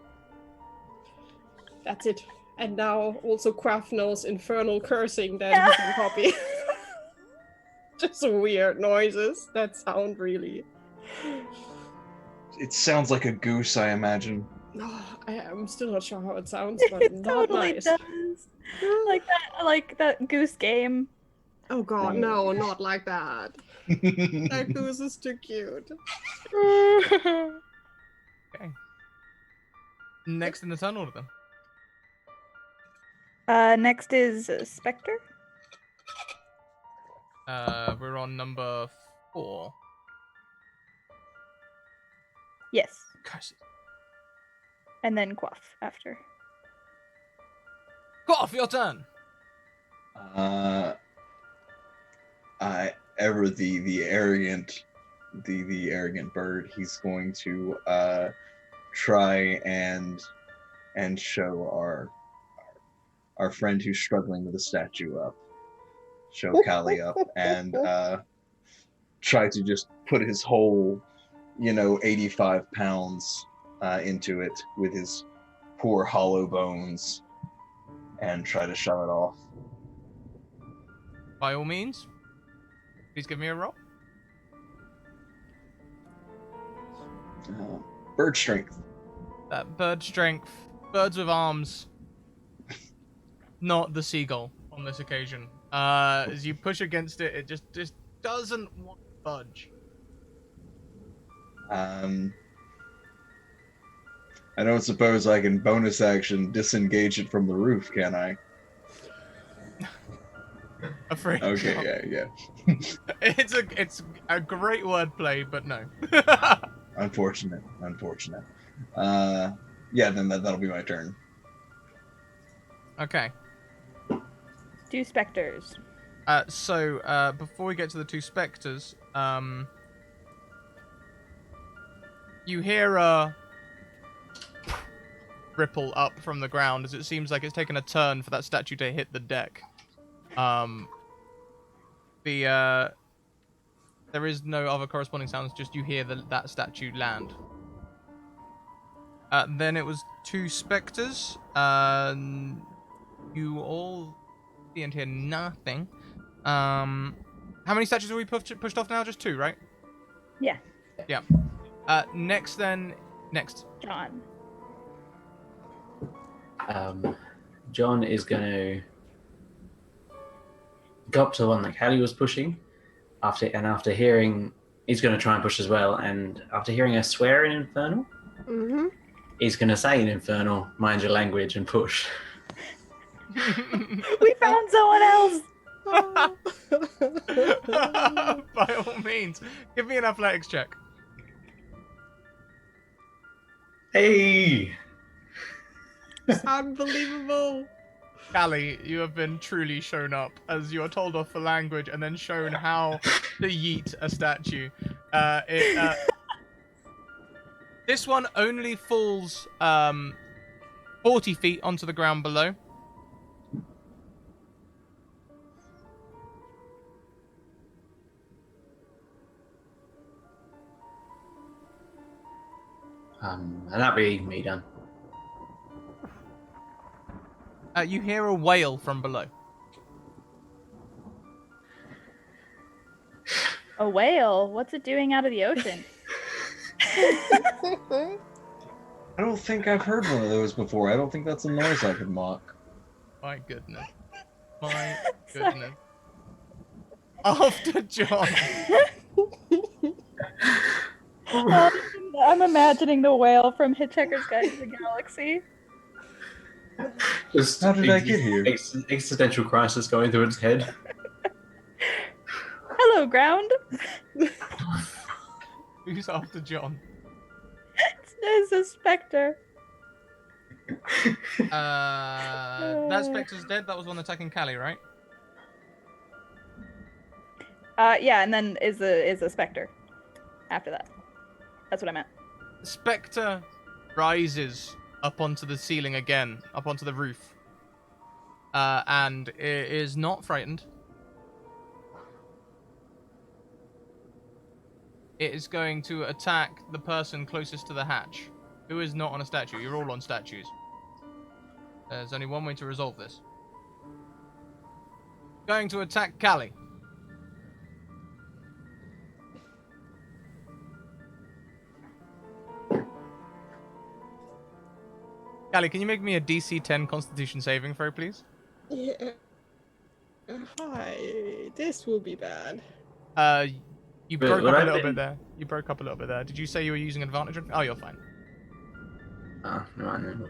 That's it. And now also Quaff knows infernal cursing that he can copy. Just weird noises that sound really... It sounds like a goose, I imagine. I'm still not sure how it sounds, but It not totally nice. does. Like that goose game. Oh god, no, not like that. That goose is too cute. Okay. Next in the turn order then. Next is Spectre. We're on number 4. Yes. Curse it. And then Quaff after. Cough, your turn. The arrogant bird, he's going to try and show our friend who's struggling with the statue up, show Callie up, and try to just put his whole 85 pounds into it with his poor hollow bones and try to shove it off. By all means. Please give me a roll. Bird strength. That bird strength. Birds with arms. Not the seagull on this occasion. As you push against it, it just doesn't want to budge. I don't suppose I can bonus action disengage it from the roof, can I? Afraid. Okay, yeah. It's a great wordplay, but no. Unfortunate. Yeah, then that'll be my turn. Okay. 2 specters. So before we get to the 2 specters, you hear a ripple up from the ground as it seems like it's taken a turn for that statue to hit the deck. There is no other corresponding sounds, just you hear that statue land. Then it was 2 specters. You all see and hear nothing. How many statues have we pushed off now? Just 2, right? Yeah. Yeah. Next. John. John is going to go up to the one that Callie was pushing. After hearing, he's going to try and push as well. And after hearing her swear in Infernal, he's going to say in Infernal, mind your language, and push. We found someone else. By all means, give me an athletics check. Hey! Unbelievable. Callie, you have been truly shown up as you are told off for language and then shown how to yeet a statue. This one only falls 40 feet onto the ground below. And that'd be me done. You hear a wail from below. A whale? What's it doing out of the ocean? I don't think I've heard one of those before. I don't think that's a noise I could mock. My goodness. My goodness. After John. I'm imagining the whale from Hitchhiker's Guide to the Galaxy. Just How did I get here? Existential crisis going through its head. Hello, ground. Who's after John? It's a specter. That specter's dead. That was one attacking Callie, right? Yeah, and then is a specter after that. That's what I meant. The specter rises up onto the ceiling again, up onto the roof. And it is not frightened. It is going to attack the person closest to the hatch, who is not on a statue. You're all on statues. There's only one way to resolve this. Going to attack Callie. Callie, can you make me a DC 10 Constitution saving throw, please? Yeah. Hi. This will be bad. You Wait, broke would up I a little been- bit there. You broke up a little bit there. Did you say you were using advantage? Oh, you're fine. Oh, no, I know.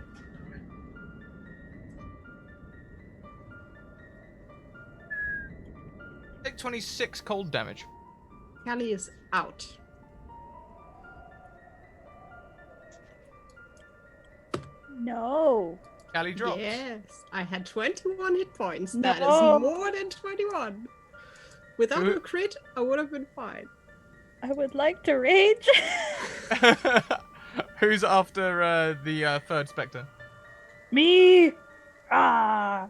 Take 26 cold damage. Callie is out. No. Callie drops. Yes, I had 21 hit points. That is No. more than 21. Without Who- a crit, I would have been fine. I would like to rage. Who's after the third specter? Me. Ah.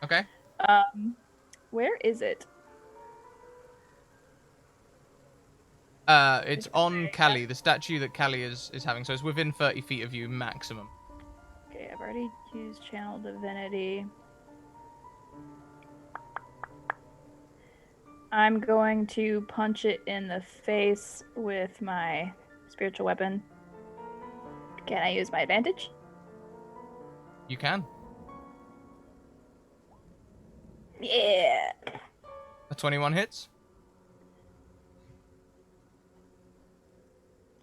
Okay. Where is it? It's on Callie, the statue that Callie is having. So it's within 30 feet of you maximum. Okay, I've already used Channel Divinity. I'm going to punch it in the face with my spiritual weapon. Can I use my advantage? You can. Yeah. A 21 hits.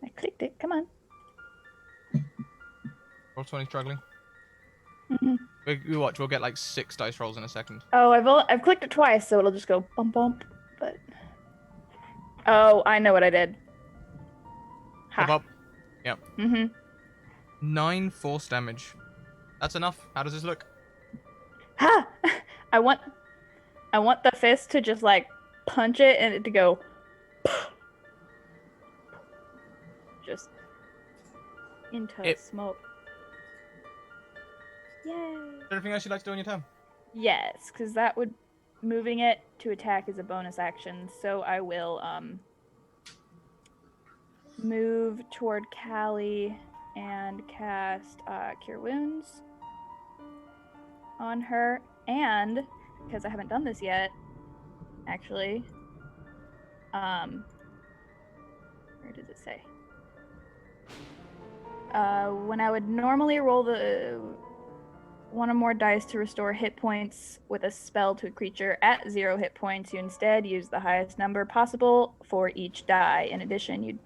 I clicked it. Come on. Roll 20 struggling. Mhm. We watch. We'll get like 6 dice rolls in a second. Oh, I've clicked it twice, so it'll just go bump bump. But oh, I know what I did. Pop Ha. up. Yep. 9 force damage. That's enough. How does this look? Ha! I want the fist to just like punch it and it to go just into It- smoke. Yay! Is there anything else you'd like to do on your turn? Yes, because that would moving it to attack is a bonus action, so I will move toward Callie and cast Cure Wounds on her, and because I haven't done this yet, actually, where does it say? When I would normally roll the one or more dice to restore hit points with a spell to a creature at 0 hit points, you instead use the highest number possible for each die. In addition,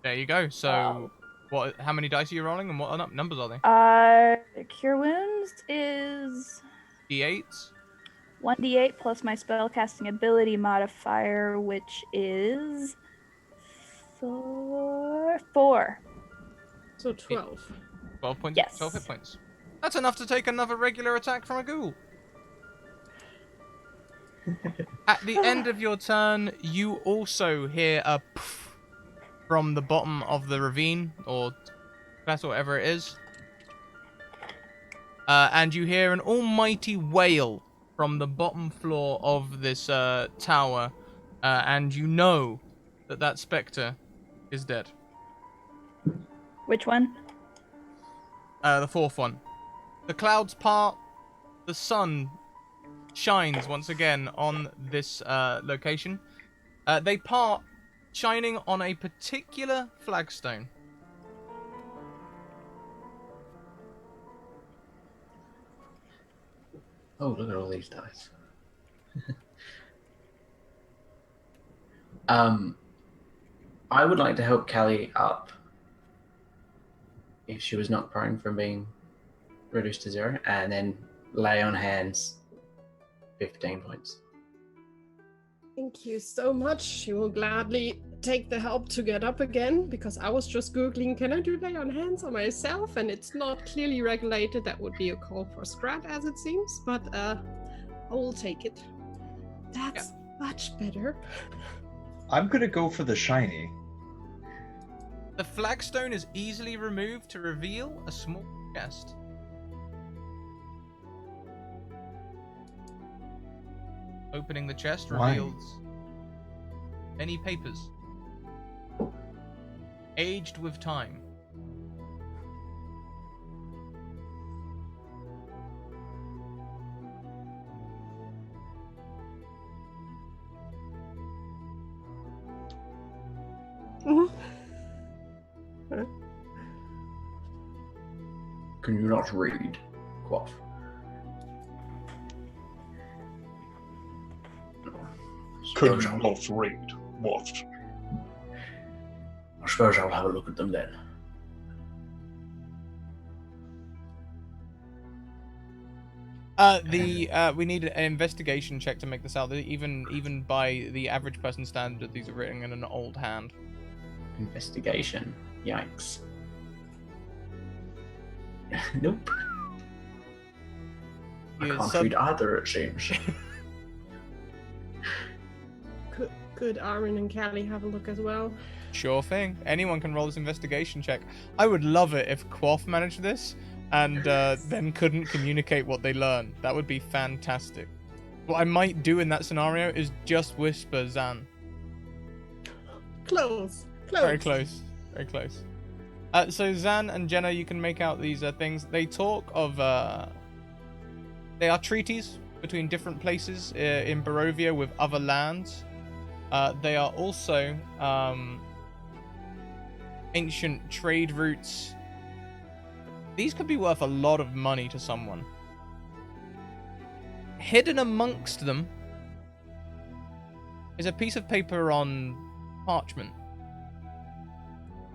There you go. So, what? How many dice are you rolling, and what numbers are they? Cure Wounds is D8s. 1d8 plus my spellcasting ability modifier, which is 4. So 12. 12 points. Yes. 12 hit points. That's enough to take another regular attack from a ghoul. At the end of your turn, you also hear a poof from the bottom of the ravine, or that's whatever it is. And you hear an almighty wail from the bottom floor of this tower, and you know that that spectre is dead. Which one? The fourth one. The clouds part. The sun shines once again on this location. They part, shining on a particular flagstone. Oh, look at all these dice. I would like to help Callie up if she was not prone from being reduced to 0, and then lay on hands 15 points. Thank you so much. She will gladly take the help to get up again, because I was just Googling, can I do lay on hands on myself? And it's not clearly regulated. That would be a call for Scrat, as it seems, but I will take it. That's much better. I'm gonna go for the shiny. The flagstone is easily removed to reveal a small chest. Opening the chest reveals many papers, aged with time. Can you not read? Quaff. Could not read. What? I suppose I'll have a look at them then. We need an investigation check to make this out. Even by the average person standard, these are written in an old hand. Investigation. Yikes. Nope. I can't read either, it seems. Could Armin and Callie have a look as well? Sure thing. Anyone can roll this investigation check. I would love it if Quaff managed this and then couldn't communicate what they learned. That would be fantastic. What I might do in that scenario is just whisper Zan. Close. Very close. Very close. So Zan and Jenna, you can make out these things. They talk of... they are treaties between different places in Barovia with other lands. They are also ancient trade routes. These could be worth a lot of money to someone. Hidden amongst them is a piece of paper on parchment.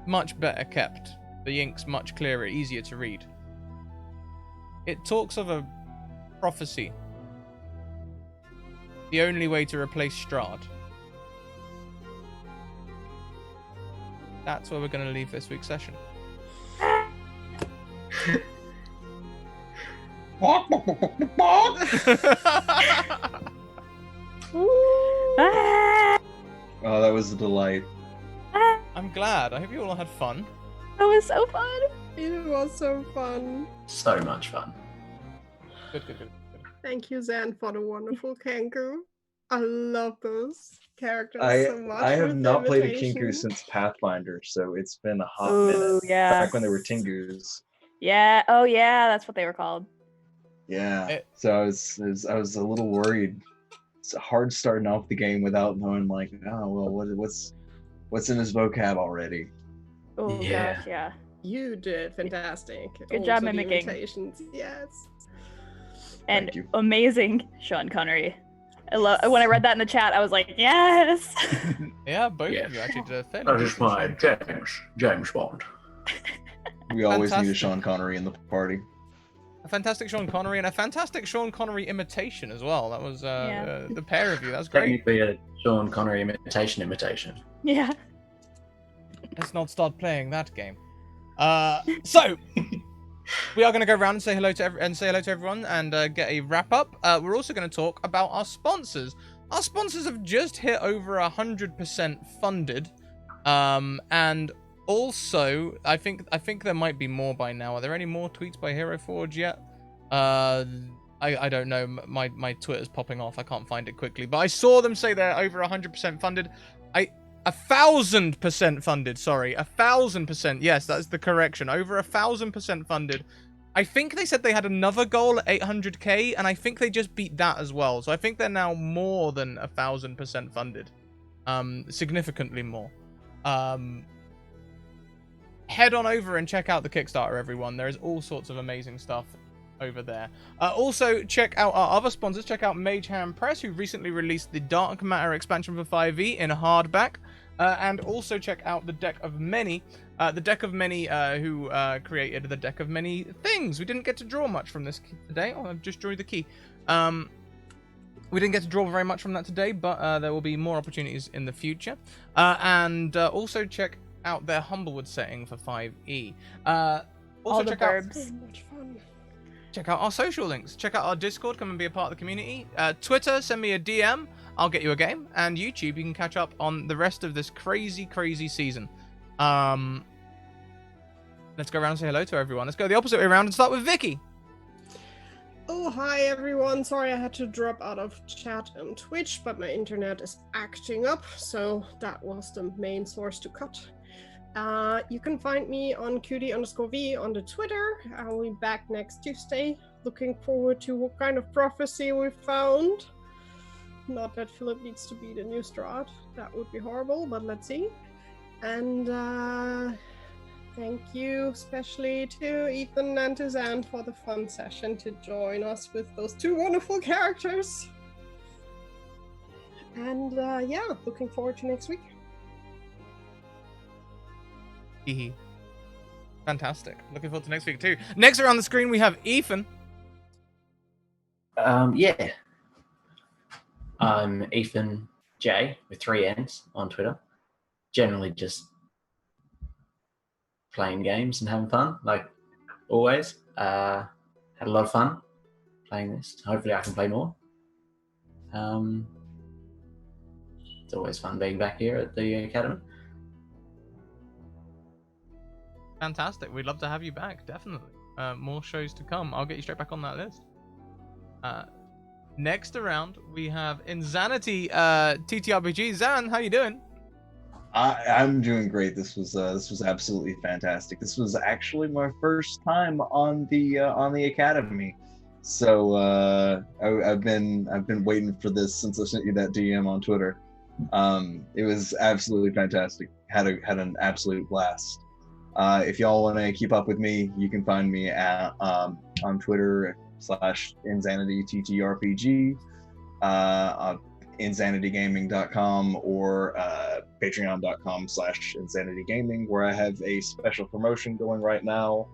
Much better kept. The ink's much clearer, easier to read. It talks of a prophecy. The only way to replace Strahd. That's where we're going to leave this week's session. Oh, that was a delight. I'm glad. I hope you all had fun. That was so fun. It was so fun. So much fun. Good. Thank you, Zan, for the wonderful Kenku. I love those characters so much. I have with not played a imitation. Kinku since Pathfinder, so it's been a hot Ooh, minute. yeah. Back when they were Tingus. Yeah. Oh, yeah. That's what they were called. Yeah. So I was a little worried. It's hard starting off the game without knowing, like, oh well, what's in his vocab already. Oh Yeah. gosh, yeah. You did fantastic. Good job Also the mimicking. imitations, yes. And Thank you. amazing Sean Connery. When I read that in the chat, I was like, yes. Yeah, both Yeah. of you actually did a fairly That is decent my job. James Bond. We always need a Fantastic. Sean Connery in the party. A fantastic Sean Connery and a fantastic Sean Connery imitation as well. That was Yeah. the pair of you. That was great. Technically a Sean Connery imitation. Yeah. Let's not start playing that game. So we are going to go around and say hello to everyone and get a wrap up. We're also going to talk about our sponsors. Our sponsors have just hit over 100% funded, and also I think there might be more by now. Are there any more tweets by Hero Forge yet? I don't know. My Twitter's popping off. I can't find it quickly, but I saw them say they're over 100% funded. 1,000% funded. Sorry, 1,000%. Yes, that's the correction. Over 1,000% funded. I think they said they had another goal at 800k, and I think they just beat that as well. So I think they're now more than 1,000% funded. Significantly more. Head on over and check out the Kickstarter, everyone. There is all sorts of amazing stuff over there. Also, check out our other sponsors. Check out Mage Hand Press, who recently released the Dark Matter expansion for 5e in a hardback. And also check out the Deck of Many. The Deck of Many, who created the Deck of Many Things. We didn't get to draw much from this today. Oh, I've just drew the key. We didn't get to draw very much from that today, but there will be more opportunities in the future. And also check out their Humblewood setting for 5e. Also All the check out verbs. So much fun. check out our social links. Check out our Discord. Come and be a part of the community. Twitter, send me a DM. I'll get you a game. And YouTube, you can catch up on the rest of this crazy, crazy season. Let's go around and say hello to everyone. Let's go the opposite way around and start with Vicky. Oh, hi everyone. Sorry I had to drop out of chat and Twitch, but my internet is acting up, so that was the main source to cut. You can find me on cutie_v on the Twitter. I'll be back next Tuesday. Looking forward to what kind of prophecy we found. Not that Philip needs to be the new Strahd. That would be horrible, but let's see. And thank you especially to Ethan and to Zan for the fun session to join us with those two wonderful characters. And yeah, looking forward to next week. Hehe. Fantastic. Looking forward to next week too. Next around the screen we have Ethan. Yeah. I'm Ethan J with 3 N's on Twitter. Generally just playing games and having fun, like always. Had a lot of fun playing this. Hopefully I can play more. It's always fun being back here at the Academy. Fantastic. We'd love to have you back, definitely. More shows to come. I'll get you straight back on that list. Next around, we have Insanity TTRPG. Zan, how you doing? I'm doing great. This was absolutely fantastic. This was actually my first time on the Academy, so I've been waiting for this since I sent you that DM on Twitter. It was absolutely fantastic. Had an absolute blast. If y'all want to keep up with me, you can find me at on Twitter /InsanityTTRPG, insanitygaming.com, or patreon.com/insanitygaming, where I have a special promotion going right now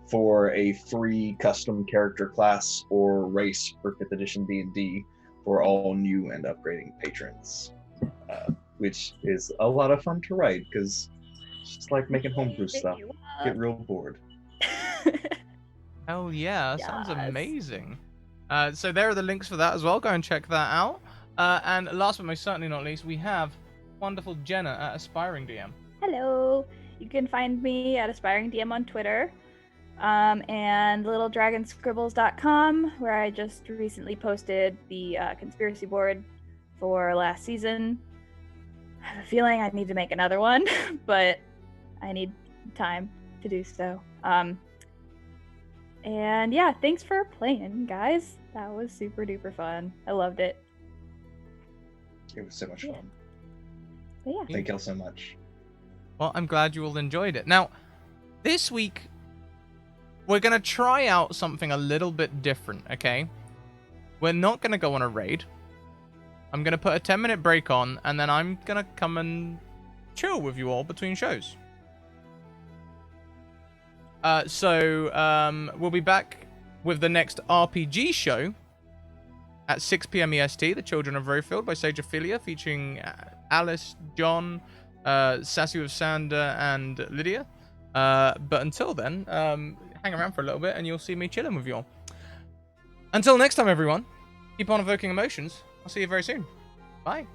for a free custom character class or race for 5th edition D&D for all new and upgrading patrons, which is a lot of fun to write because it's just like making homebrew stuff. Get real bored. Hell yeah, that sounds Yes. amazing. So there are the links for that as well. Go and check that out. And last but most certainly not least, we have wonderful Jenna at Aspiring DM. Hello. You can find me at Aspiring DM on Twitter, and littledragonscribbles.com, where I just recently posted the conspiracy board for last season. I have a feeling I need to make another one, but I need time to do so. And yeah, thanks for playing, guys. That was super duper fun. I loved it. It was so much Yeah. fun. But yeah. Thank y'all so much. Well, I'm glad you all enjoyed it. Now, this week, we're going to try out something a little bit different, okay? We're not going to go on a raid. I'm going to put a 10-minute break on, and then I'm going to come and chill with you all between shows. So we'll be back with the next RPG show at 6 p.m. EST, The Children of Rowfield by Sage Ophelia, featuring Alice, John, Sassy with Sander, and Lydia. But until then, hang around for a little bit and you'll see me chilling with you all. Until next time, everyone, keep on evoking emotions. I'll see you very soon. Bye.